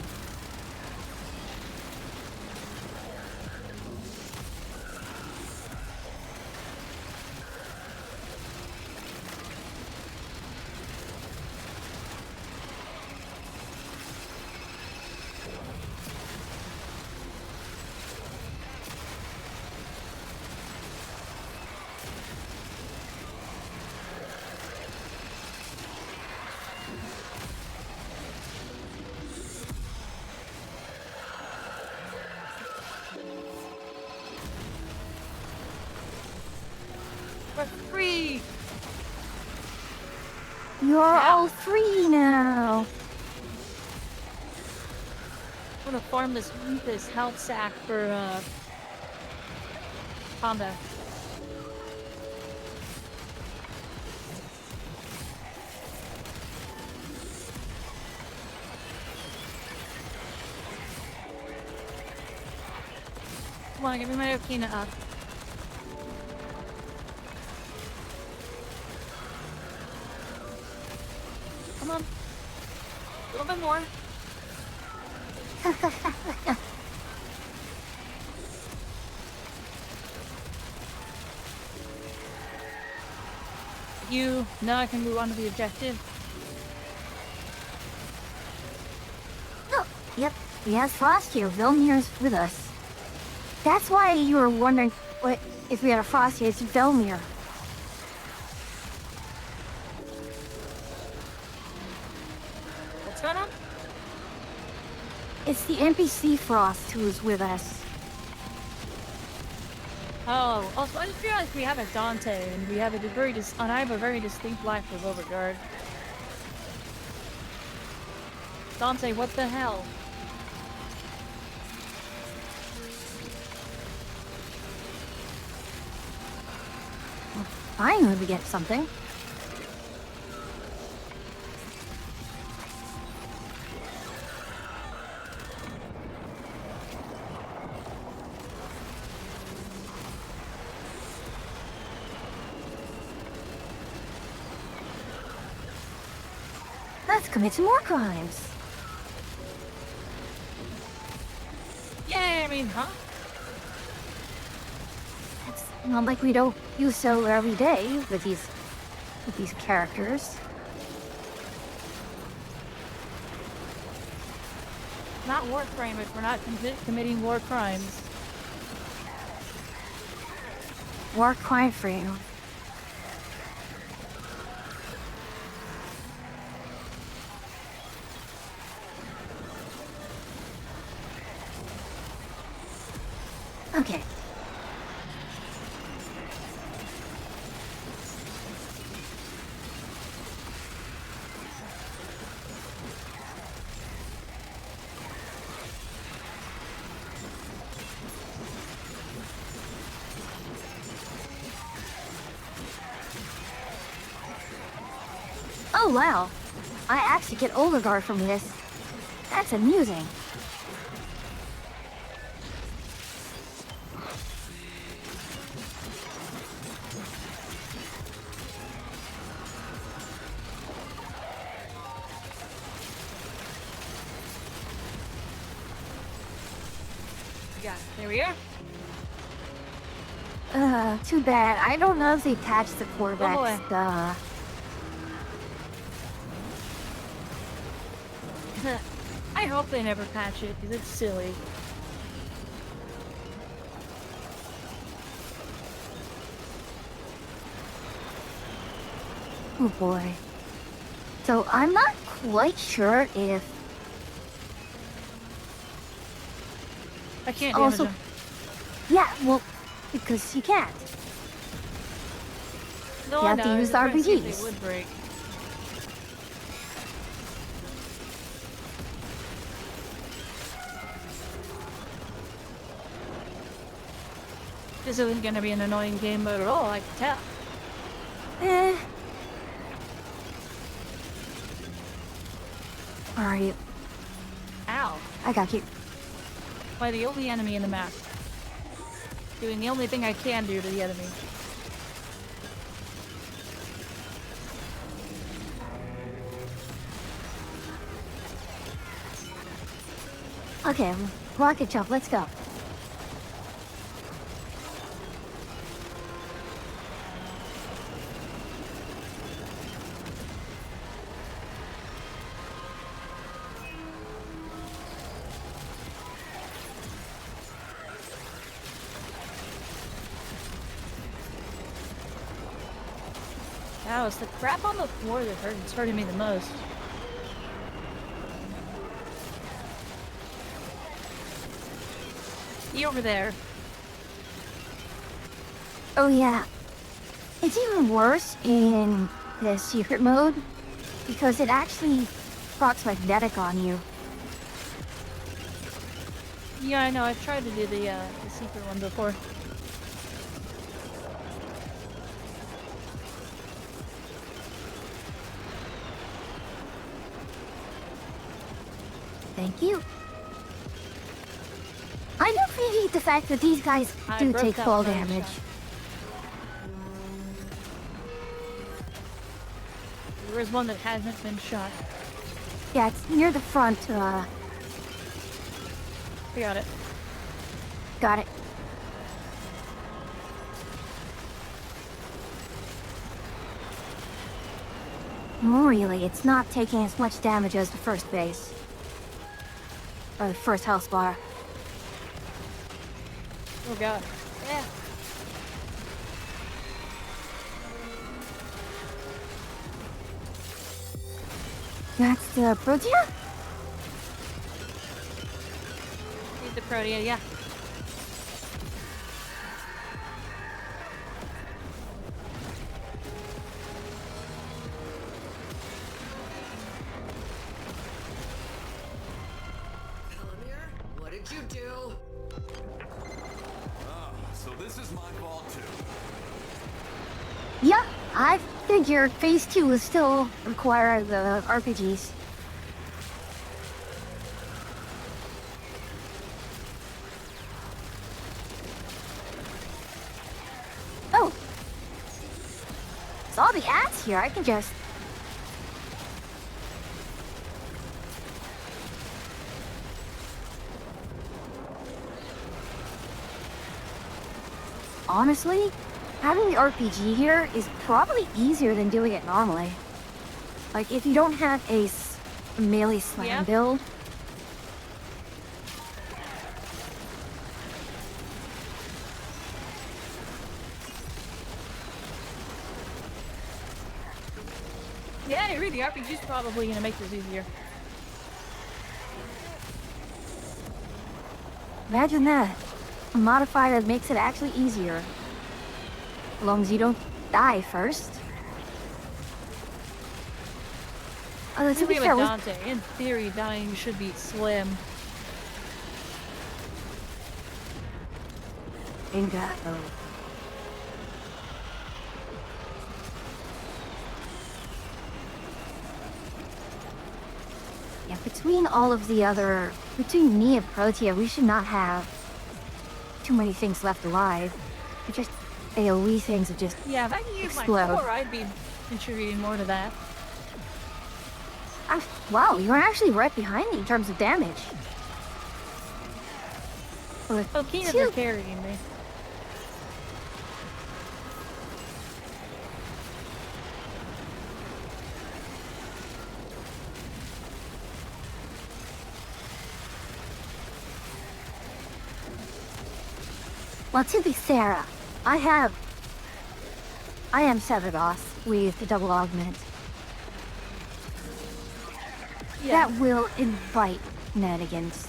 We're free! You're all free now! I'm gonna farm this health sack for combat. Come on, give me my Okina up. Come on. A little bit more. Now I can move on to the objective. Oh, yep, we have Frost here. Velmir's with us. That's why you were wondering what if we had a Frost here. It's Velmir. What's going on? It's the NPC Frost who is with us. Oh, also I just realized we have a Dante, and we have a and I have a very distinct lack of overguard. Dante, what the hell? Well, finally we get something. Let's commit some more crimes. Yeah, I mean, huh? It's not like we don't use so every day with these characters. Not Warframe if we're not committing war crimes. War crime frame. Okay. Oh wow, I actually get Oligarch from this. That's amusing. Yeah, there we are. Too bad. I don't know if they patched the quarterback boy. stuff. I hope they never patch it, because it's silly. Oh boy. So I'm not quite sure if... I can't damage also, him. yeah, well, because you can't. No, You I have know, to I use was trying to see if RPGs. they would break. This isn't gonna be an annoying game mode at all, I can tell. Eh. Where are you? Ow. I got you. By the only enemy in the map. Doing the only thing I can do to the enemy. Okay, rocket jump, let's go. Wow, it's the crap on the floor that hurts hurting me the most. You over there. Oh yeah. It's even worse in the secret mode because it actually procs magnetic on you. Yeah, I know. I've tried to do the secret one before. Thank you. I don't really hate the fact that these guys do broke take that fall first damage. There is one that hasn't been shot. Yeah, it's near the front. I got it. Got it. Really, it's not taking as much damage as the first base. Or the first health bar. Oh god. Yeah. That's the Protea? Need the Protea, yeah. What did you do? So this is my fault too. Yeah, I figured phase 2 will still require the RPGs. Oh! It's all the ads here, I can just... honestly, having the RPG here is probably easier than doing it normally. Like, if you don't have a melee slam build. Yeah, I agree. The RPG's probably gonna make this easier. Imagine that. A modifier that makes it actually easier. As long as you don't die first. To be fair, Dante, in theory, dying should be slim. Bingo. Yeah, between all of the other... Between me and Protea, we should not have too many things left alive. It's just AoE things that just yeah, if I can use explode. my core, I'd be contributing more to that. Wow, you're actually right behind me in terms of damage. Oh, Keenans are carrying me. Well, to be fair, I am Sevados with the double augment. Yeah. That will invite shenanigans.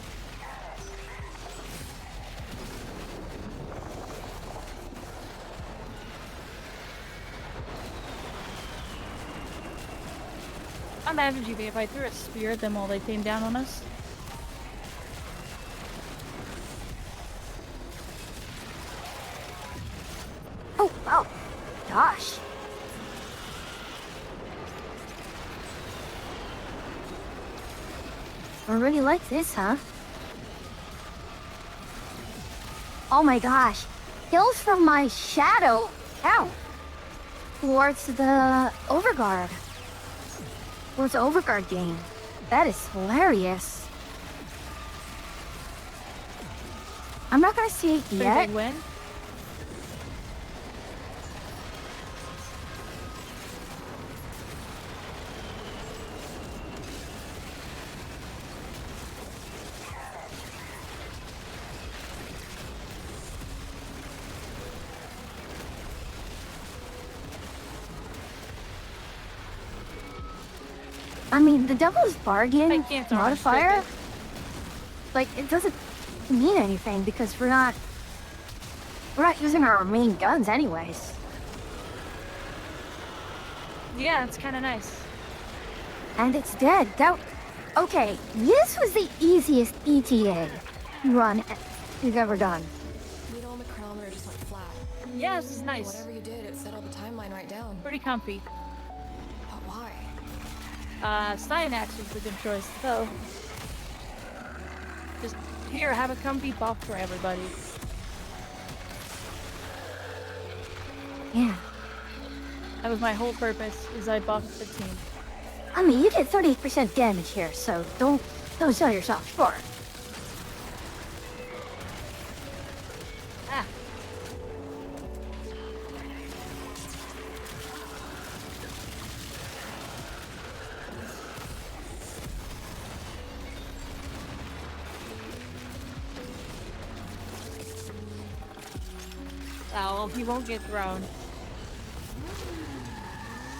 Imagine GB if I threw a spear at them while they came down on us. Oh, gosh. I really like this, huh? Oh my gosh. Kills from my shadow count towards the overguard. Towards the overguard game. That is hilarious. I'm not gonna see it yet. Big win. I mean, the devil's bargain modifier, it. like, it doesn't mean anything because we're not using our main guns anyways. Yeah, it's kind of nice. And it's dead. Okay, this was the easiest ETA run we've ever done. You know, my chronometer just went flat. Yeah, this is nice. Whatever you did, it settled the timeline right down. Pretty comfy. But why? Cyanax was the good choice, though. Just here, have a comfy buff for everybody. Yeah. That was my whole purpose, is I buffed the team. I mean, you did 38% damage here, so don't sell yourself short. Ah. Oh, well, he won't get thrown.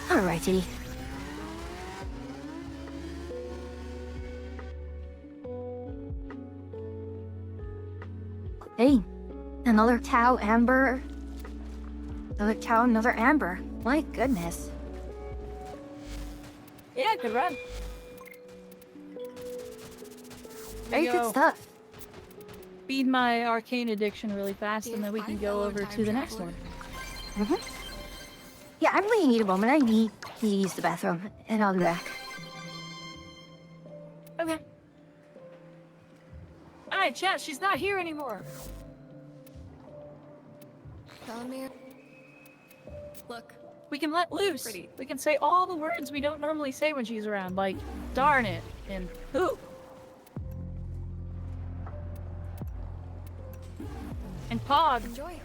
Alrighty. Hey, another Tau Amber. Another Tau, another Amber. My goodness. Yeah, good run. Very good stuff. Feed my arcane addiction really fast, and then we can go over to the next one. Yeah, I really need a moment. I need to use the bathroom, and I'll be back. Okay. Alright, chat, she's not here anymore. Felomir. Look. We can let loose. Pretty. We can say all the words we don't normally say when she's around, like, darn it, and who. And Pog. Enjoy.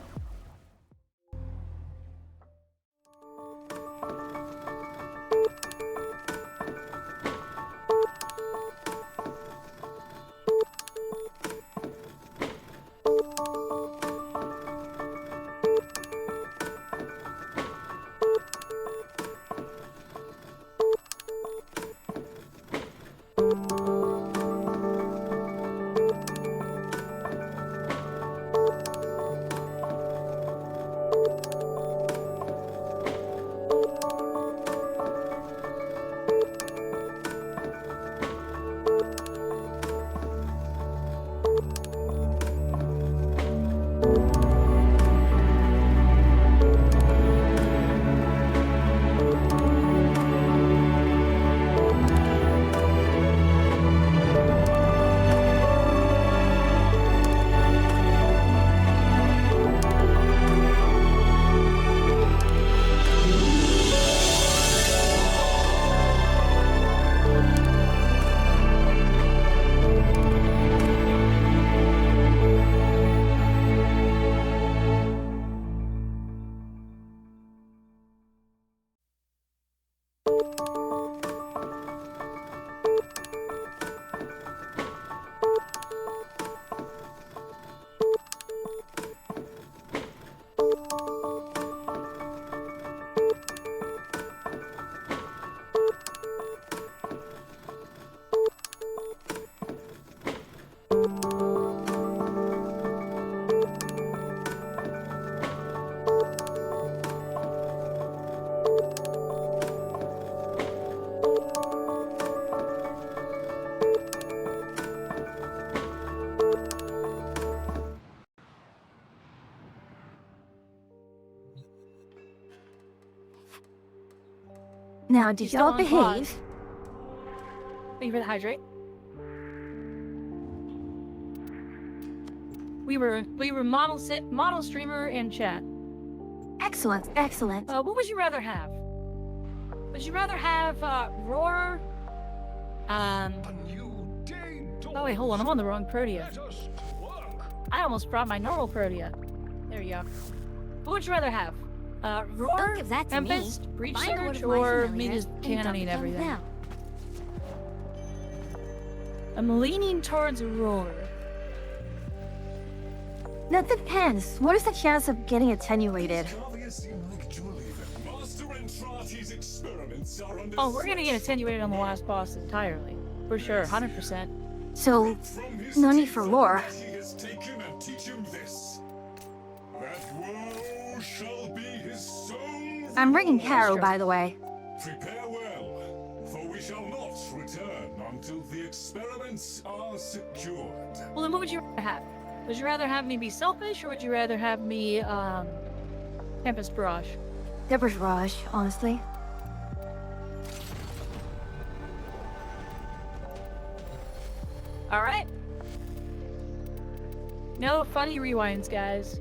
Now, did y'all behave? Thank you for the hydrate. We were model streamer and chat. Excellent, excellent. What would you rather have? Would you rather have Roar? Oh wait, hold on, I'm on the wrong Protea. I almost brought my normal Protea. There you go. What would you rather have? Roar, Don't give that to Tempest, me. Breach Find one Surge, of my or me familiars just and cannoning dump them everything? down. I'm leaning towards Roar. That depends. What is the chance of getting attenuated? Oh, we're gonna get attenuated on the last boss entirely. For sure, 100%. So, no need for lore. I'm bringing Caro, by the way. Prepare well, for we shall not return until the experiments are secured. Well, then what would you rather have? Would you rather have me be selfish, or would you rather have me, Tempest Barrage? Tempest Barrage, honestly. Alright. No funny rewinds, guys.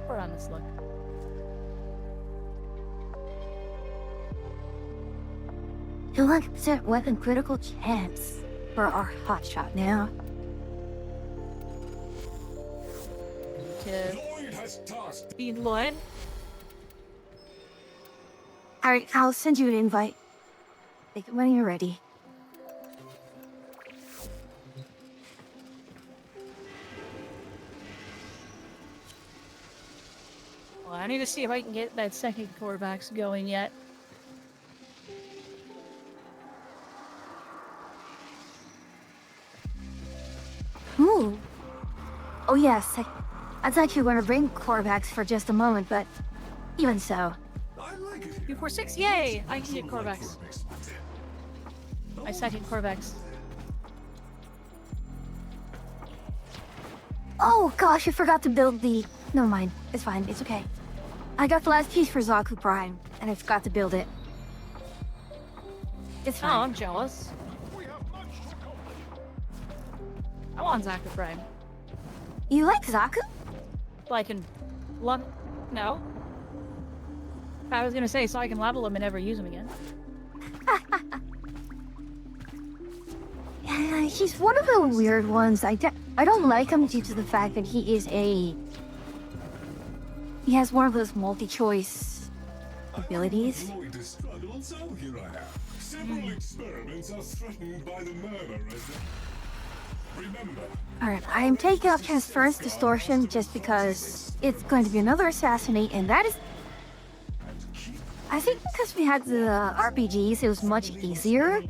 We're on this look. You 100% weapon critical chance for our hotshot now. Being Lloyd. Alright, I'll send you an invite. Take it when you're ready. Well, I need to see if I can get that second Corvax going yet. Ooh. Oh yes, I thought you were going to bring Corvax for just a moment, but even so. 246, yay! I can get Corvax. My second Corvax. Oh gosh, I forgot to build the... Never mind, it's fine, it's okay. I got the last piece for Zaku Prime, and I forgot to build it. It's fine. Oh, I'm jealous. I want Zaku Prime. You like Zaku? So I can... No. I was gonna say, so I can level him and never use him again. Yeah, he's one of the weird ones. I don't like him due to the fact that he is a... He has one of those multi-choice abilities. Several experiments are threatened by the murmur as remember. Alright, I am taking off Transference Distortion just because it's going to be another Assassinate, and that is... I think because we had the RPGs, it was much easier.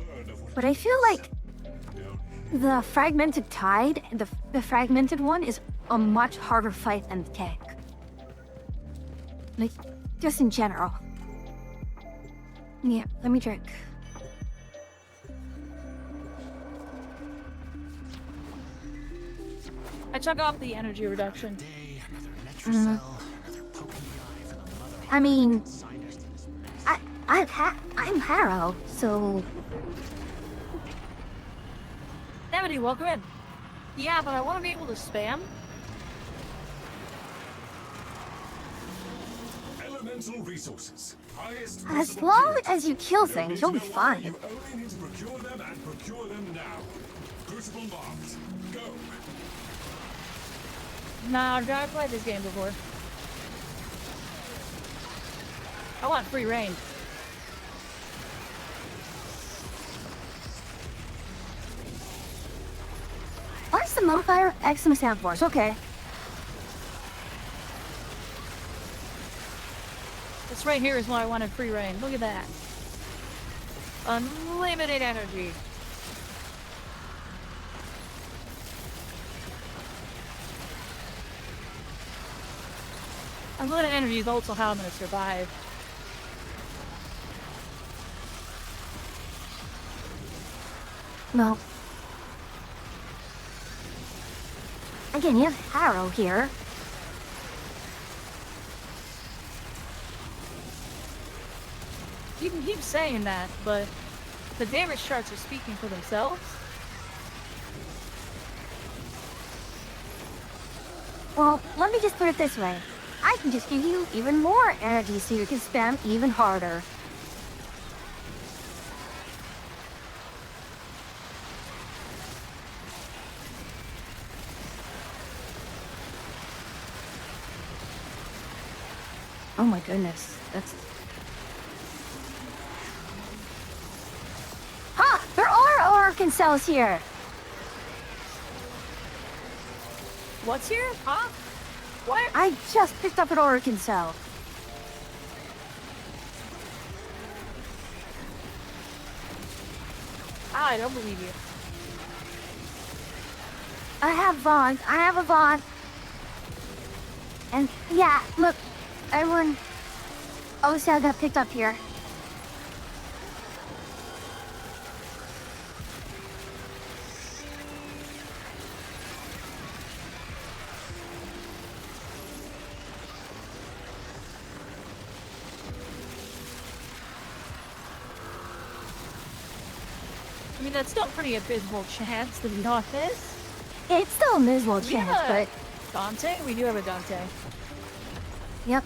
But I feel like the Fragmented Tide, the Fragmented one, is a much harder fight than the tank. Like, just in general. Yeah, let me drink. I took off the energy reduction. I mean, I'm Harrow, so... Amity, welcome in. Yeah, but I want to be able to spam. Elemental resources. As long as you kill things, you'll be fine. You only need to procure them and procure them now. Crucible marked. Go. Nah, I've played this game before. I want free reign. What's the modifier? Exum Sound Force, okay. This right here is why I wanted free reign. Look at that. Unlimited energy. Unlimited energy is also how I'm gonna survive. No. Again, you have Harrow here. You can keep saying that, but the damage charts are speaking for themselves. Well, let me just put it this way. I can just give you even more energy so you can spam even harder. Oh my goodness, that's... Ha! There are Orkin cells here! What's here? Huh? What? I just picked up an Orkin cell. I don't believe you. I have Vaughn. I have a Vaughn. And yeah, look, everyone... Oh, see, I got picked up here. I mean, that's still a pretty abysmal chance, to be honest. It's still a miserable chance, but... Dante? We do have a Dante. Yep.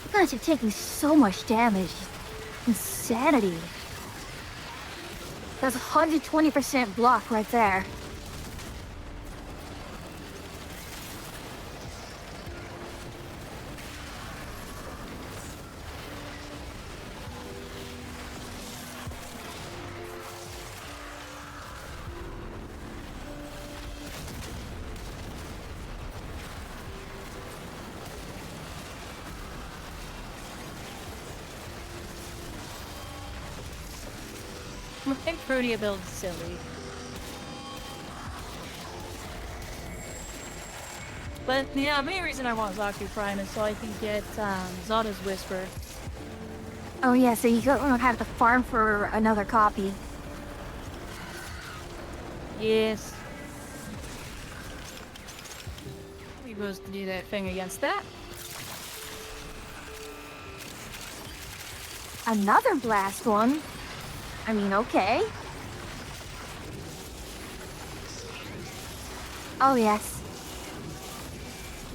You guys are taking so much damage. Insanity. That's 120% block right there. I think Fruitia build's silly. But yeah, the main reason I want Zaku Prime is so I can get Zada's Whisper. Oh yeah, so you don't have to farm for another copy. Yes. We supposed to do that thing against that. Another blast one? I mean, okay. Oh yes.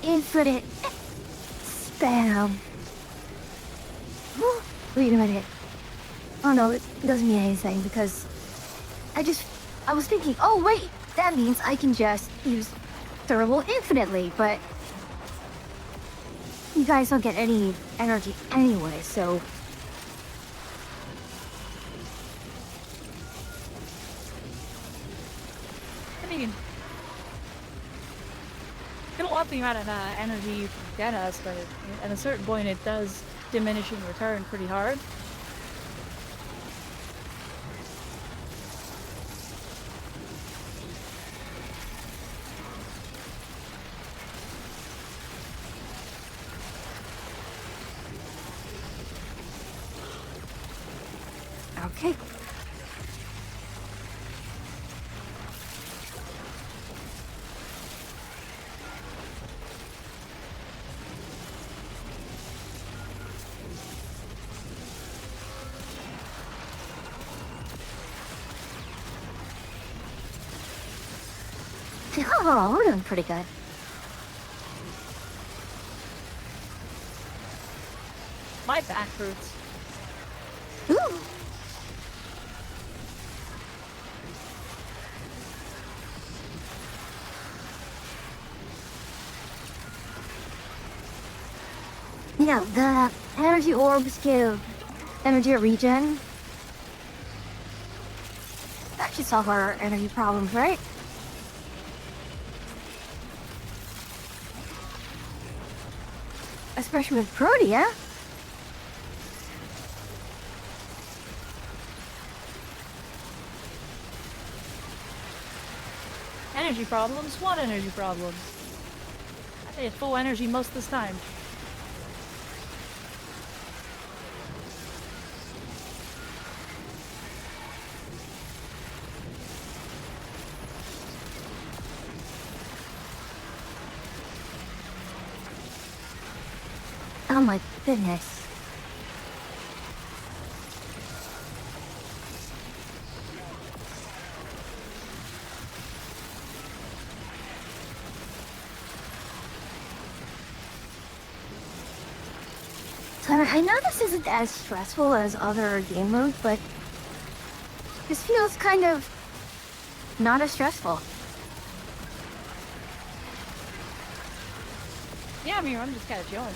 Infinite spam. Wait a minute. Oh no, it doesn't mean anything because I was thinking, oh wait, that means I can just use Thermal infinitely, but you guys don't get any energy anyway, so... I mean, it'll up the amount of energy you can get us, but at a certain point it does diminish in return pretty hard. Okay. Oh, we're doing pretty good. My back hurts. Ooh. Yeah, the energy orbs give energy regen. That should solve our energy problems, right? Especially with Protea. Energy problems? What energy problems? I had full energy most of this time. Oh my goodness. So I know this isn't as stressful as other game modes, but this feels kind of not as stressful. Yeah, I mean, I'm just kind of chilling.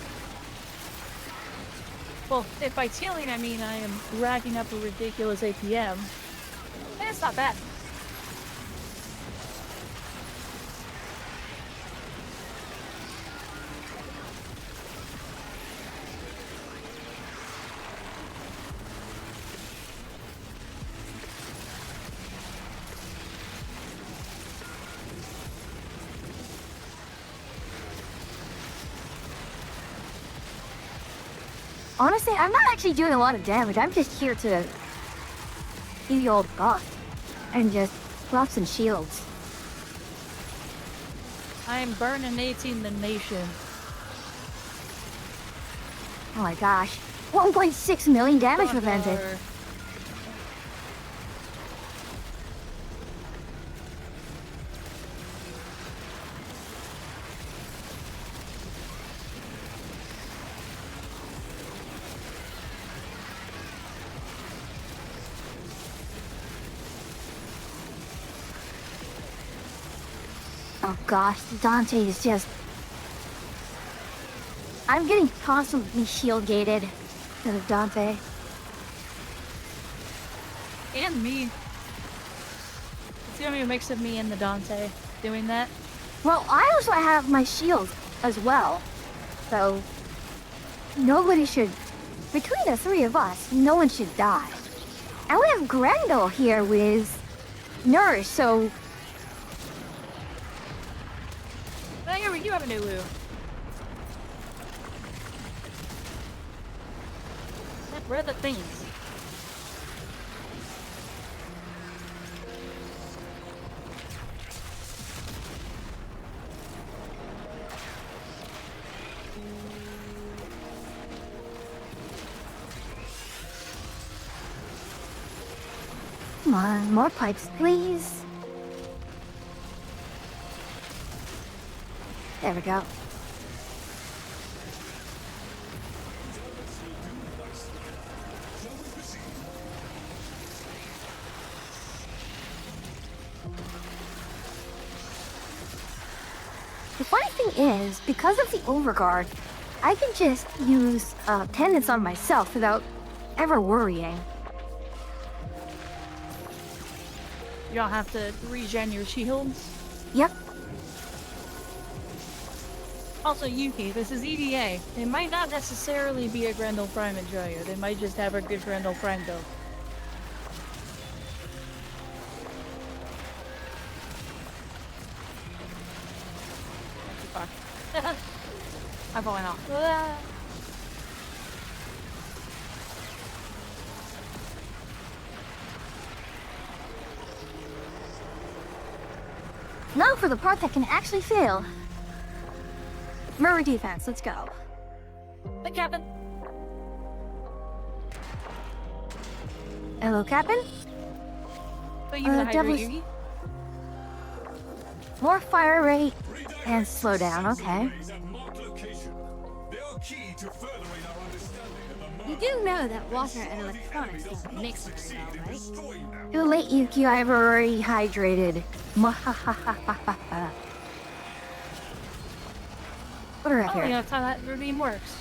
Well, if by chilling I mean I am racking up a ridiculous APM, and it's not bad. Honestly, I'm not actually doing a lot of damage. I'm just here to do the old buff and just buff some shields. I am burninating the nation. Oh my gosh. 1.6 million damage prevented. Oh gosh, Dante is just... I'm getting constantly shield gated because of Dante. And me. It's gonna be a mix of me and the Dante doing that. Well, I also have my shield as well. So, nobody should... Between the three of us, no one should die. And we have Grendel here with Nurse, so... Well, here you have a new Woo. Where are the things? Come on, more pipes, please. There we go. The funny thing is, because of the overguard, I can just use pendants on myself without ever worrying. You don't have to regen your shields? Yep. Also, Yuki, this is ETA. It might not necessarily be a Grendel Prime enjoyer. They might just have a good Grendel Prime build. Fuck. I'm falling off. Now for the part that can actually fail. Murray defense, let's go. Hey, Captain. Hello, Captain. So you can hydrate Yuki? More fire rate and slow down, okay. You do know that water and electronics don't mix very well, right? Too late, Yuki, I've already hydrated. Mwahahahaha. What do we have Oh, here? yeah, that's how that routine works.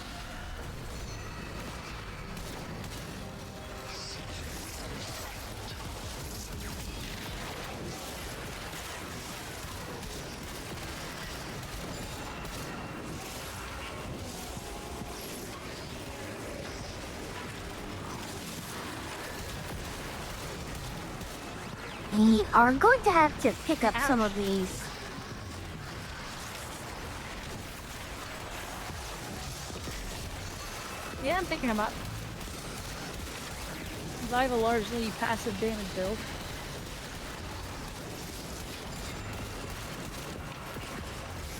We are going to have to pick up some of these. Yeah, I'm picking them up. I have a largely passive damage build.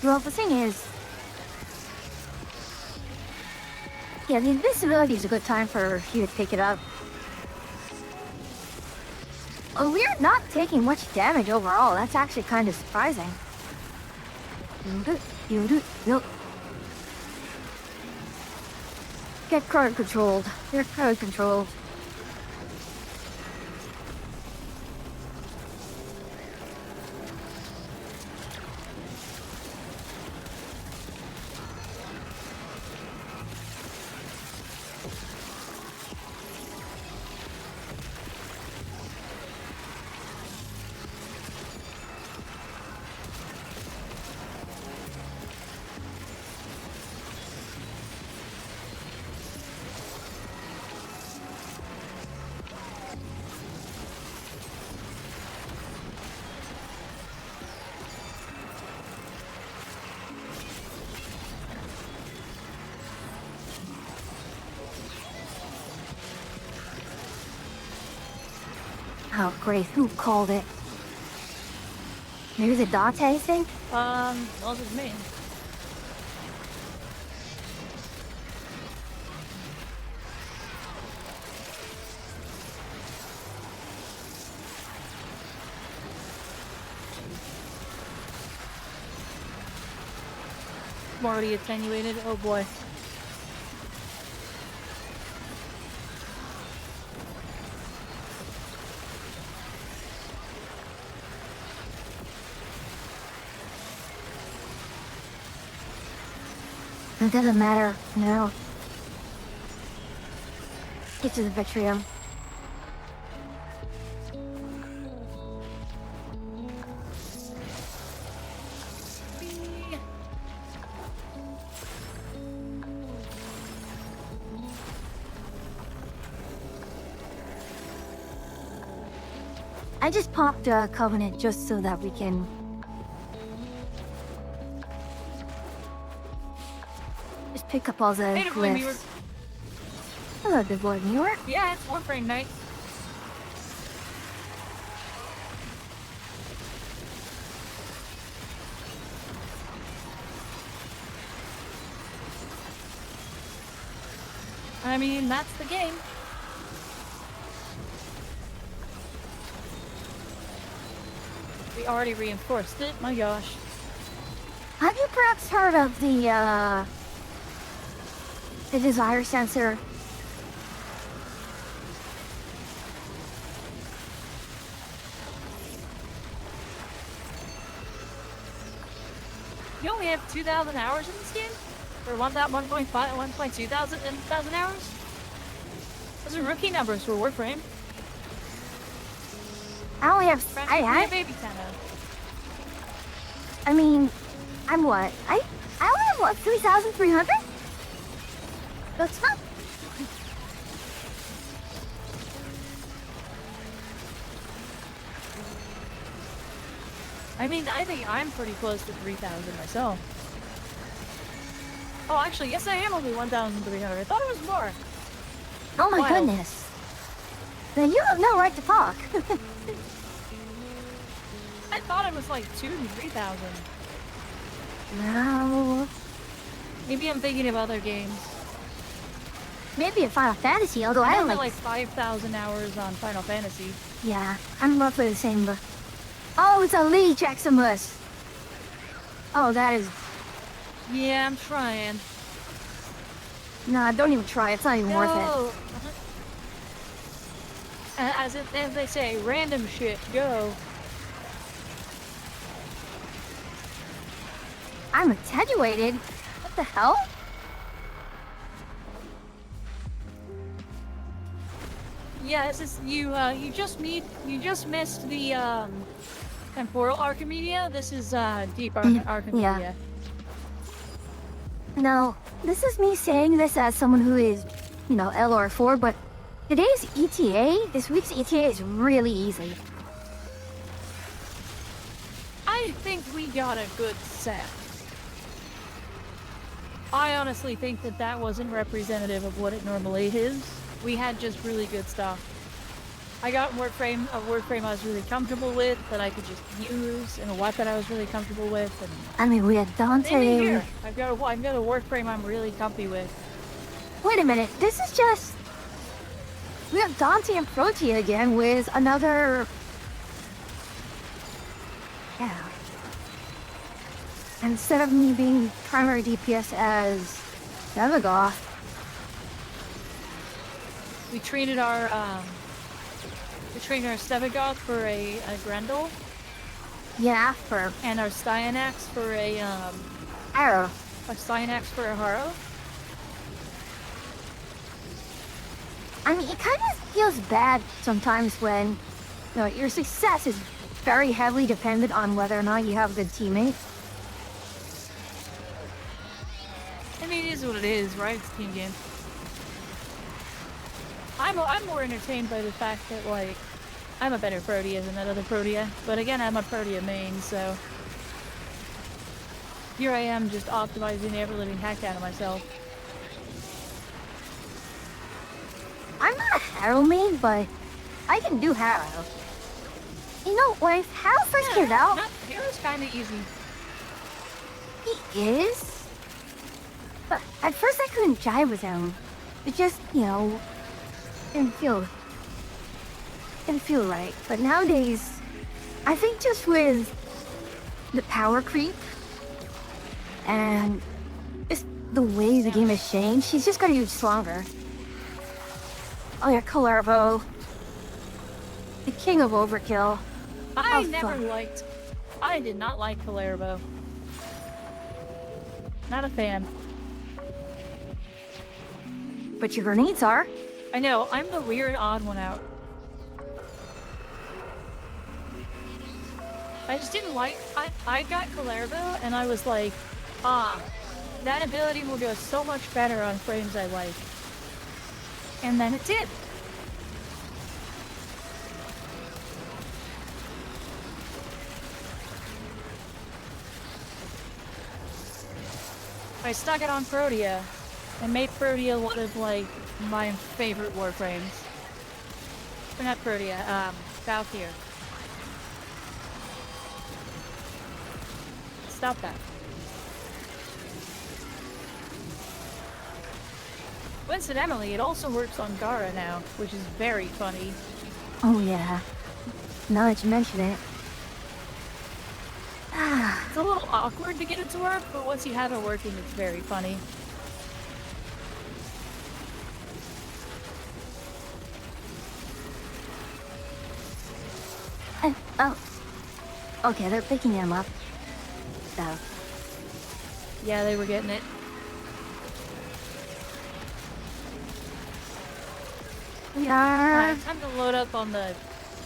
Well, the thing is... Yeah, the invisibility is a good time for you to pick it up. We're not taking much damage overall. That's actually kind of surprising. Get crowd controlled. They're crowd controlled. Oh, great. Who called it? Maybe the Dante thing? Well, it's me. I'm already attenuated. Oh boy. It doesn't matter, no. Get to the Vitrium. I just popped a Covenant just so that we can... just pick up all the glyphs. Hello, good boy, Muir. Yeah, it's Warframe night. I mean, that's the game. We already reinforced it, my gosh. Have you perhaps heard of the desire sensor? You only have 2,000 hours in this game? Or 1.5, 1.2 thousand hours? Those are rookie numbers for Warframe. I only have... I baby Tenno. I mean, I'm what? I only have what, 3,300? That's not... I mean, I think I'm pretty close to 3,000 myself. Oh, actually, yes, I am only 1,300. I thought it was more. Oh my goodness. Then you have no right to talk. I thought it was like 2,000 to 3,000. No. Maybe I'm thinking of other games. Maybe in Final Fantasy, although I have like 5,000 hours on Final Fantasy. Yeah, I'm roughly the same, but... Oh, it's a Leech Eximus! Oh, that is... Yeah, I'm trying. Nah, don't even try, it's not even worth it. As they say, random shit, go. I'm attenuated? What the hell? Yeah, this is you just missed the temporal Archimedia. This is deep Archimedia. Yeah. No, this is me saying this as someone who is, you know, LR4, but today's ETA, this week's ETA is really easy. got a good set. I honestly think that that wasn't representative of what it normally is. We had just really good stuff. I got a Warframe I was really comfortable with, that I could just use, and a weapon I was really comfortable with. And I mean, we had Dante. same here. I've got a Warframe I'm really comfy with. Wait a minute, this is just... We have Dante and Protea again with another... Yeah. Instead of me being primary DPS as Devagoth. We trained our Stevagoth for a Grendel. Yeah, and our Styanax for a Harrow. A Styanax for a Harrow. I mean, it kind of feels bad sometimes when, you know, your success is very heavily dependent on whether or not you have a good teammate. I mean, it is what it is, right? It's a team game. I'm more entertained by the fact that, like, I'm a better Protea than that other Protea. But again, I'm a Protea main, so... Here I am just optimizing the ever-living heck out of myself. I'm not a Harrow main, but I can do Harrow. You know, when Harrow first came out... Harrow's kinda easy. He is? But at first I couldn't jive with him. It just, you know... didn't feel right. But nowadays, I think just with the power creep and just the way the game has changed, he's just gotta get stronger. Oh yeah, Kalervo. The king of overkill. I did not like Kalervo. Not a fan. But your grenades are. I know, I'm the weird odd one out. I just didn't like... I got Kalervo, and I was like, that ability will go so much better on frames I like. And then it did. I stuck it on Protea, and made Protea one of, like, my favorite Warframes. Or not Protea, Valkyr. Stop that. Coincidentally, it also works on Gara now, which is very funny. Oh yeah. Now that you mention it. It's a little awkward to get it to work, but once you have it working, it's very funny. Oh. Okay, they're picking him up. So. Yeah, they were getting it. We are... time to load up on the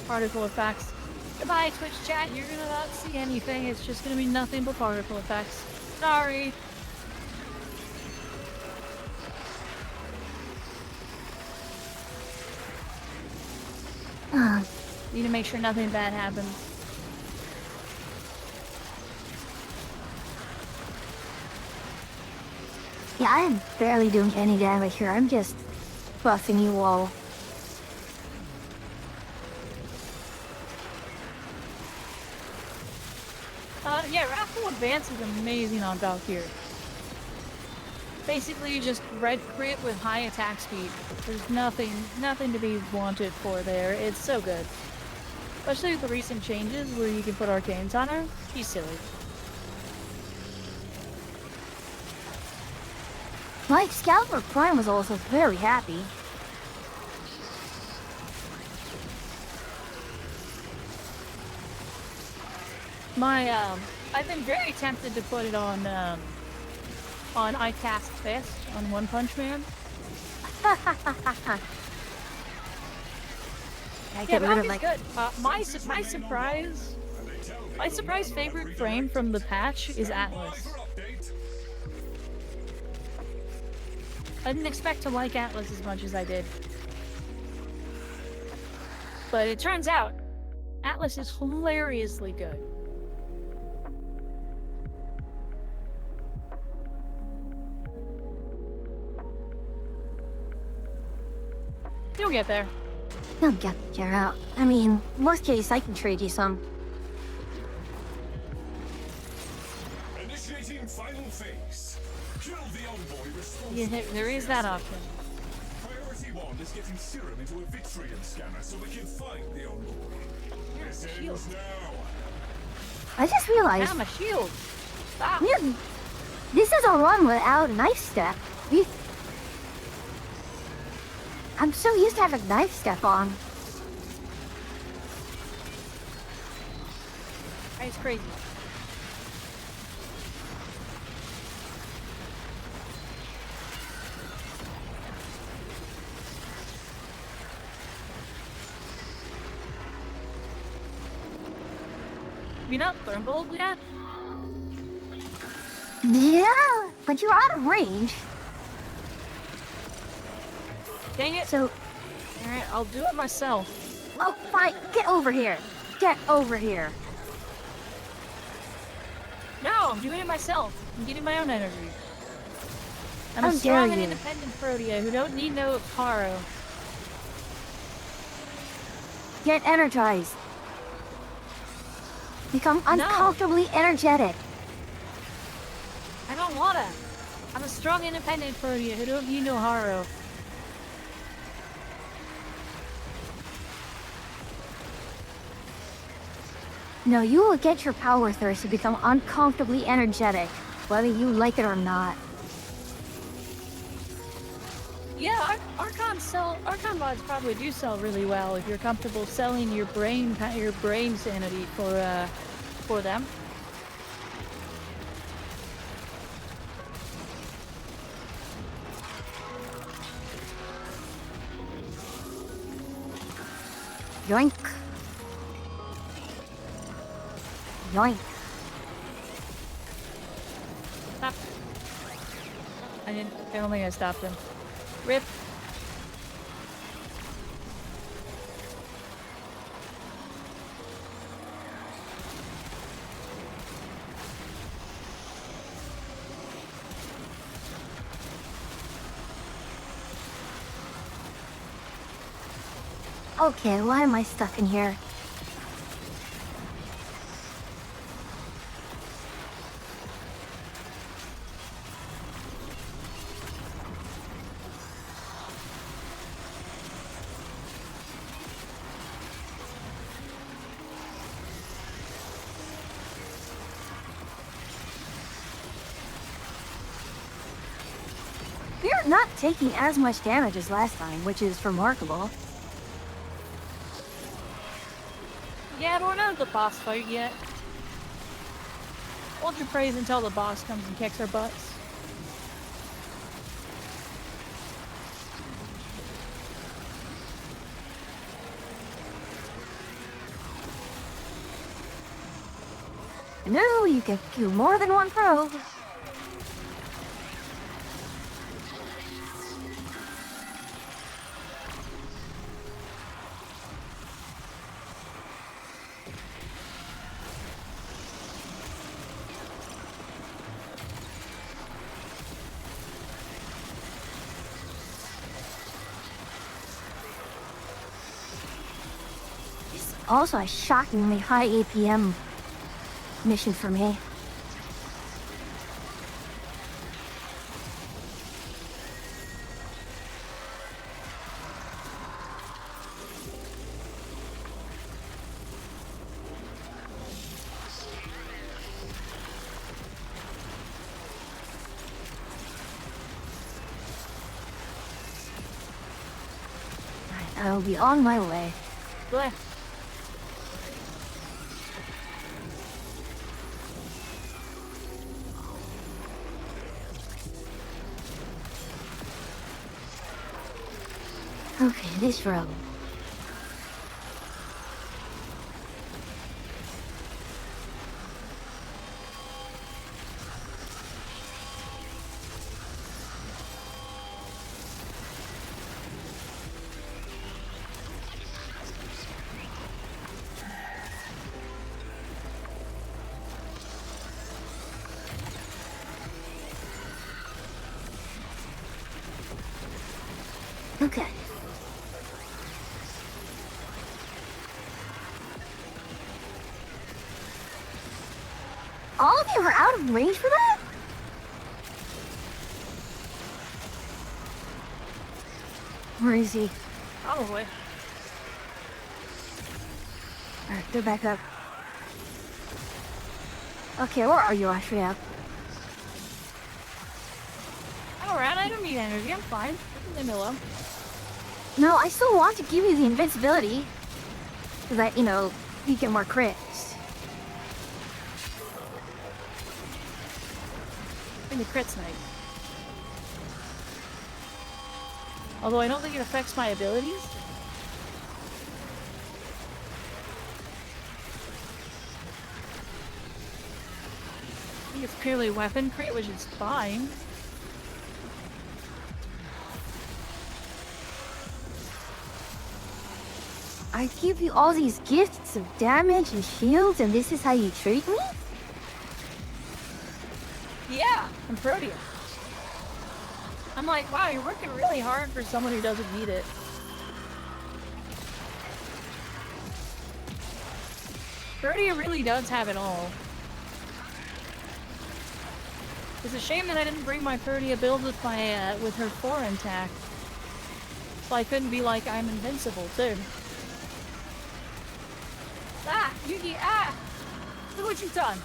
particle effects. Goodbye, Twitch chat. You're gonna not see anything. It's just gonna be nothing but particle effects. Sorry. Need to make sure nothing bad happens. Yeah, I'm barely doing any damage here. I'm just buffing you all. Yeah, Wrathful Advance is amazing on Valkyr. Basically, just red crit with high attack speed. There's nothing to be wanted for there. It's so good. Especially with the recent changes where you can put arcanes on her. She's silly. My Excalibur Prime was also very happy. I've been very tempted to put it on I Cast Fist on One Punch Man. Yeah, Valkyrie's good. My surprise favorite frame from the patch is Atlas. I didn't expect to like Atlas as much as I did. But it turns out, Atlas is hilariously good. You'll get there. You'll get out. I mean, worst case, I can trade you some. Initiating final phase. Kill the envoy responsible. Yeah, there is that option. Priority 1 is getting serum into a Vitrium scanner so we can find the envoy. This ends now. I just realized. I'm a shield. Stop. This is a run without a knife step. I'm so used to having knife step on. It's crazy. Have you not thermaled yet? Yeah, but you're out of range. Dang it. So... Alright, I'll do it myself. Oh, fine. Get over here. Get over here. No, I'm doing it myself. I'm getting my own energy. I'm How a strong dare and you. independent Protea who don't need no Haro. Get energized. Become uncomfortably energetic. I don't wanna. I'm a strong independent Protea who don't need no Haro. No, you will get your power thirst to become uncomfortably energetic, whether you like it or not. Yeah, Archon mods probably do sell really well if you're comfortable selling your brain sanity for them. Yoink. Yoink. Stop. I don't think I stopped him. Rip. Okay, why am I stuck in here? You're not taking as much damage as last time, which is remarkable. Yeah, we're not at the boss fight yet. Hold your praise until the boss comes and kicks our butts. No, you can do more than one probe. Also a shockingly high APM mission for me. Right, I'll be on my way. Blech. Okay, this road. Okay. All of you are out of range for that? Where is he? Probably. Alright, they're back up. Okay, where are you, Ashria? Alright, I don't need energy. I'm fine. Leave me alone. No, I still want to give you the invincibility. So that, you know, you get more crits. And the crit's nice. Although I don't think it affects my abilities. I think it's purely weapon crit, which is fine. I give you all these gifts of damage and shields, and this is how you treat me? Yeah, I'm proud of you. I'm like, wow, you're working really hard for someone who doesn't need it. Protea really does have it all. It's a shame that I didn't bring my Protea build with my with her 4 intact. So I couldn't be like, I'm invincible too. Ah! Yugi! Ah! Look what you've done!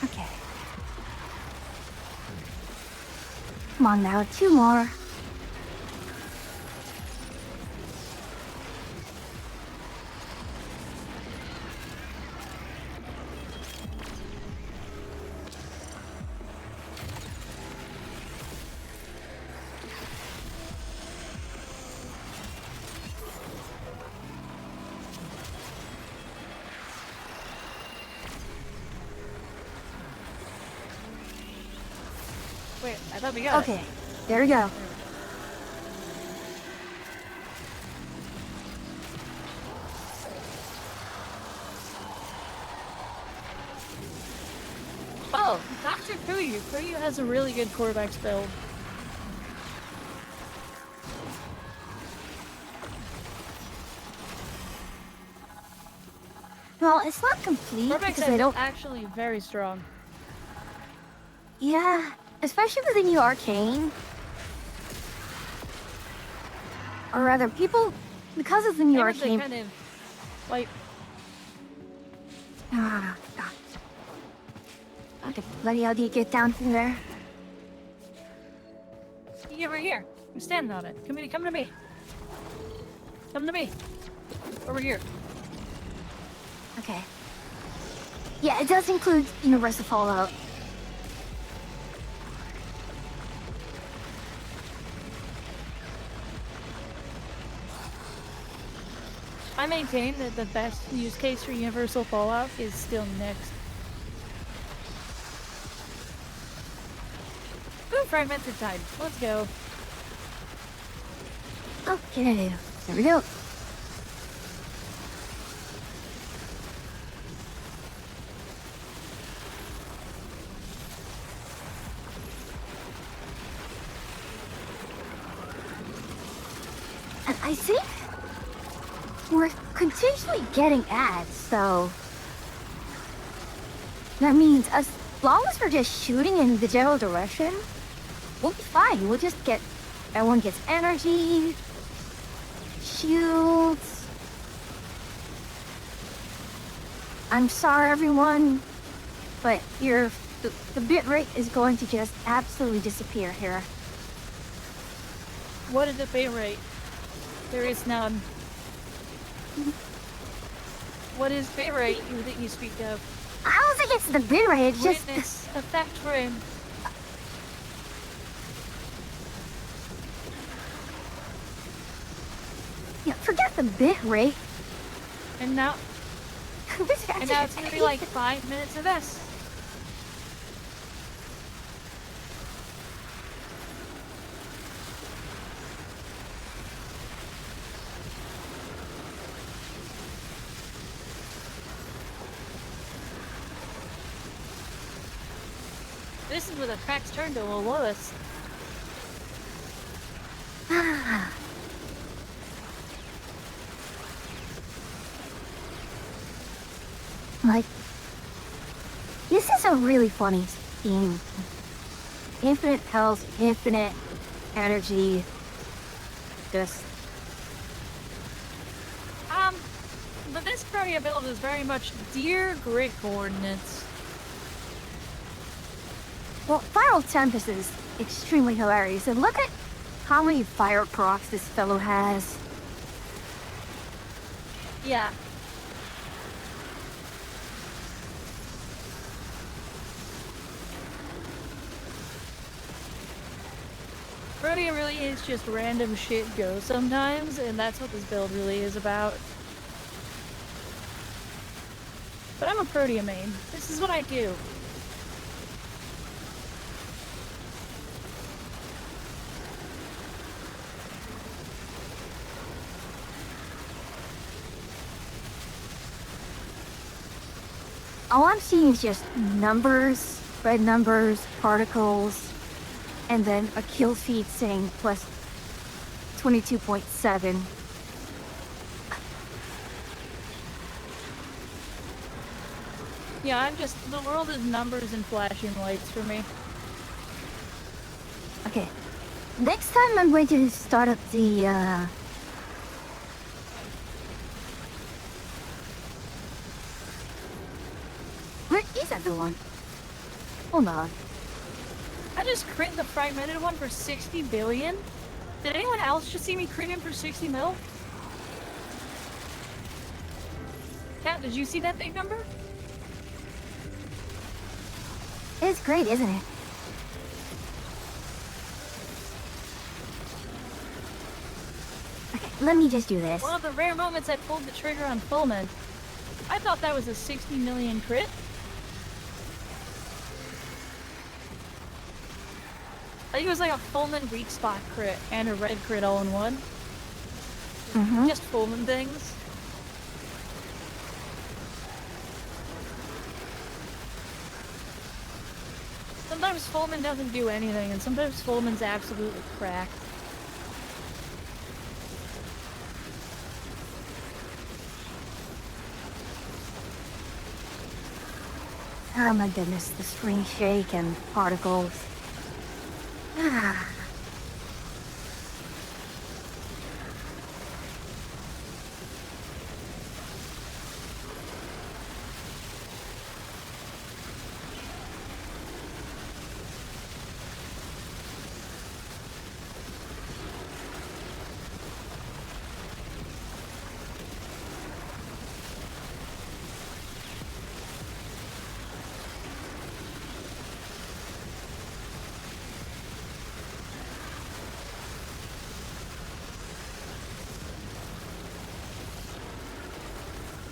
Okay. Come on now, 2 more. Wait, I thought we got Okay, there we go. Oh, Dr. Kuyu. Kuyu has a really good Corvex build. Well, it's not complete Corvex because I don't... actually very strong. Yeah, especially with the new arcane. Or rather, people... Because of the new arcane... Kind of, like... Ah, God. Okay, bloody hell do you get down from there? You get right here. I'm standing on it. Come to me. Come to me. Over here. Okay. Yeah, it does include Universal Fallout. I maintain that the best use case for Universal Fallout is still next. Ooh, Fragmented Tide. Let's go. Okay, there we go. And I think we're continually getting ads, so that means as long as we're just shooting in the general direction, we'll be fine. We'll just get, everyone gets energy, shields. I'm sorry everyone, but the bit rate is going to just absolutely disappear here. What is the pay rate? There is none. What is pay rate that you speak of? I don't think it's the bit rate, it's just... Witness effect frame. Yeah, forget the bit rate. And now... and now it's gonna be like 5 minutes of this. This is where the tracks turn to a lowest. Like, this is a really funny theme. Infinite health, infinite energy. Just. But this Protea build is very much deer grid coordinates. Well, Viral Tempest is extremely hilarious, and look at how many fire procs this fellow has. Yeah. Protea really is just random shit go sometimes, and that's what this build really is about. But I'm a Protea main. This is what I do. All I'm seeing is just numbers, red numbers, particles, and then a kill feed saying plus 22.7. Yeah, I'm just, the world is numbers and flashing lights for me. Okay, next time I'm going to start up the, where is everyone? Hold on. I just crit the fragmented one for 60 billion? Did anyone else just see me crit him for 60 mil? Cat, did you see that big number? It's great, isn't it? Okay, let me just do this. One of the rare moments I pulled the trigger on Fullman. I thought that was a 60 million crit. I think it was like a Fullman weak spot crit and a red crit all in one. Just Fullman things. Sometimes Fullman doesn't do anything, and sometimes Fullman's absolutely cracked. Oh my goodness, the screen shake and particles.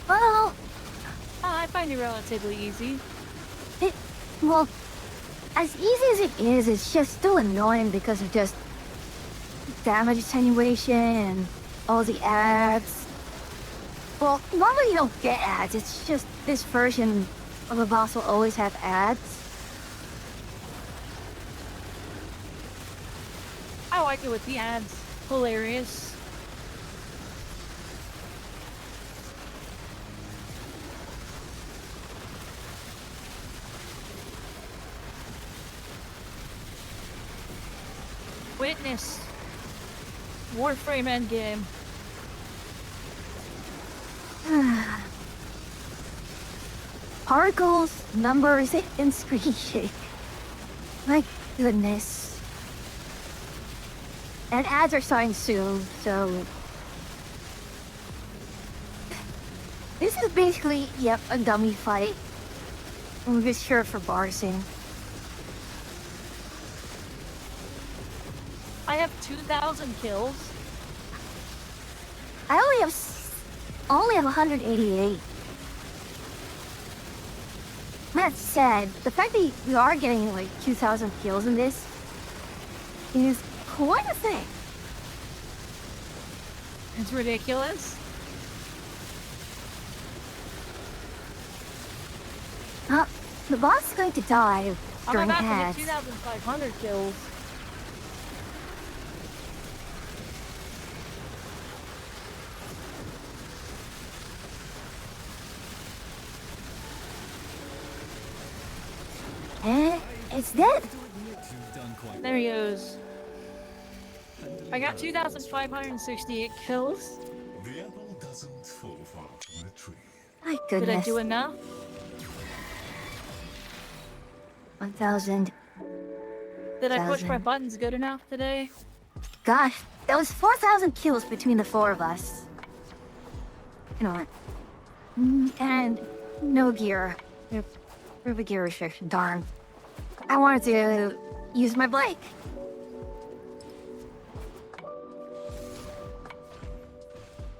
Well, I find it relatively easy. Well, as easy as it is, it's just still annoying because of just damage attenuation and all the ads. Well, normally you don't get ads, it's just this version of a boss will always have ads. I like it with the ads. Hilarious. Witness. Warframe endgame. Particles, numbers, and screen shake. My goodness. And ads are starting soon, so... This is basically, yep, a dummy fight. I'm just sure for Barsing. I have 2,000 kills. I only have 188. That's sad. The fact that we are getting like 2,000 kills in this is quite a thing. It's ridiculous. The boss is going to die I'm during about to ads. hit 2,500 kills. It's dead. There he goes. I got 2,568 kills. The apple doesn't fall far from the tree. My goodness. Did I do enough? 1,000. Did I push my buttons good enough today? Gosh, that was 4,000 kills between the four of us. You know what? And no gear. For the gear restriction, darn. I wanted to use my bike.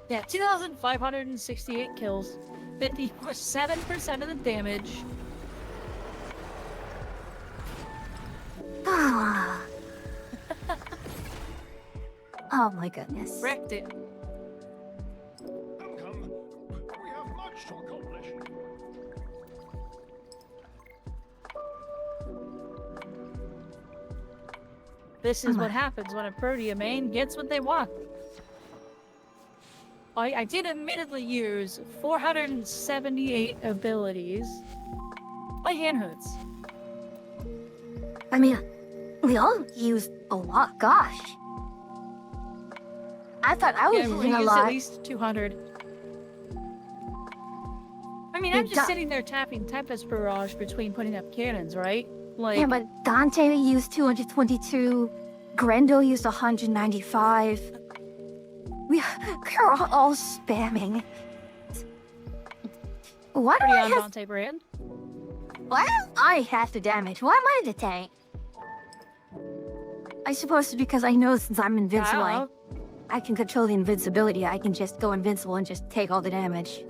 Yeah, 2,568 kills. 57% of the damage. Oh my goodness. Wrecked it. We have much to accomplish. This is what happens when a Protea main gets what they want. I did admittedly use 478 abilities. My hand hurts. I mean, we all used a lot, gosh. I thought I was using a lot. At least 200. I mean, I'm just sitting there tapping Tempest Barrage between putting up cannons, right? Like, yeah, but Dante used 222. Grendo used 195. We're all spamming. Why do pretty I on have... Dante brand. Why do I have the damage? Why am I the tank? I suppose it's because I know since I'm invincible, I can control the invincibility. I can just go invincible and just take all the damage.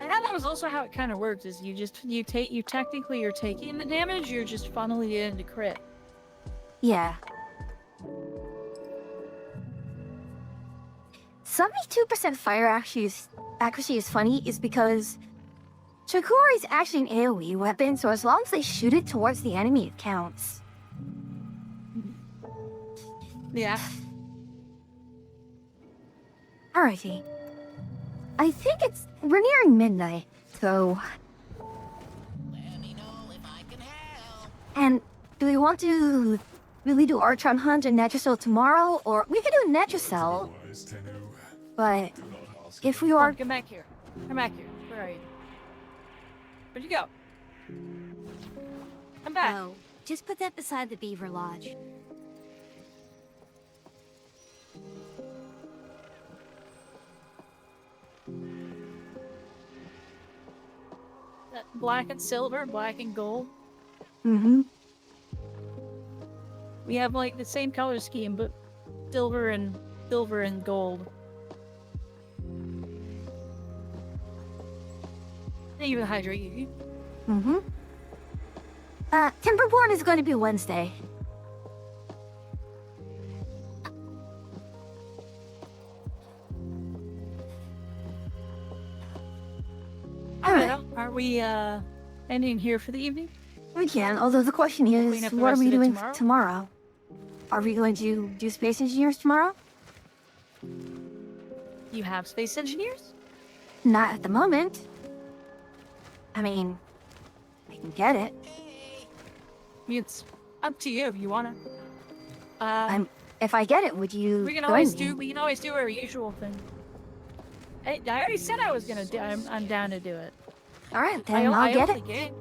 And that was also how it kind of works. Is you technically you're taking the damage. You're just funneling it into crit. Yeah. 72% fire accuracy is funny is because Chikori is actually an AoE weapon, so as long as they shoot it towards the enemy, it counts. Yeah. Alrighty. I think we're nearing midnight, so... Let me know if I can help. And do we want to really do Archon Hunt and Netracell tomorrow, or we could do Netracell? But if we are... Come back here. Come back here. Where are you? Where'd you go? I'm back. No, just put that beside the Beaver Lodge. That black and silver, black and gold. Mm-hmm. We have like the same color scheme, but silver and gold. Thank you for the hydrate. Mm-hmm. Timberborn is going to be Wednesday. Alright. Are we ending here for the evening? We can, although the question is, what are we doing tomorrow? Are we going to do Space Engineers tomorrow? You have Space Engineers? Not at the moment. I mean, I can get it. I mean, it's up to you if you wanna. If I get it, would you? We can always do our usual thing. I already said I was gonna do. I'm down to do it. All right, then I'll get it.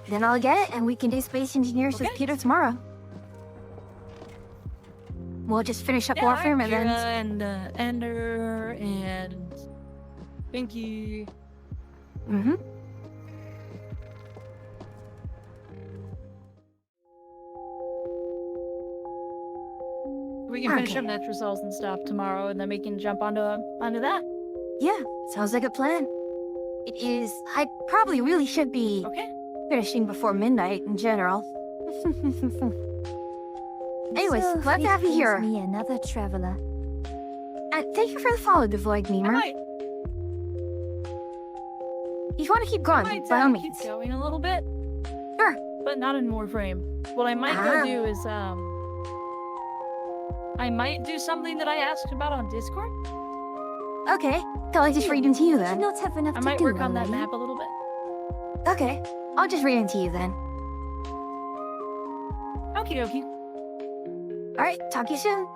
Then I'll get it, and we can do Space Engineers with Peter tomorrow. We'll just finish up Warframe and then... and Ender and Pinky. Mm-hmm. We can finish up Netracells and stuff tomorrow, and then we can jump onto that. Yeah, sounds like a plan. It is... I probably really should be finishing before midnight in general. Anyways, So glad to have you here. me another traveler. And thank you for the follow, Devoid Memer. If you want to keep going, I might by all keep means. going a little bit. Sure. But not in Warframe. What I might go do is, I might do something that I asked about on Discord. Okay. Shall I just read them to you then? Not have enough I to might do work on that already. map a little bit. Okay. I'll just read them to you then. Okie dokie. Alright, talk to you soon.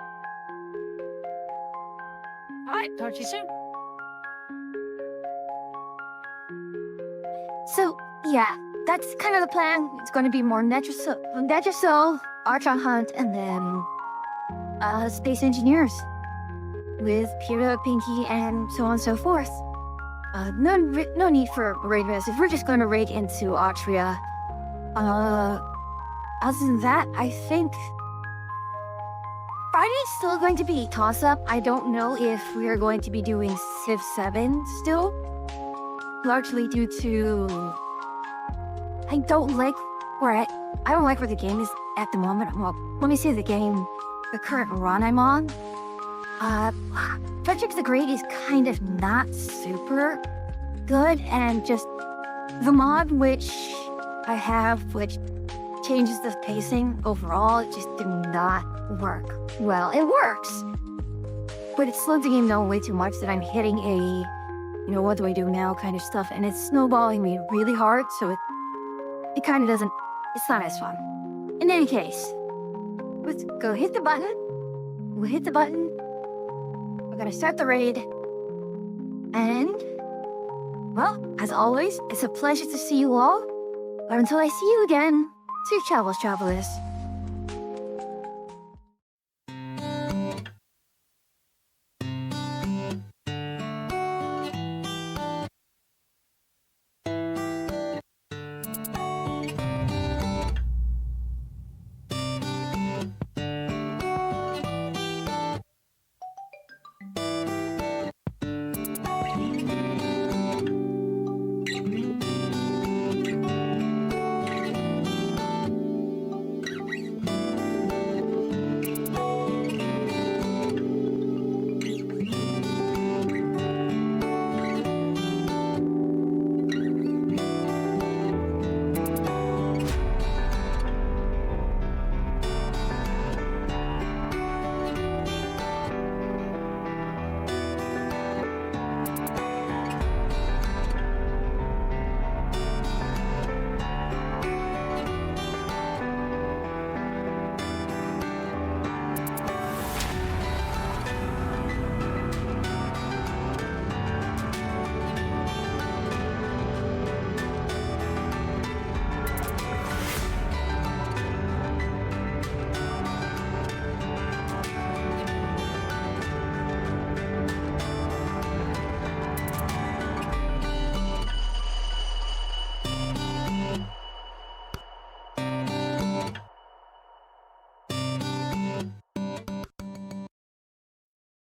Alright, talk to you soon. So, yeah, that's kind of the plan. It's going to be more Netrasol, Archer Hunt, and then Space Engineers. With Pira, Pinky, and so on and so forth. No need for raid misses. We're just going to raid into Atria. Other than that, I think Friday's still going to be toss-up. I don't know if we are going to be doing Civ 7 still. Largely due to I don't like where the game is at the moment. Well, let me say the current run I'm on. Frederick the Great is kind of not super good, and just the mod which I have, which changes the pacing overall, it just did not work well. It works, but it slowed the game down way too much that I'm hitting a, what do I do now kind of stuff, and it's snowballing me really hard, so it kind of doesn't, it's not as fun. In any case, let's go hit the button. We'll hit the button. We're gonna start the raid. And, well, as always, it's a pleasure to see you all. But until I see you again, safe travels, travelers.